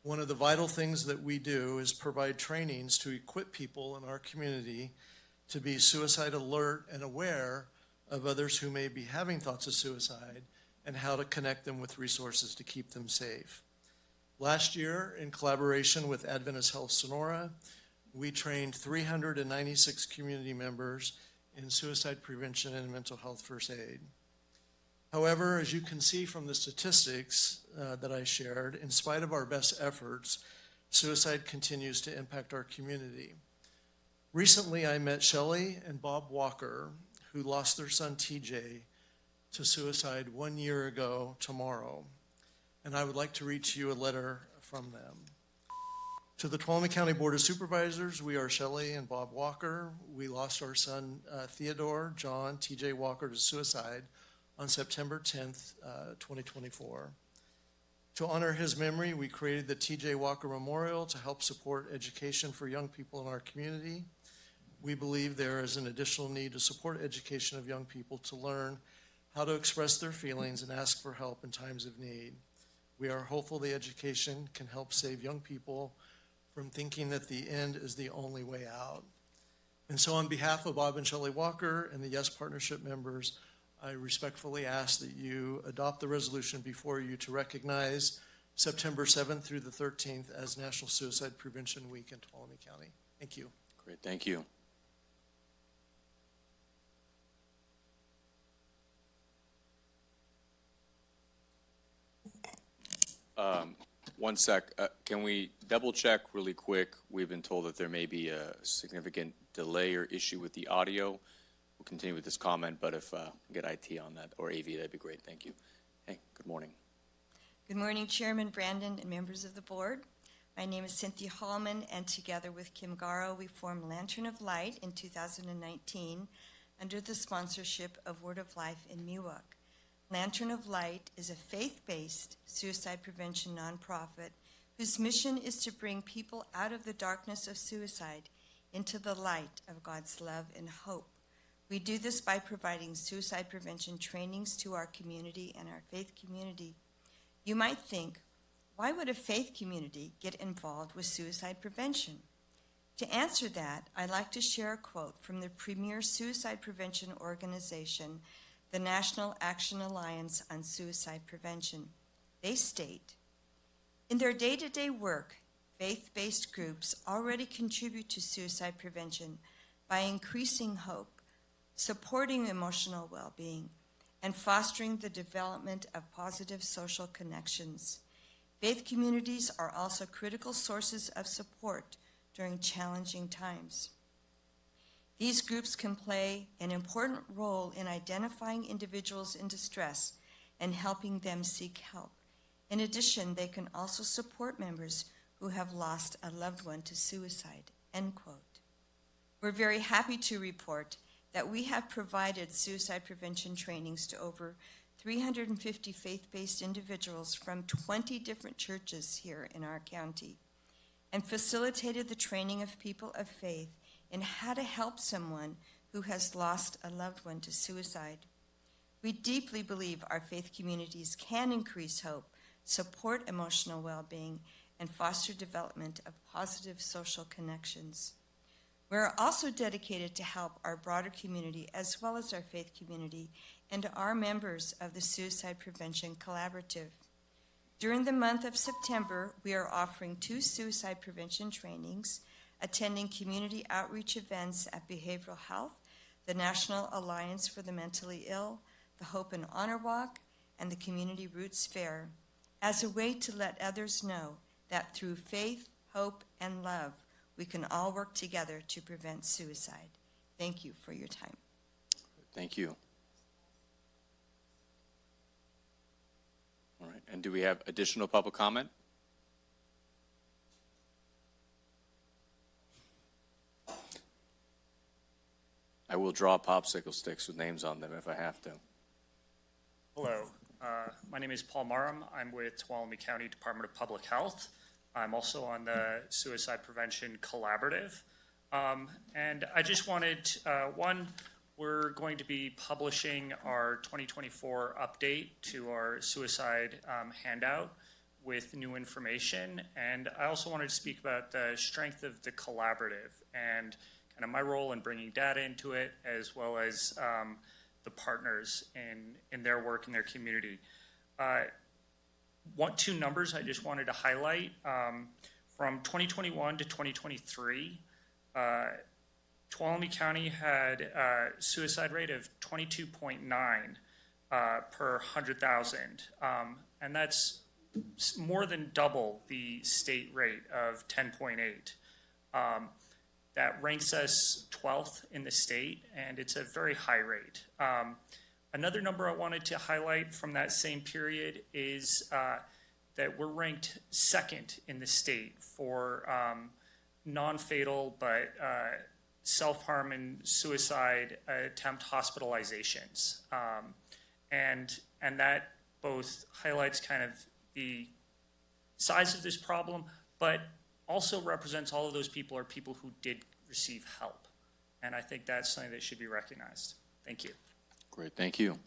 One of the vital things that we do is provide trainings to equip people in our community to be suicide alert and aware of others who may be having thoughts of suicide and how to connect them with resources to keep them safe. Last year, in collaboration with Adventist Health Sonora, we trained 396 community members in suicide prevention and mental health first aid. However, as you can see from the statistics that I shared, in spite of our best efforts, suicide continues to impact our community. Recently, I met Shelley and Bob Walker, who lost their son TJ to suicide 1 year ago tomorrow. And I would like to read to you a letter from them. To the Tuolumne County Board of Supervisors, we are Shelley and Bob Walker. We lost our son Theodore John TJ Walker to suicide on September 10th, 2024. To honor his memory, we created the TJ Walker Memorial to help support education for young people in our community. We believe there is an additional need to support education of young people to learn how to express their feelings and ask for help in times of need. We are hopeful the education can help save young people from thinking that the end is the only way out. And so on behalf of Bob and Shelley Walker and the Yes Partnership members, I respectfully ask that you adopt the resolution before you to recognize September 7th through the 13th as National Suicide Prevention Week in Tuolumne County. Thank you. Great, thank you. One sec. Can we double check really quick? We've been told that there may be a significant delay or issue with the audio. We'll continue with this comment, but if we get IT on that or AV, that'd be great. Thank you. Hey, good morning. Good morning, Chairman Brandon and members of the board. My name is Cynthia Hallman, and together with Kim Garrow, we formed Lantern of Light in 2019 under the sponsorship of Word of Life in Miwok. Lantern of Light is a faith-based suicide prevention nonprofit whose mission is to bring people out of the darkness of suicide into the light of God's love and hope. We do this by providing suicide prevention trainings to our community and our faith community. You might think, why would a faith community get involved with suicide prevention? To answer that, I'd like to share a quote from the premier suicide prevention organization, the National Action Alliance on Suicide Prevention. They state, in their day-to-day work, faith-based groups already contribute to suicide prevention by increasing hope, supporting emotional well-being, and fostering the development of positive social connections. Faith communities are also critical sources of support during challenging times. These groups can play an important role in identifying individuals in distress and helping them seek help. In addition, they can also support members who have lost a loved one to suicide, end quote. We're very happy to report that we have provided suicide prevention trainings to over 350 faith-based individuals from 20 different churches here in our county, and facilitated the training of people of faith in how to help someone who has lost a loved one to suicide. We deeply believe our faith communities can increase hope, support emotional well-being, and foster development of positive social connections. We're also dedicated to help our broader community as well as our faith community and our members of the Suicide Prevention Collaborative. During the month of September, we are offering 2 suicide prevention trainings, attending community outreach events at Behavioral Health, the National Alliance for the Mentally Ill, the Hope and Honor Walk, and the Community Roots Fair, as a way to let others know that through faith, hope, and love, we can all work together to prevent suicide. Thank you for your time. Thank you. All right, and do we have additional public comment? I will draw popsicle sticks with names on them if I have to. Hello, my name is Paul Marum. I'm with Tuolumne County Department of Public Health. I'm also on the Suicide Prevention Collaborative. And I just wanted, we're going to be publishing our 2024 update to our suicide handout with new information. And I also wanted to speak about the strength of the collaborative and kind of my role in bringing data into it, as well as the partners in their work in their community. 2 numbers I just wanted to highlight. From 2021 to 2023, Tuolumne County had a suicide rate of 22.9 per 100,000. And that's more than double the state rate of 10.8. That ranks us 12th in the state, and it's a very high rate. Another number I wanted to highlight from that same period is that we're ranked 2nd in the state for non-fatal but self-harm and suicide attempt hospitalizations. And that both highlights kind of the size of this problem, but also represents all of those people are people who did receive help. And I think that's something that should be recognized. Thank you. Great, thank you.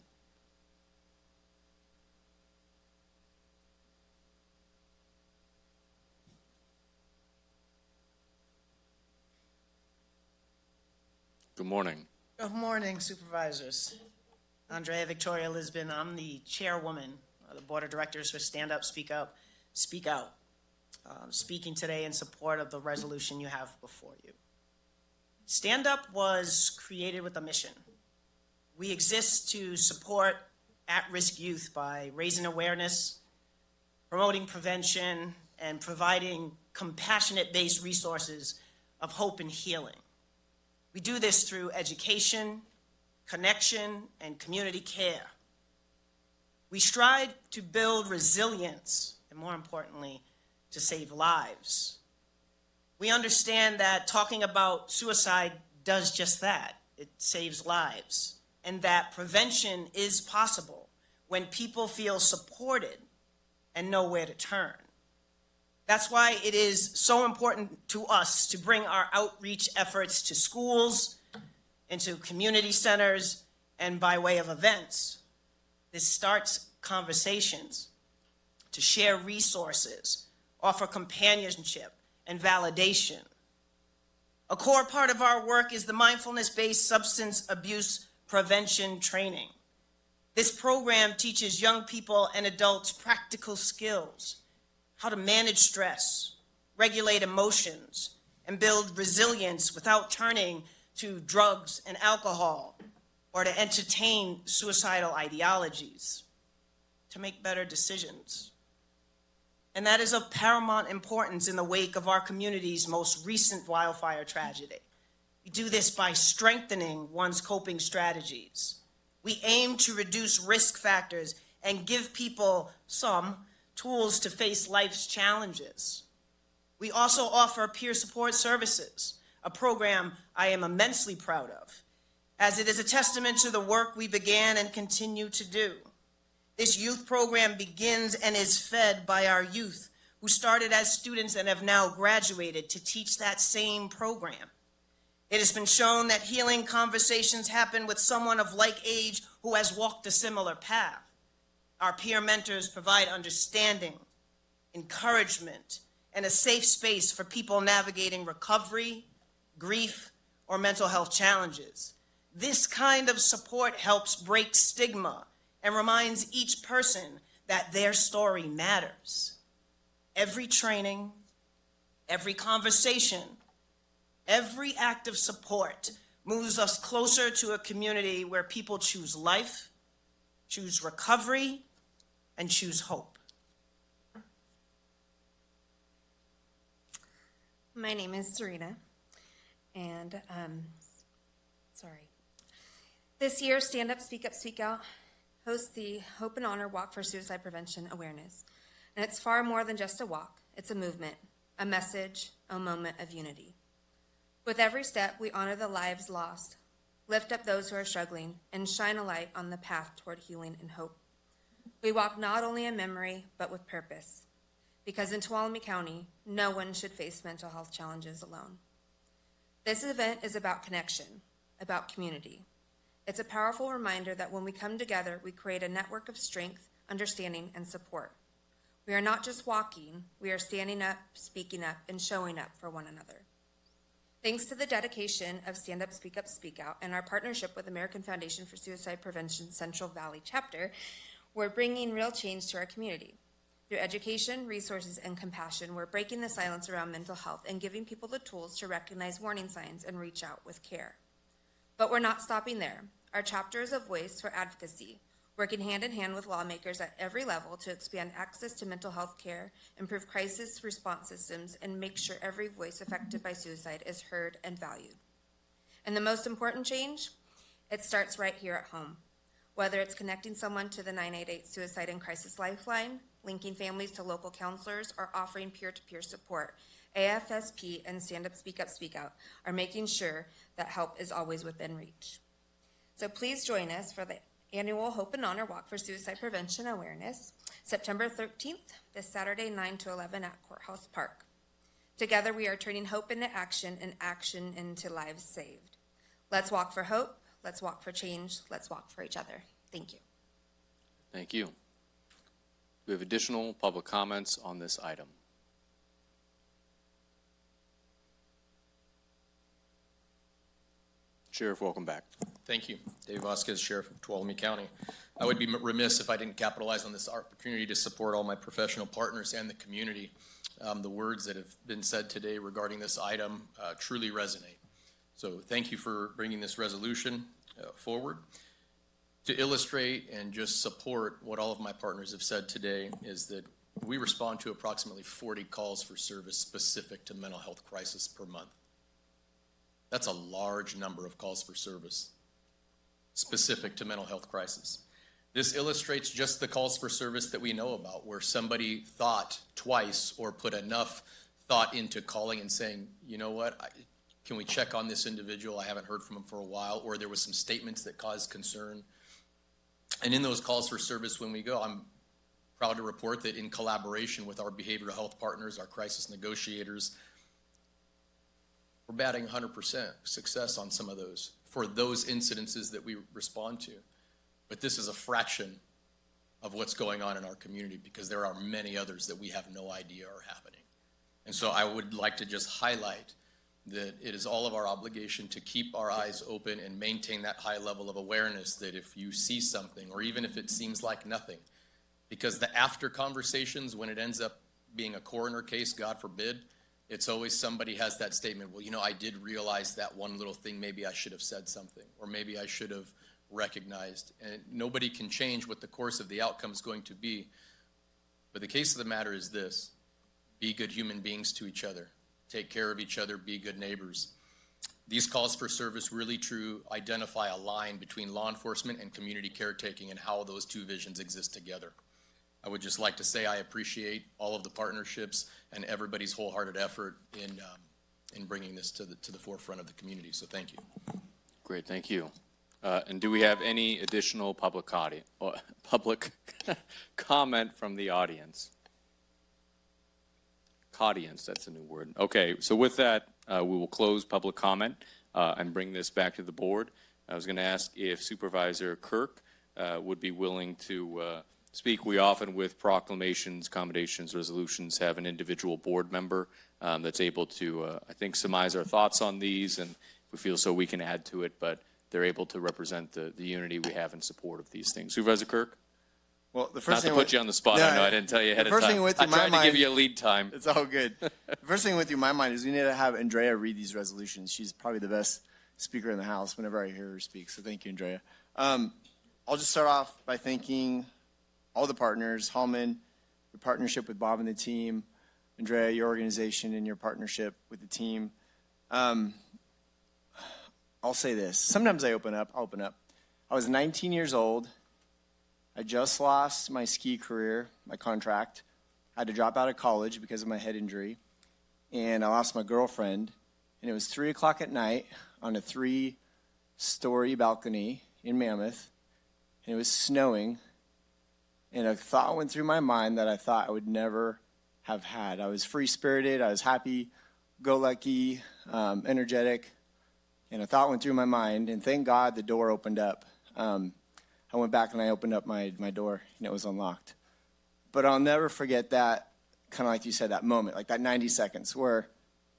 Good morning. Good morning, supervisors. Andrea Victoria Lisbon. I'm the chairwoman of the Board of Directors for Stand Up, Speak Up, Speak Out. Speaking today in support of the resolution you have before you. Stand Up was created with a mission. We exist to support at-risk youth by raising awareness, promoting prevention, and providing compassionate-based resources of hope and healing. We do this through education, connection, and community care. We strive to build resilience, and more importantly, to save lives. We understand that talking about suicide does just that. It saves lives, and that prevention is possible when people feel supported and know where to turn. That's why it is so important to us to bring our outreach efforts to schools, into community centers, and by way of events. This starts conversations, to share resources, offer companionship and validation. A core part of our work is the mindfulness-based substance abuse prevention training. This program teaches young people and adults practical skills, how to manage stress, regulate emotions, and build resilience without turning to drugs and alcohol or to entertain suicidal ideologies, to make better decisions. And that is of paramount importance in the wake of our community's most recent wildfire tragedy. We do this by strengthening one's coping strategies. We aim to reduce risk factors and give people some tools to face life's challenges. We also offer peer support services, a program I am immensely proud of, as it is a testament to the work we began and continue to do. This youth program begins and is fed by our youth, who started as students and have now graduated to teach that same program. It has been shown that healing conversations happen with someone of like age who has walked a similar path. Our peer mentors provide understanding, encouragement, and a safe space for people navigating recovery, grief, or mental health challenges. This kind of support helps break stigma and reminds each person that their story matters. Every training, every conversation, every act of support moves us closer to a community where people choose life, choose recovery, and choose hope. My name is Serena, and this year, Stand Up, Speak Up, Speak Out hosts the Hope and Honor Walk for Suicide Prevention Awareness. And it's far more than just a walk. It's a movement, a message, a moment of unity. With every step, we honor the lives lost, lift up those who are struggling, and shine a light on the path toward healing and hope. We walk not only in memory, but with purpose, because in Tuolumne County, no one should face mental health challenges alone. This event is about connection, about community. It's a powerful reminder that when we come together, we create a network of strength, understanding, and support. We are not just walking, we are standing up, speaking up, and showing up for one another. Thanks to the dedication of Stand Up, Speak Up, Speak Out, and our partnership with American Foundation for Suicide Prevention Central Valley Chapter, we're bringing real change to our community. Through education, resources, and compassion, we're breaking the silence around mental health and giving people the tools to recognize warning signs and reach out with care. But we're not stopping there. Our chapter is a voice for advocacy, working hand in hand with lawmakers at every level to expand access to mental health care, improve crisis response systems, and make sure every voice affected by suicide is heard and valued. And the most important change? It starts right here at home. Whether it's connecting someone to the 988 Suicide and Crisis Lifeline, linking families to local counselors, or offering peer-to-peer support, AFSP and Stand Up, Speak Up, Speak Out are making sure that help is always within reach. So please join us for the annual Hope and Honor Walk for Suicide Prevention Awareness, September 13th, this Saturday, 9 to 11 at Courthouse Park. Together, we are turning hope into action and action into lives saved. Let's walk for hope. Let's walk for change. Let's walk for each other. Thank you. Thank you. We have additional public comments on this item. Sheriff, welcome back. Thank you. Dave Vasquez, Sheriff of Tuolumne County. I would be remiss if I didn't capitalize on this opportunity to support all my professional partners and the community. The words that have been said today regarding this item truly resonate. So thank you for bringing this resolution forward. To illustrate and just support what all of my partners have said today is that we respond to approximately 40 calls for service specific to mental health crisis per month. That's a large number of calls for service specific to mental health crisis. This illustrates just the calls for service that we know about, where somebody thought twice or put enough thought into calling and saying, you know what, can we check on this individual? I haven't heard from him for a while, or there was some statements that caused concern. And in those calls for service when we go, I'm proud to report that in collaboration with our behavioral health partners, our crisis negotiators, we're batting 100% success on some of those for those incidences that we respond to. But this is a fraction of what's going on in our community, because there are many others that we have no idea are happening. And so I would like to just highlight that it is all of our obligation to keep our eyes open and maintain that high level of awareness that if you see something, or even if it seems like nothing, because the after conversations, when it ends up being a coroner case, God forbid, it's always somebody has that statement, well, you know, I did realize that one little thing, maybe I should have said something, or maybe I should have recognized. And nobody can change what the course of the outcome is going to be. But the case of the matter is this: be good human beings to each other. Take care of each other, be good neighbors. These calls for service really true identify a line between law enforcement and community caretaking and how those two visions exist together. I would just like to say I appreciate all of the partnerships and everybody's wholehearted effort in bringing this to the forefront of the community. So thank you. Great, thank you. And do we have any additional public comment from the audience? Audience, that's a new word. Okay, so with that, we will close public comment and bring this back to the board. I was going to ask if Supervisor Kirk would be willing to speak. We often, with proclamations, commendations, resolutions, have an individual board member that's able to, I think, surmise our thoughts on these, and if we feel so, we can add to it, but they're able to represent the unity we have in support of these things. Supervisor Kirk? Well, the first Not to put you on the spot. I know I didn't tell you ahead of time. The first thing went through my mind. I tried to give you a lead time. It's all good. The first thing went through my mind is we need to have Andrea read these resolutions. She's probably the best speaker in the House whenever I hear her speak. So thank you, Andrea. I'll just start off by thanking all the partners, Hallman, your partnership with Bob and the team, Andrea, your organization, and your partnership with the team. I'll say this. Sometimes I'll open up. I was 19 years old. I just lost my ski career, my contract. I had to drop out of college because of my head injury. And I lost my girlfriend. And it was 3 o'clock at night on a 3-story balcony in Mammoth. And it was snowing. And a thought went through my mind that I thought I would never have had. I was free-spirited. I was happy, go-lucky, energetic. And a thought went through my mind. And thank God the door opened up. I went back and I opened up my door, and it was unlocked. But I'll never forget that, kind of like you said, that moment, like that 90 seconds where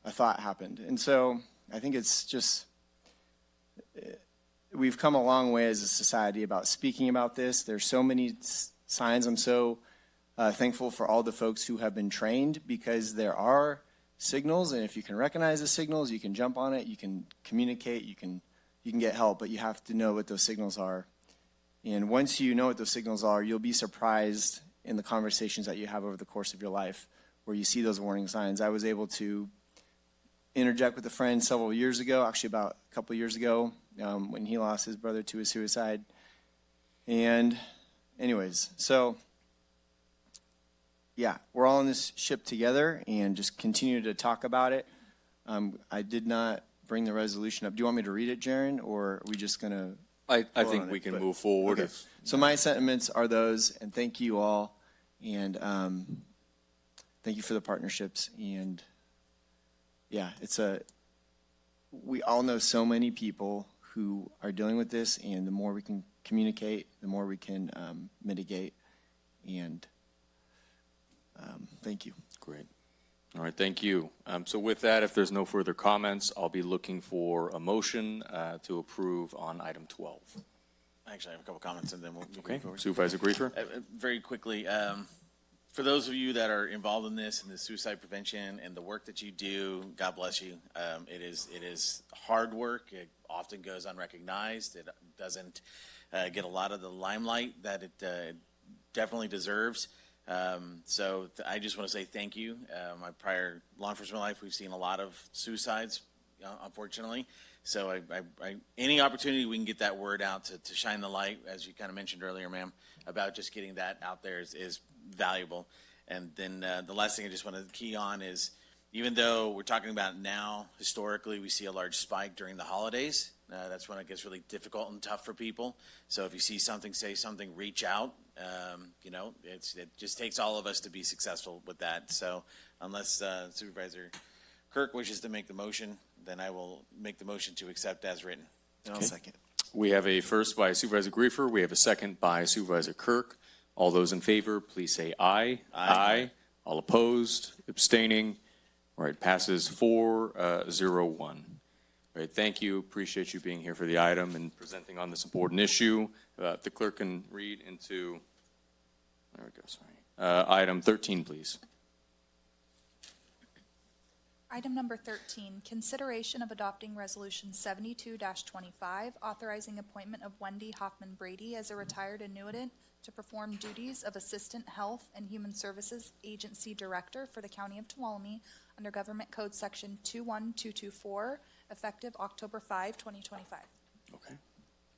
a thought happened. And so I think it's just, we've come a long way as a society about speaking about this. There's so many signs. I'm so thankful for all the folks who have been trained, because there are signals, and if you can recognize the signals, you can jump on it, you can communicate, you can get help, but you have to know what those signals are. And once you know what those signals are, you'll be surprised in the conversations that you have over the course of your life where you see those warning signs. I was able to interject with a friend several years ago, actually about a couple years ago, when he lost his brother to a suicide. And anyways, so yeah, we're all in this ship together, and just continue to talk about it. I did not bring the resolution up. Do you want me to read it, Jaron, or are we just going to... I think we can move forward. Okay. So my sentiments are those, and thank you all, and thank you for the partnerships. And yeah, we all know so many people who are dealing with this, and the more we can communicate, the more we can mitigate. And thank you. Great. All right, thank you. So with that, if there's no further comments, I'll be looking for a motion to approve on item 12. Actually, I have a couple comments, and then we'll Okay, move forward. Supervisor Griefer. Very quickly, for those of you that are involved in this, in the suicide prevention and the work that you do, God bless you. It is hard work. It often goes unrecognized. It doesn't get a lot of the limelight that it definitely deserves. So I just want to say thank you. My prior law enforcement life, we've seen a lot of suicides, unfortunately. So any opportunity we can get that word out to shine the light, as you kind of mentioned earlier, ma'am, about just getting that out there is valuable. And then the last thing I just want to key on is, even though we're talking about now, historically, we see a large spike during the holidays. That's when it gets really difficult and tough for people. So if you see something, say something, reach out. You know, it just takes all of us to be successful with that. So unless Supervisor Kirk wishes to make the motion, then I will make the motion to accept as written. And I'll second. We have a first by Supervisor Griefer. We have a second by Supervisor Kirk. All those in favor, please say aye. Aye. All opposed, abstaining. All right, passes 4-0-1. All right, thank you. Appreciate you being here for the item and presenting on this important issue. If the clerk can read into, there we go, sorry. Item 13, please. Item number 13, consideration of adopting Resolution 72-25, authorizing appointment of Wendy Hoffman Brady as a retired annuitant to perform duties of Assistant Health and Human Services Agency Director for the County of Tuolumne under Government Code Section 21224, effective October 5, 2025. Okay,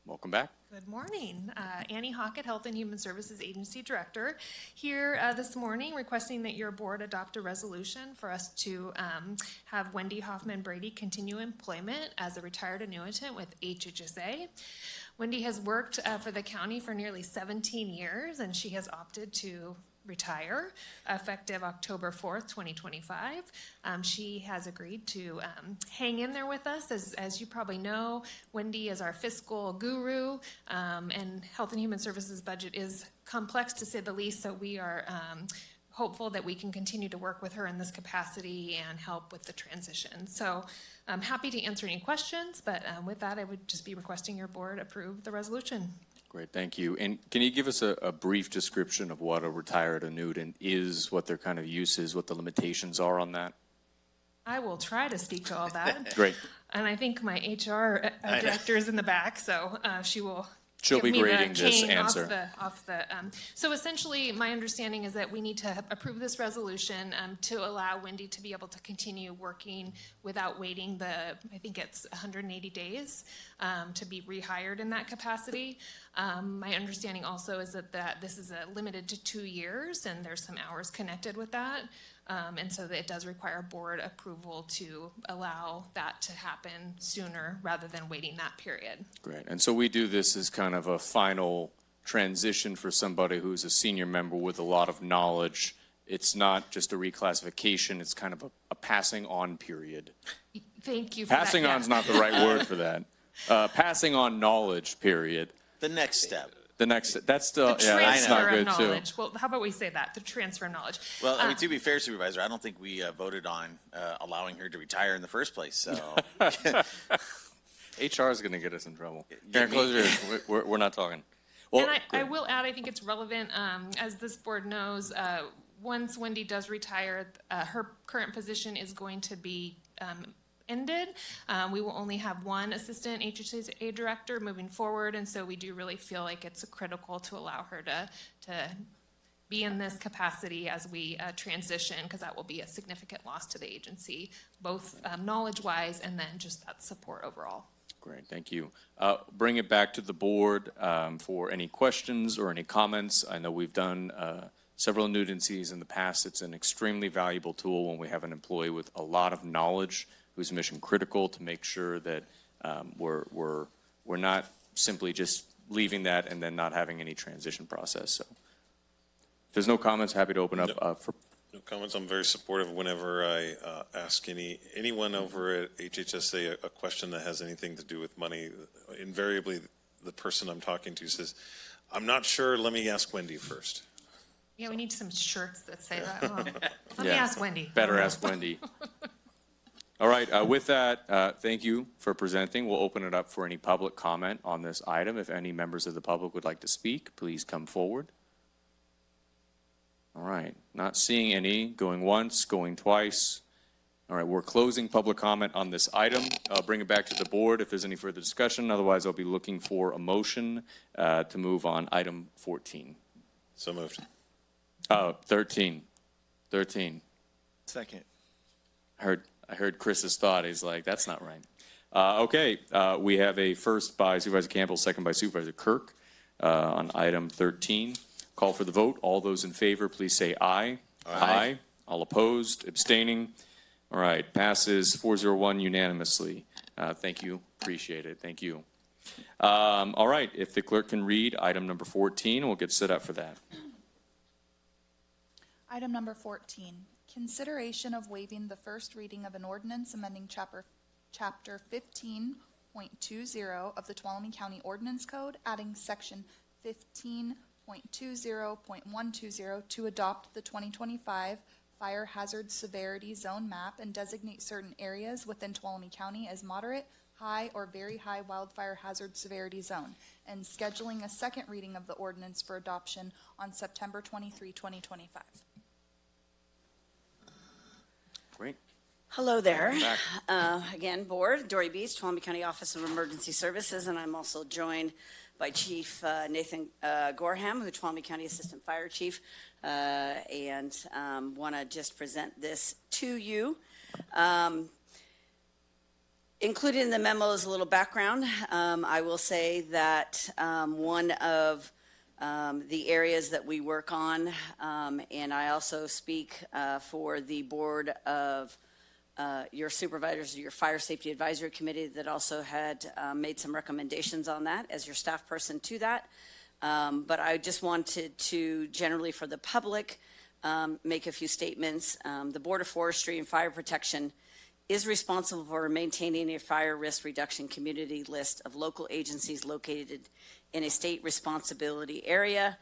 welcome back. Good morning. Annie Hockett, Health and Human Services Agency Director, here this morning requesting that your board adopt a resolution for us to have Wendy Hoffman Brady continue employment as a retired annuitant with HHSA. Wendy has worked for the county for nearly 17 years, and she has opted to retire effective October 4th, 2025. She has agreed to hang in there with us. As you probably know, Wendy is our fiscal guru, and Health and Human Services budget is complex to say the least, so we are hopeful that we can continue to work with her in this capacity and help with the transition. So I'm happy to answer any questions, but with that, I would just be requesting your board approve the resolution. Great, thank you. And can you give us a brief description of what a retired annuitant is, what their kind of use is, what the limitations are on that? I will try to speak to all that. Great. And I think my HR director is in the back, so she'll be give me grading the this cane answer. So essentially, my understanding is that we need to approve this resolution to allow Wendy to be able to continue working without waiting I think it's 180 days to be rehired in that capacity. My understanding also is that this is limited to 2 years, and there's some hours connected with that. And so it does require board approval to allow that to happen sooner rather than waiting that period. Great. And so we do this as kind of a final transition for somebody who's a senior member with a lot of knowledge. It's not just a reclassification, it's kind of a passing on period. Thank you for that. Passing on's not the right word for that. Passing on knowledge period. The next step. That's still, The yeah, that's not transfer good of too. knowledge. Well, how about we say that, the transfer of knowledge. Well, I mean, to be fair, Supervisor, I don't think we voted on allowing her to retire in the first place, so. HR is going to get us in trouble. Get Karen, me. close your ears. We're not talking. Well, And I will add, I think it's relevant, as this board knows, once Wendy does retire, her current position is going to be ended. We will only have one assistant HHSA director moving forward, and so we do really feel like it's critical to allow her to be in this capacity as we transition, because that will be a significant loss to the agency, both knowledge-wise and then just that support overall. Great, thank you. Bring it back to the board for any questions or any comments. I know we've done several annuitancies in the past. It's an extremely valuable tool when we have an employee with a lot of knowledge who's mission critical to make sure that we're not simply just leaving that and then not having any transition process. So if there's no comments, happy to open up for. No comments. I'm very supportive whenever I ask anyone over at HHSA a question that has anything to do with money. Invariably, the person I'm talking to says, "I'm not sure. Let me ask Wendy first." Yeah, we need some shirts that say that. Oh, let me ask Wendy. Better ask Wendy. All right, with that, thank you for presenting. We'll open it up for any public comment on this item. If any members of the public would like to speak, please come forward. All right, not seeing any. Going once, going twice. All right, we're closing public comment on this item. I'll bring it back to the board if there's any further discussion. Otherwise, I'll be looking for a motion to move on item 14. So moved. 13. Second. I heard Chris's thought. He's like, that's not right. Okay, we have a first by Supervisor Campbell, second by Supervisor Kirk on item 13. Call for the vote. All those in favor, please say aye. Aye. All opposed, abstaining. All right, passes 401 unanimously. Thank you. Appreciate it. Thank you. All right, if the clerk can read item number 14, we'll get set up for that. Item number 14, consideration of waiving the first reading of an ordinance amending chapter 15.20 of the Tuolumne County Ordinance Code, adding section 15.20.120 to adopt the 2025 Fire Hazard Severity Zone map and designate certain areas within Tuolumne County as moderate, high, or very high wildfire hazard severity zone, and scheduling a second reading of the ordinance for adoption on September 23, 2025. Great. Hello there. Welcome Again, Board, Dory Beast, Tuolumne County Office of Emergency Services, and I'm also joined by Chief Nathan Gorham, the Tuolumne County Assistant Fire Chief, and want to just present this to you. Included in the memo is a little background. I will say that one of the areas that we work on, and I also speak for the Board of your supervisors, your Fire Safety Advisory Committee that also had made some recommendations on that as your staff person to that. But I just wanted to generally for the public make a few statements. The Board of Forestry and Fire Protection is responsible for maintaining a fire risk reduction community list of local agencies located in a state responsibility area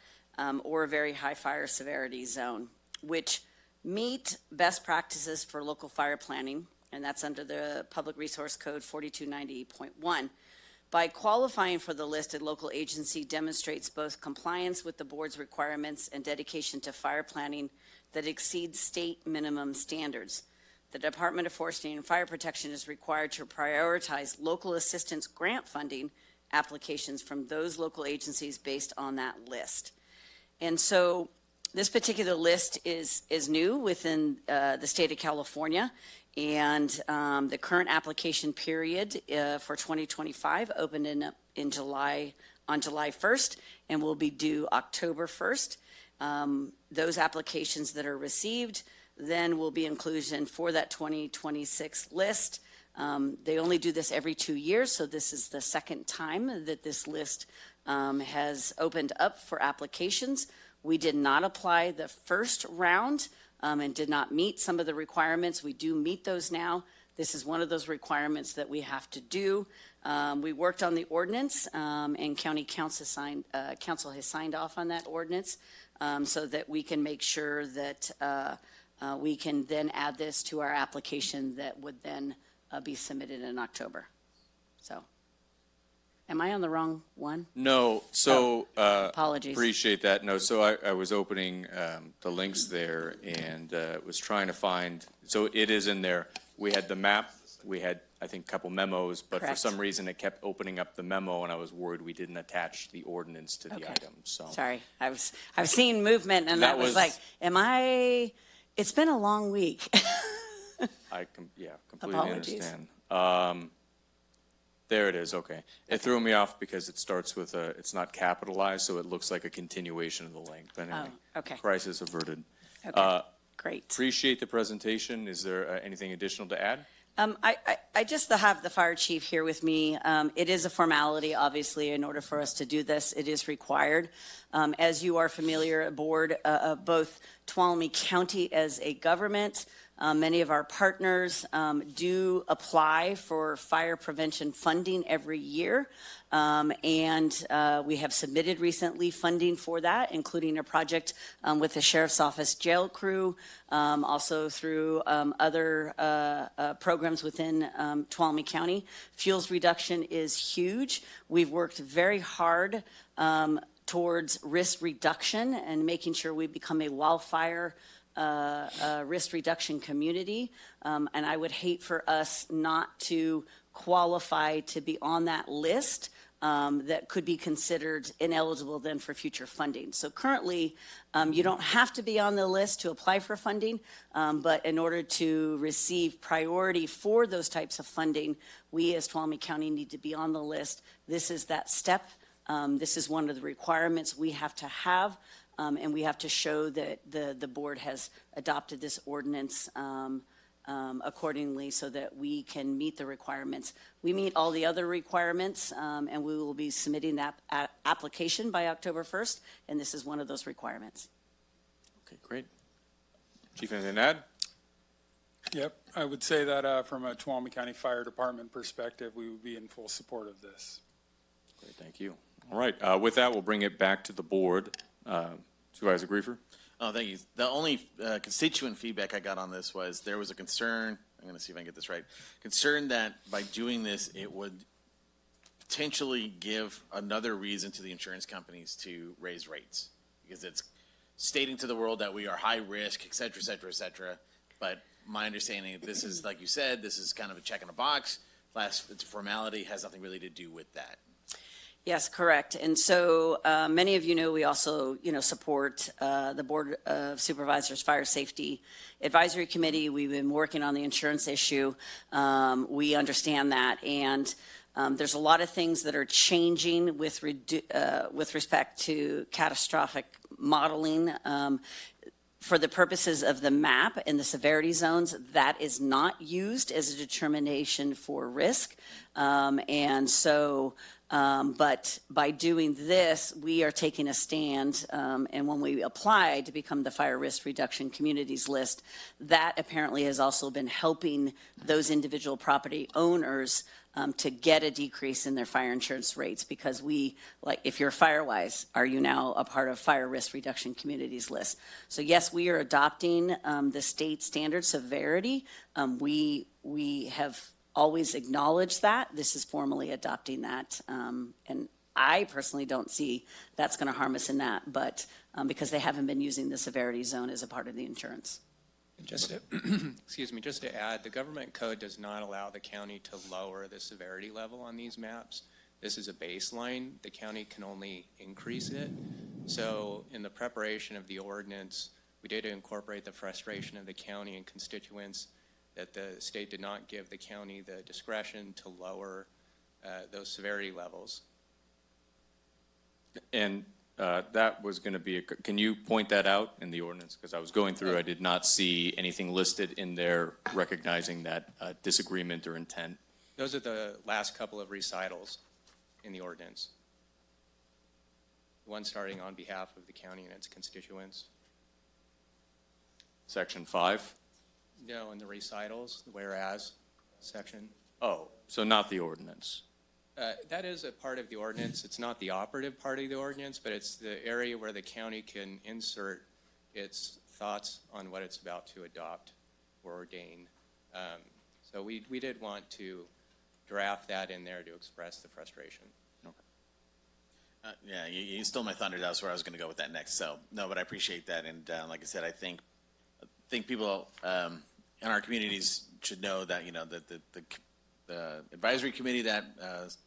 or a very high fire severity zone, which meet best practices for local fire planning, and that's under the Public Resource Code 4290.1. By qualifying for the listed local agency demonstrates both compliance with the board's requirements and dedication to fire planning that exceeds state minimum standards. The Department of Forestry and Fire Protection is required to prioritize local assistance grant funding applications from those local agencies based on that list. And so this particular list is new within the state of California, and the current application period for 2025 opened in July, on July 1st, and will be due October 1st. Those applications that are received then will be inclusion for that 2026 list. They only do this every 2 years, so this is the second time that this list has opened up for applications. We did not apply the first round and did not meet some of the requirements. We do meet those now. This is one of those requirements that we have to do. We worked on the ordinance, and County Council has signed off on that ordinance so that we can make sure that we can then add this to our application that would then be submitted in October. So, am I on the wrong one? No, so apologies. Appreciate that. No, so I was opening the links there and was trying to find, so it is in there. We had the map, we had, I think, a couple memos, but Correct. for some reason it kept opening up the memo and I was worried we didn't attach the ordinance to the item, so. Sorry, I've seen movement and That I was was- like, it's been a long week. Yeah, completely Apologies. understand. There it is, okay. It threw me off because it starts with it's not capitalized, so it looks like a continuation of the link, but anyway. Okay. Crisis averted. Okay, great. Appreciate the presentation. Is there anything additional to add? I just have the fire chief here with me. It is a formality, obviously, in order for us to do this. It is required. As you are familiar, a board of both Tuolumne County as a government, many of our partners do apply for fire prevention funding every year. And we have submitted recently funding for that, including a project with the Sheriff's Office jail crew, also through other programs within Tuolumne County. Fuels reduction is huge. We've worked very hard towards risk reduction and making sure we become a wildfire risk reduction community. And I would hate for us not to qualify to be on that list that could be considered ineligible then for future funding. So currently, you don't have to be on the list to apply for funding, but in order to receive priority for those types of funding, we as Tuolumne County need to be on the list. This is that step. This is one of the requirements we have to have, and we have to show that the board has adopted this ordinance accordingly so that we can meet the requirements. We meet all the other requirements, and we will be submitting that application by October 1st, and this is one of those requirements. Okay, great. Chief, anything to add? Yep, I would say that from a Tuolumne County Fire Department perspective, we would be in full support of this. Great, thank you. All right, with that, we'll bring it back to the board. Supervisor Griefer? Oh, thank you. The only constituent feedback I got on this was there was a concern, I'm going to see if I can get this right, concern that by doing this, it would potentially give another reason to the insurance companies to raise rates, because it's stating to the world that we are high risk, et cetera, et cetera, et cetera. But my understanding, this is, like you said, this is kind of a check in a box. It's a formality, has nothing really to do with that. Yes, correct. And so many of you know we also, support the Board of Supervisors Fire Safety Advisory Committee. We've been working on the insurance issue. We understand that, and there's a lot of things that are changing with respect to catastrophic modeling. For the purposes of the map and the severity zones, that is not used as a determination for risk. But by doing this, we are taking a stand, and when we apply to become the Fire Risk Reduction Communities list, that apparently has also been helping those individual property owners to get a decrease in their fire insurance rates, because if you're Firewise, are you now a part of Fire Risk Reduction Communities list? So yes, we are adopting the state standard severity. We have always acknowledged that. This is formally adopting that. And I personally don't see that's going to harm us in that, but because they haven't been using the severity zone as a part of the insurance. Just to, just to add, the government code does not allow the county to lower the severity level on these maps. This is a baseline. The county can only increase it. So in the preparation of the ordinance, we did incorporate the frustration of the county and constituents that the state did not give the county the discretion to lower those severity levels. And that was going to be, can you point that out in the ordinance? Because I was going through, I did not see anything listed in there recognizing that disagreement or intent. Those are the last couple of recitals in the ordinance. One starting on behalf of the county and its constituents. Section 5? No, in the recitals, the whereas section. Oh, so not the ordinance. That is a part of the ordinance. It's not the operative part of the ordinance, but it's the area where the county can insert its thoughts on what it's about to adopt or ordain. So we did want to draft that in there to express the frustration. Yeah, you stole my thunder. That's where I was going to go with that next. So, no, but I appreciate that. And like I said, I think people in our communities should know that, that the advisory committee that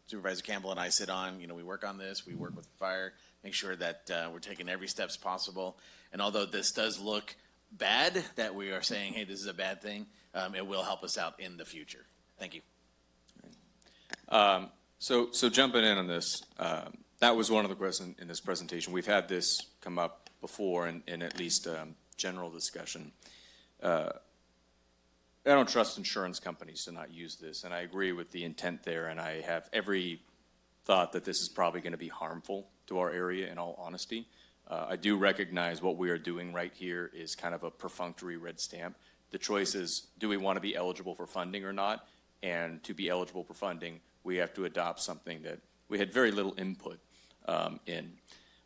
Supervisor Campbell and I sit on, we work on this, we work with fire, make sure that we're taking every steps possible. And although this does look bad, that we are saying, hey, this is a bad thing, it will help us out in the future. Thank you. So jumping in on this, that was one of the questions in this presentation. We've had this come up before in at least general discussion. I don't trust insurance companies to not use this, and I agree with the intent there, and I have every thought that this is probably going to be harmful to our area, in all honesty. I do recognize what we are doing right here is kind of a perfunctory red stamp. The choice is, do we want to be eligible for funding or not? And to be eligible for funding, we have to adopt something that we had very little input in.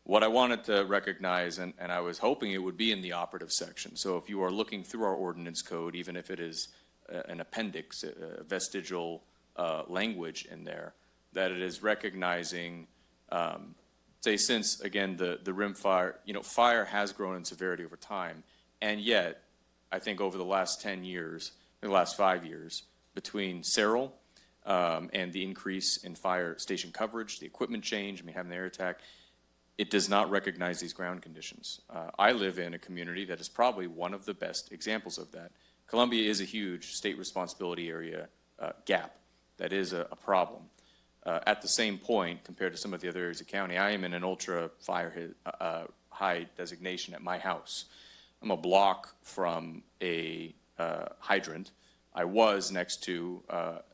What I wanted to recognize, and I was hoping it would be in the operative section. So if you are looking through our ordinance code, even if it is an appendix, a vestigial language in there, that it is recognizing, say, since, again, the rim fire, fire has grown in severity over time. And yet, I think over the last 10 years, the last 5 years, between Cyril and the increase in fire station coverage, the equipment change, having the air attack, it does not recognize these ground conditions. I live in a community that is probably one of the best examples of that. Columbia is a huge state responsibility area gap. That is a problem. At the same point, compared to some of the other areas of county, I am in an ultra fire high designation at my house. I'm a block from a hydrant. I was next to,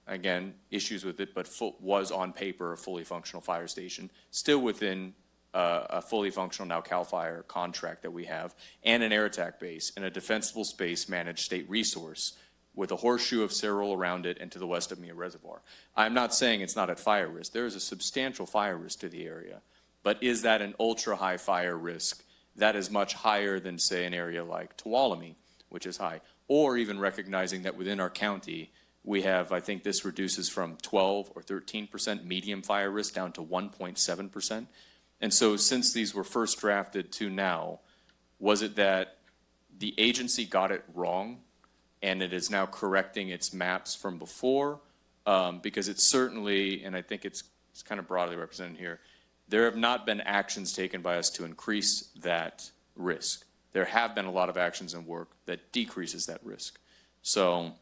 again, issues with it, but was on paper a fully functional fire station, still within a fully functional now CAL FIRE contract that we have, and an air attack base and a defensible space managed state resource with a horseshoe of Cyril around it and to the west of me a reservoir. I'm not saying it's not at fire risk. There is a substantial fire risk to the area, but is that an ultra high fire risk? That is much higher than, say, an area like Tuolumne, which is high, or even recognizing that within our county, we have, I think this reduces from 12 or 13% medium fire risk down to 1.7%. And so since these were first drafted to now, was it that the agency got it wrong and it is now correcting its maps from before? Because it's certainly, and I think it's kind of broadly represented here, there have not been actions taken by us to increase that risk. There have been a lot of actions and work that decreases that risk. So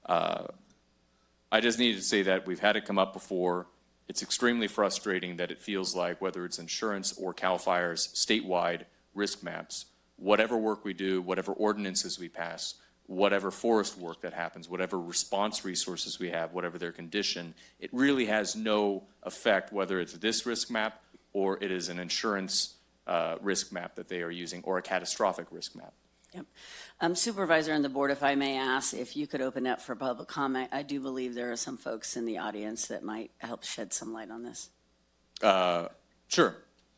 I just needed to say that we've had it come up before. It's extremely frustrating that it feels like whether it's insurance or CAL FIRE's statewide risk maps, whatever work we do, whatever ordinances we pass, whatever forest work that happens, whatever response resources we have, whatever their condition, it really has no effect whether it's this risk map or it is an insurance risk map that they are using or a catastrophic risk map. Yep. Supervisor and the board, if I may ask, if you could open up for public comment. I do believe there are some folks in the audience that might help shed some light on this. Sure.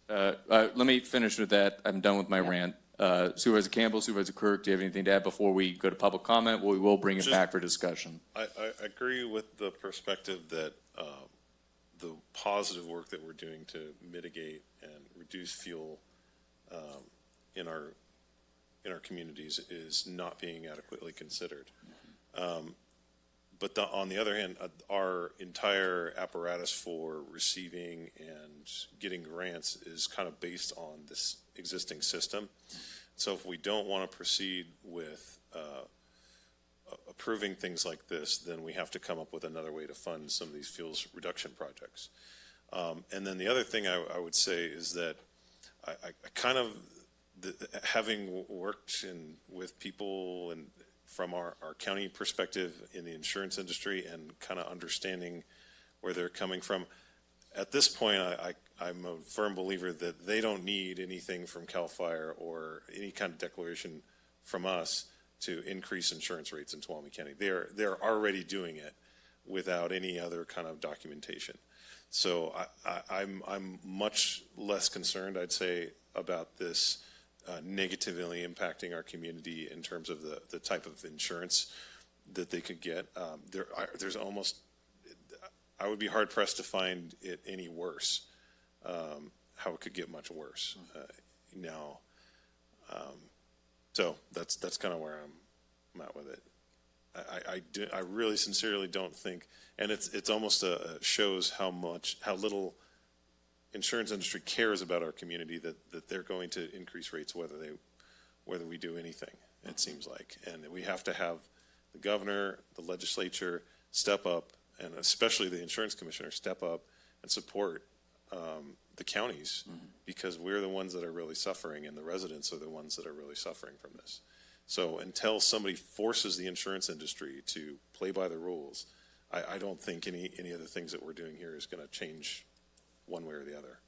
Let me finish with that. I'm done with my rant. Supervisor Campbell, Supervisor Kirk, do you have anything to add before we go to public comment? We will bring it back for discussion. I agree with the perspective that the positive work that we're doing to mitigate and reduce fuel in our communities is not being adequately considered. But on the other hand, our entire apparatus for receiving and getting grants is kind of based on this existing system. So if we don't want to proceed with approving things like this, then we have to come up with another way to fund some of these fuels reduction projects. And then the other thing I would say is that I kind of, having worked with people and from our county perspective in the insurance industry and kind of understanding where they're coming from, at this point, I'm a firm believer that they don't need anything from CAL FIRE or any kind of declaration from us to increase insurance rates in Tuolumne County. They're already doing it without any other kind of documentation. So I'm much less concerned, I'd say, about this negatively impacting our community in terms of the type of insurance that they could get. There's almost, I would be hard pressed to find it any worse, how it could get much worse now. So that's kind of where I'm at with it. I really sincerely don't think, and it's almost shows how little insurance industry cares about our community that they're going to increase rates whether we do anything, it seems like. And we have to have the governor, the legislature step up, and especially the insurance commissioner step up and support the counties, because we're the ones that are really suffering and the residents are the ones that are really suffering from this. So until somebody forces the insurance industry to play by the rules, I don't think any of the things that we're doing here is going to change one way or the other.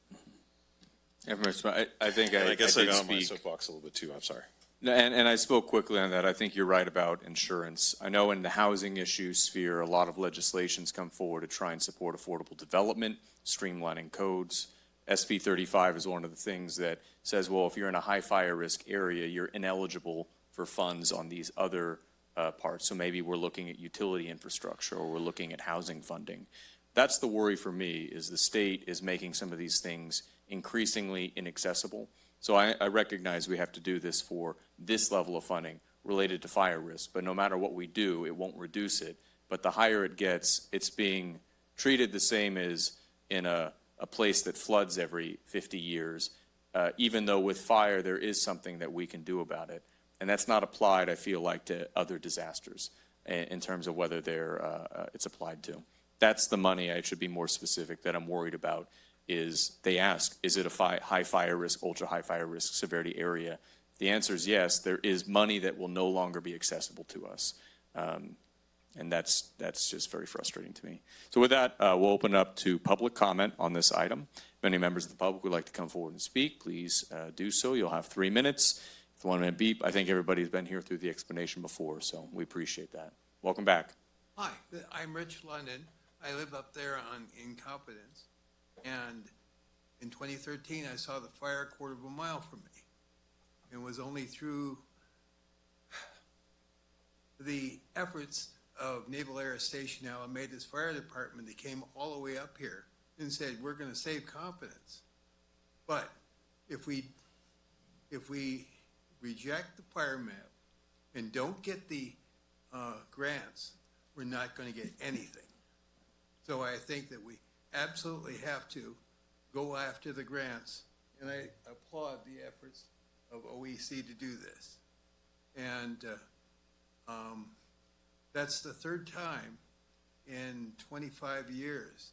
I think I guess I got on my speak. soapbox a little bit too. I'm sorry. And I spoke quickly on that. I think you're right about insurance. I know in the housing issue sphere, a lot of legislations come forward to try and support affordable development, streamlining codes. SB 35 is one of the things that says, well, if you're in a high fire risk area, you're ineligible for funds on these other parts. So maybe we're looking at utility infrastructure or we're looking at housing funding. That's the worry for me, is the state is making some of these things increasingly inaccessible. So I recognize we have to do this for this level of funding related to fire risk, but no matter what we do, it won't reduce it. But the higher it gets, it's being treated the same as in a place that floods every 50 years, even though with fire there is something that we can do about it. And that's not applied, I feel like, to other disasters in terms of whether it's applied to. That's the money, I should be more specific, that I'm worried about. Is they ask, is it a high fire risk, ultra high fire risk severity area? The answer is yes. There is money that will no longer be accessible to us. And that's just very frustrating to me. So with that, we'll open up to public comment on this item. If any members of the public would like to come forward and speak, please do so. You'll have 3 minutes. If 1 minute beep, I think everybody's been here through the explanation before, so we appreciate that. Welcome back. Hi, I'm Rich London. I live up there on Incompetence. And in 2013, I saw the fire a quarter of a mile from me. It was only through the efforts of Naval Air Station Alameda's fire department that came all the way up here and said, we're going to save Competence. But if we reject the fire map and don't get the grants, we're not going to get anything. So I think that we absolutely have to go after the grants, and I applaud the efforts of OEC to do this. And that's the third time in 25 years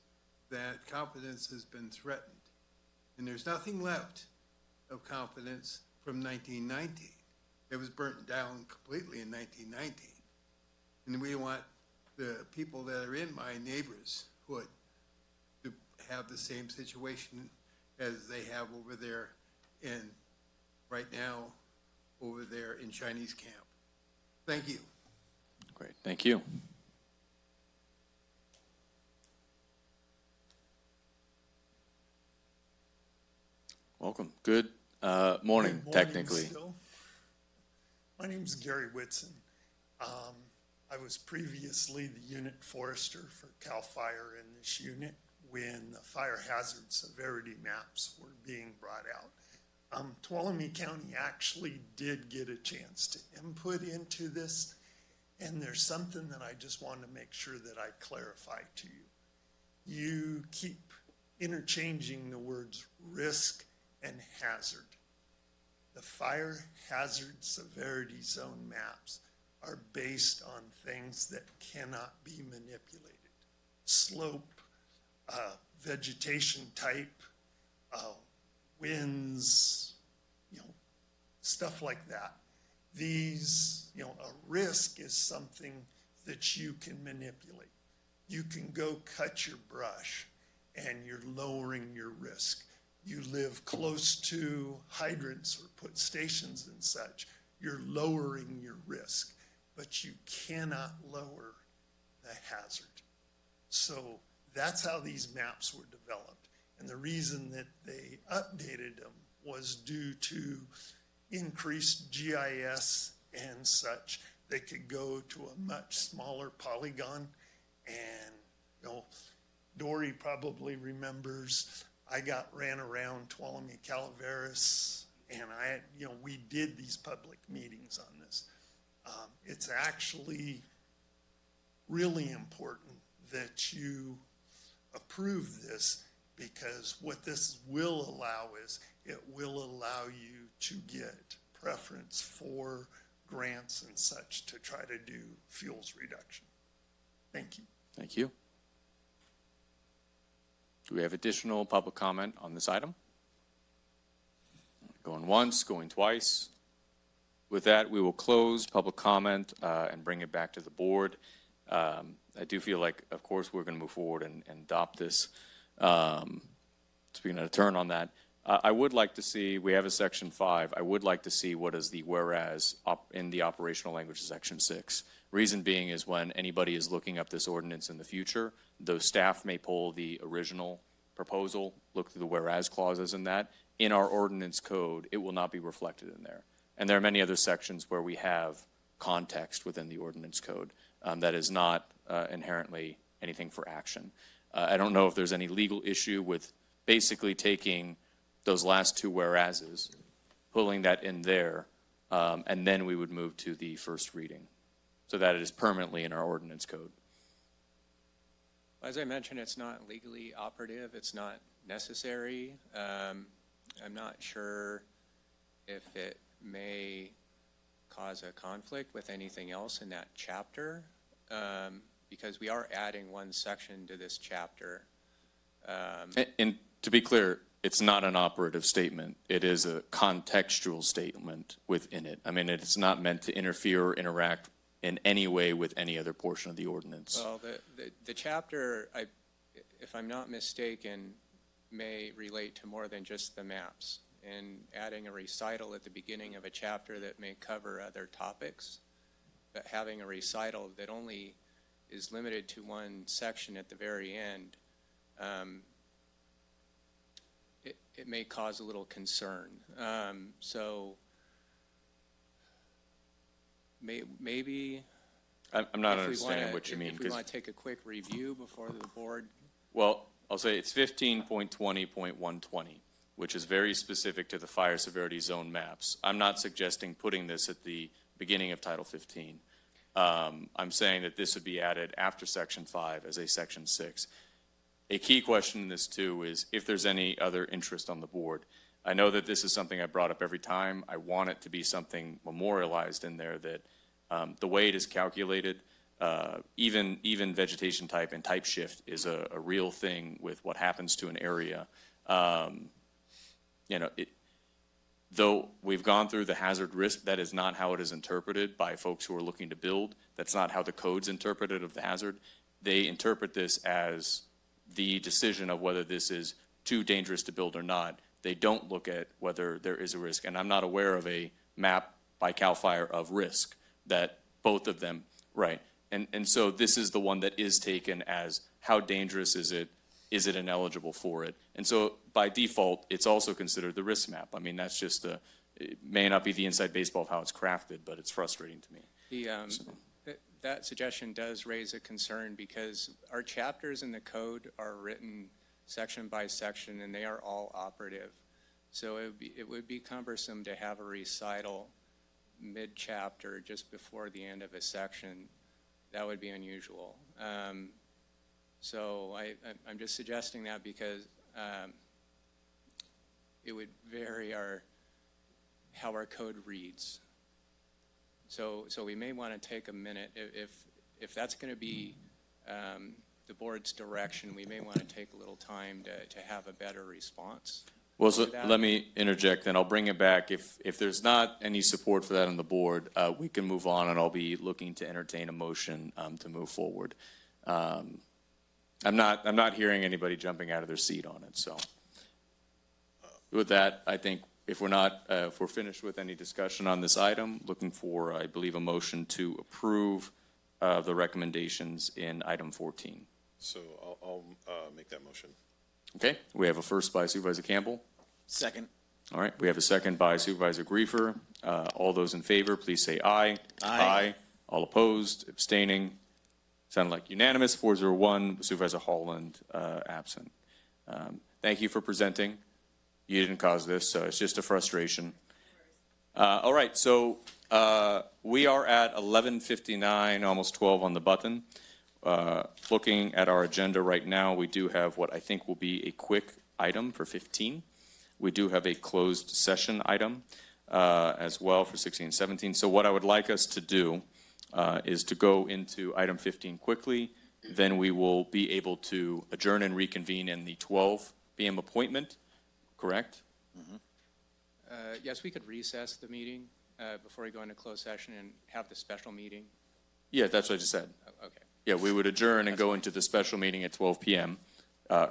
that Competence has been threatened. And there's nothing left of Competence from 1919. It was burnt down completely in 1919. And we want the people that are in my neighborhood to have the same situation as they have over there right now over there in Chinese camp. Thank you. Great, thank you. Welcome. Good morning, technically. Still. My name's Gary Whitson. I was previously the unit forester for CAL FIRE in this unit when the fire hazard severity maps were being brought out. Tuolumne County actually did get a chance to input into this, and there's something that I just want to make sure that I clarify to you. You keep interchanging the words risk and hazard. The fire hazard severity zone maps are based on things that cannot be manipulated. Slope, vegetation type, winds, stuff like that. These, a risk is something that you can manipulate. You can go cut your brush and you're lowering your risk. You live close to hydrants or put stations and such, you're lowering your risk, but you cannot lower the hazard. So that's how these maps were developed. And the reason that they updated them was due to increased GIS and such. They could go to a much smaller polygon. And, Dory probably remembers I got ran around Tuolumne Calaveras, and we did these public meetings on this. It's actually really important that you approve this, because what this will allow is it will allow you to get preference for grants and such to try to do fuels reduction. Thank you. Thank you. Do we have additional public comment on this item? Going once, going twice. With that, we will close public comment and bring it back to the board. I do feel like, of course, we're going to move forward and adopt this. Speaking out of turn on that, I would like to see, we have a section 5, I would like to see what is the whereas in the operational language of section 6. Reason being is when anybody is looking up this ordinance in the future, though staff may pull the original proposal, look through the whereas clauses in that, in our ordinance code, it will not be reflected in there. And there are many other sections where we have context within the ordinance code that is not inherently anything for action. I don't know if there's any legal issue with basically taking those last two whereases, pulling that in there, and then we would move to the first reading so that it is permanently in our ordinance code. As I mentioned, it's not legally operative. It's not necessary. I'm not sure if it may cause a conflict with anything else in that chapter, because we are adding one section to this chapter. And to be clear, it's not an operative statement. It is a contextual statement within it. I mean, it's not meant to interfere or interact in any way with any other portion of the ordinance. Well, the chapter, if I'm not mistaken, may relate to more than just the maps. And adding a recital at the beginning of a chapter that may cover other topics, but having a recital that only is limited to one section at the very end, it may cause a little concern. So maybe I'm not understanding what you mean. If we want to take a quick review before the board. Well, I'll say it's 15.20.120, which is very specific to the fire severity zone maps. I'm not suggesting putting this at the beginning of Title 15. I'm saying that this would be added after Section 5 as a Section 6. A key question in this, too, is if there's any other interest on the board. I know that this is something I brought up every time. I want it to be something memorialized in there that the way it is calculated, even vegetation type and type shift is a real thing with what happens to an area. Though we've gone through the hazard risk, that is not how it is interpreted by folks who are looking to build. That's not how the code's interpreted of the hazard. They interpret this as the decision of whether this is too dangerous to build or not. They don't look at whether there is a risk. And I'm not aware of a map by CAL FIRE of risk that both of them, right. And so this is the one that is taken as how dangerous is it? Is it ineligible for it? And so by default, it's also considered the risk map. I mean, that's just it may not be the inside baseball of how it's crafted, but it's frustrating to me. That suggestion does raise a concern because our chapters in the code are written section by section and they are all operative. So it would be cumbersome to have a recital mid-chapter just before the end of a section. That would be unusual. So I'm just suggesting that because it would vary how our code reads. So we may want to take a minute. If that's going to be the board's direction, we may want to take a little time to have a better response. Well, so let me interject, then I'll bring it back. If there's not any support for that on the board, we can move on, and I'll be looking to entertain a motion to move forward. I'm not hearing anybody jumping out of their seat on it. So with that, I think if we're finished with any discussion on this item, looking for, I believe, a motion to approve the recommendations in item 14. So I'll make that motion. Okay, we have a first by Supervisor Campbell. Second. All right, we have a second by Supervisor Griefer. All those in favor, please say aye. Aye. All opposed, abstaining. Sounded like unanimous, 401, Supervisor Holland absent. Thank you for presenting. You didn't cause this, so it's just a frustration. All right, so we are at 11:59, almost 12 on the button. Looking at our agenda right now, we do have what I think will be a quick item for 15. We do have a closed session item as well for 16 and 17. So what I would like us to do is to go into item 15 quickly. Then we will be able to adjourn and reconvene in the 12 p.m. appointment, correct? Mm-hmm. Yes, we could recess the meeting before we go into closed session and have the special meeting. Yeah, that's what I just said. Okay. Yeah, we would adjourn and go into the special meeting at 12 p.m.,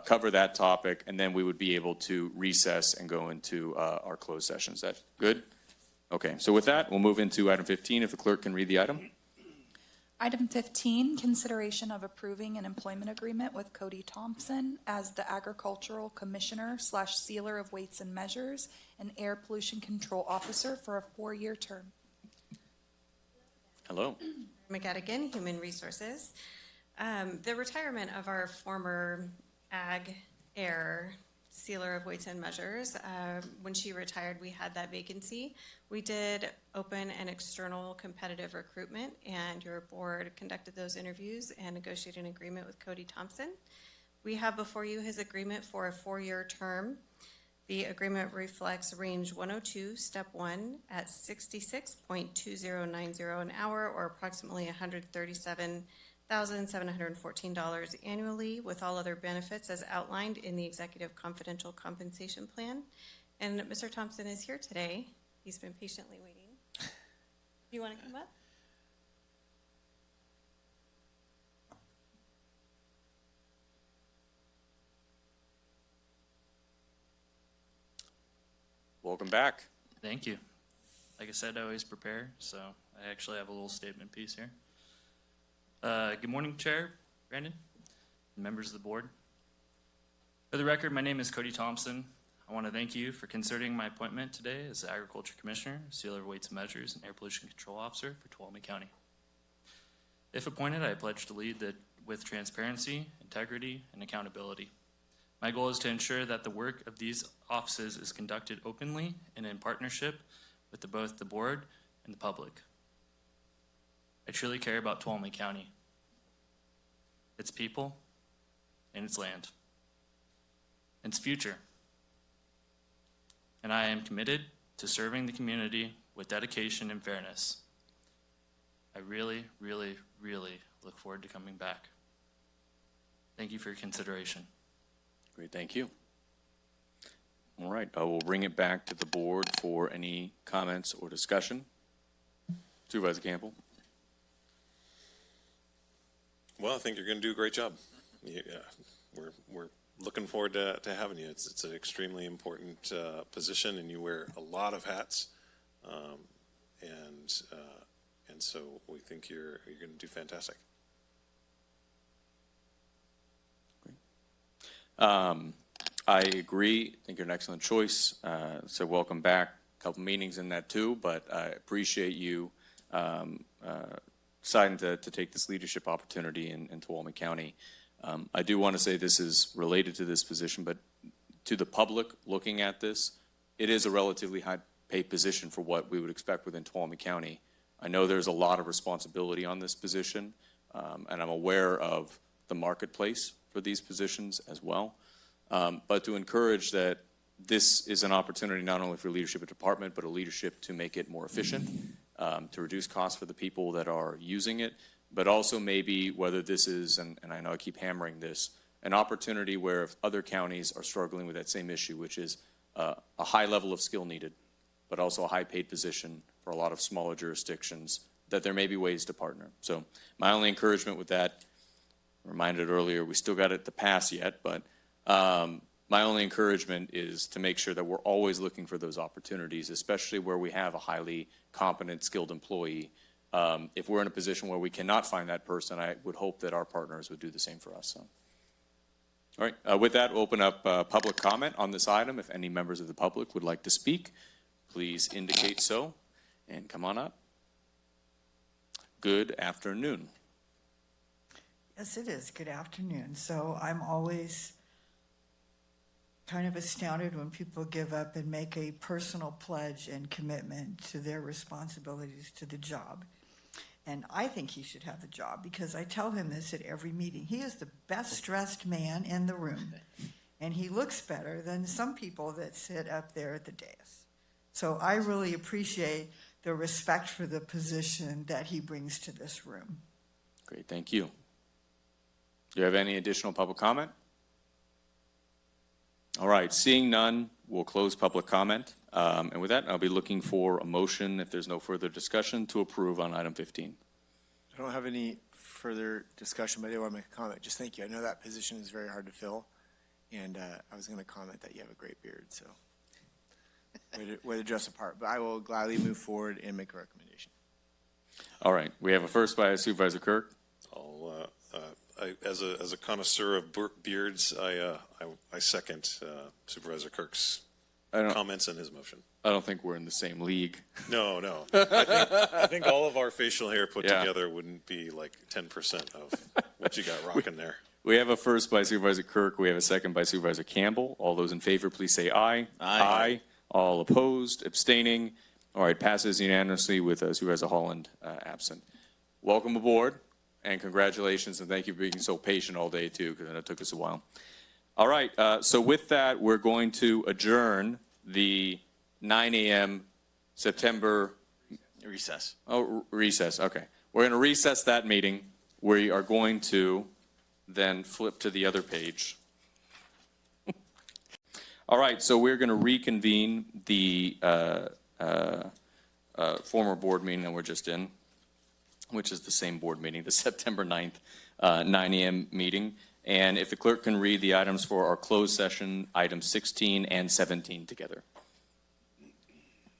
cover that topic, and then we would be able to recess and go into our closed session. Is that good? Okay, so with that, we'll move into item 15, if the clerk can read the item. Item 15, consideration of approving an employment agreement with Cody Thompson as the Agricultural Commissioner / Sealer of Weights and Measures and Air Pollution Control Officer for a 4-year term. Hello. McGettigan, Human Resources. The retirement of our former Ag Air sealer of weights and measures. When she retired, we had that vacancy. We did open an external competitive recruitment, and your board conducted those interviews and negotiated an agreement with Cody Thompson. We have before you his agreement for a 4-year term. The agreement reflects range 102, step 1, at $66.2090 an hour, or approximately $137,714 annually, with all other benefits as outlined in the Executive Confidential Compensation Plan. And Mr. Thompson is here today. He's been patiently waiting. Do you want to come up? Welcome back. Thank you. Like I said, I always prepare, so I actually have a little statement piece here. Good morning, Chair Brandon, and members of the board. For the record, my name is Cody Thompson. I want to thank you for considering my appointment today as the Agriculture Commissioner, Sealer of Weights and Measures, and Air Pollution Control Officer for Tuolumne County. If appointed, I pledge to lead with transparency, integrity, and accountability. My goal is to ensure that the work of these offices is conducted openly and in partnership with both the board and the public. I truly care about Tuolumne County, its people, and its land, its future. And I am committed to serving the community with dedication and fairness. I really, really, really look forward to coming back. Thank you for your consideration. Great, thank you. All right, I will bring it back to the board for any comments or discussion. Supervisor Campbell. Well, I think you're going to do a great job. Yeah, we're looking forward to having you. It's an extremely important position, and you wear a lot of hats, and so we think you're going to do fantastic. I agree. I think you're an excellent choice. So welcome back. A couple meetings in that too, but I appreciate you deciding to take this leadership opportunity in Tuolumne County. I do want to say this is related to this position, but to the public looking at this, it is a relatively high paid position for what we would expect within Tuolumne County. I know there's a lot of responsibility on this position, and I'm aware of the marketplace for these positions as well. But to encourage that this is an opportunity not only for leadership of department, but a leadership to make it more efficient, to reduce costs for the people that are using it, but also maybe whether this is, and I know I keep hammering this, an opportunity where if other counties are struggling with that same issue, which is a high level of skill needed, but also a high paid position for a lot of smaller jurisdictions, that there may be ways to partner. So my only encouragement with that, reminded earlier, we still got it to pass yet, but my only encouragement is to make sure that we're always looking for those opportunities, especially where we have a highly competent, skilled employee. If we're in a position where we cannot find that person, I would hope that our partners would do the same for us. So. All right, with that, we'll open up public comment on this item. If any members of the public would like to speak, please indicate so and come on up. Good afternoon. Yes, it is. Good afternoon. So I'm always kind of astounded when people give up and make a personal pledge and commitment to their responsibilities to the job. And I think he should have the job because I tell him this at every meeting. He is the best dressed man in the room. And he looks better than some people that sit up there at the dais. So I really appreciate the respect for the position that he brings to this room. Great, thank you. Do you have any additional public comment? All right, seeing none, we'll close public comment. And with that, I'll be looking for a motion, if there's no further discussion, to approve on item 15. I don't have any further discussion, but I do want to make a comment. Just thank you. I know that position is very hard to fill, and I was going to comment that you have a great beard, so way to dress apart. But I will gladly move forward and make a recommendation. All right, we have a first by Supervisor Kirk. As a connoisseur of beards, I second Supervisor Kirk's comments and his motion. I don't think we're in the same league. No. I think all of our facial hair put together wouldn't be like 10% of what you got rocking there. We have a first by Supervisor Kirk. We have a second by Supervisor Campbell. All those in favor, please say aye. Aye. All opposed, abstaining. All right, passes unanimously with Supervisor Holland absent. Welcome aboard, and congratulations, and thank you for being so patient all day, too, because it took us a while. All right, so with that, we're going to adjourn the 9 a.m. September Recess. Oh, recess, okay. We're going to recess that meeting. We are going to then flip to the other page. All right, so we're going to reconvene the former board meeting that we're just in, which is the same board meeting, the September 9th, 9 a.m. meeting. And if the clerk can read the items for our closed session, items 16 and 17 together.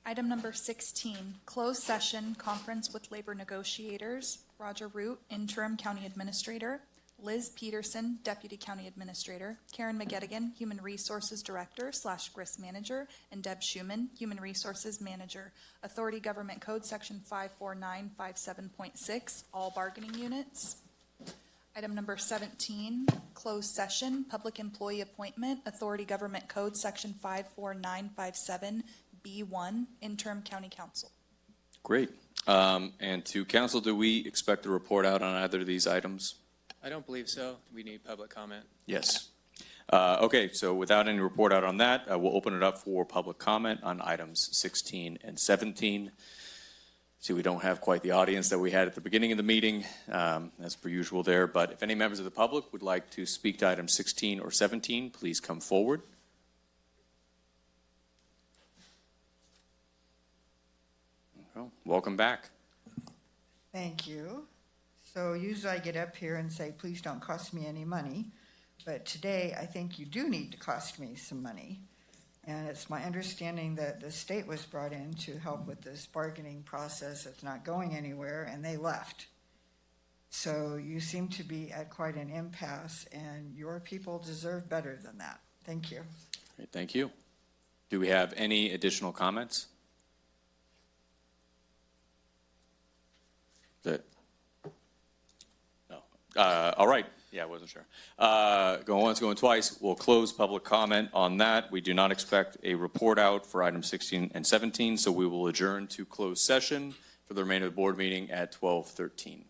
Item number 16, closed session, conference with labor negotiators, Roger Root, interim county administrator, Liz Peterson, deputy county administrator, Karen McGettigan, human resources director / GRIS manager, and Deb Schuman, human resources manager. Authority Government Code section 54957.6, all bargaining units. Item number 17, closed session, public employee appointment, Authority Government Code section 54957B1, interim county council. Great. And to council, do we expect a report out on either of these items? I don't believe so. We need public comment. Yes. Okay, so without any report out on that, we'll open it up for public comment on items 16 and 17. See, we don't have quite the audience that we had at the beginning of the meeting, as per usual there, but if any members of the public would like to speak to items 16 or 17, please come forward. Well, welcome back. Thank you. So usually I get up here and say, please don't cost me any money. But today I think you do need to cost me some money. And it's my understanding that the state was brought in to help with this bargaining process that's not going anywhere, and they left. So you seem to be at quite an impasse, and your people deserve better than that. Thank you. Great, thank you. Do we have any additional comments? That. No. All right. Yeah, I wasn't sure. Going once, going twice. We'll close public comment on that. We do not expect a report out for items 16 and 17, so we will adjourn to closed session for the remainder of the board meeting at 12:13.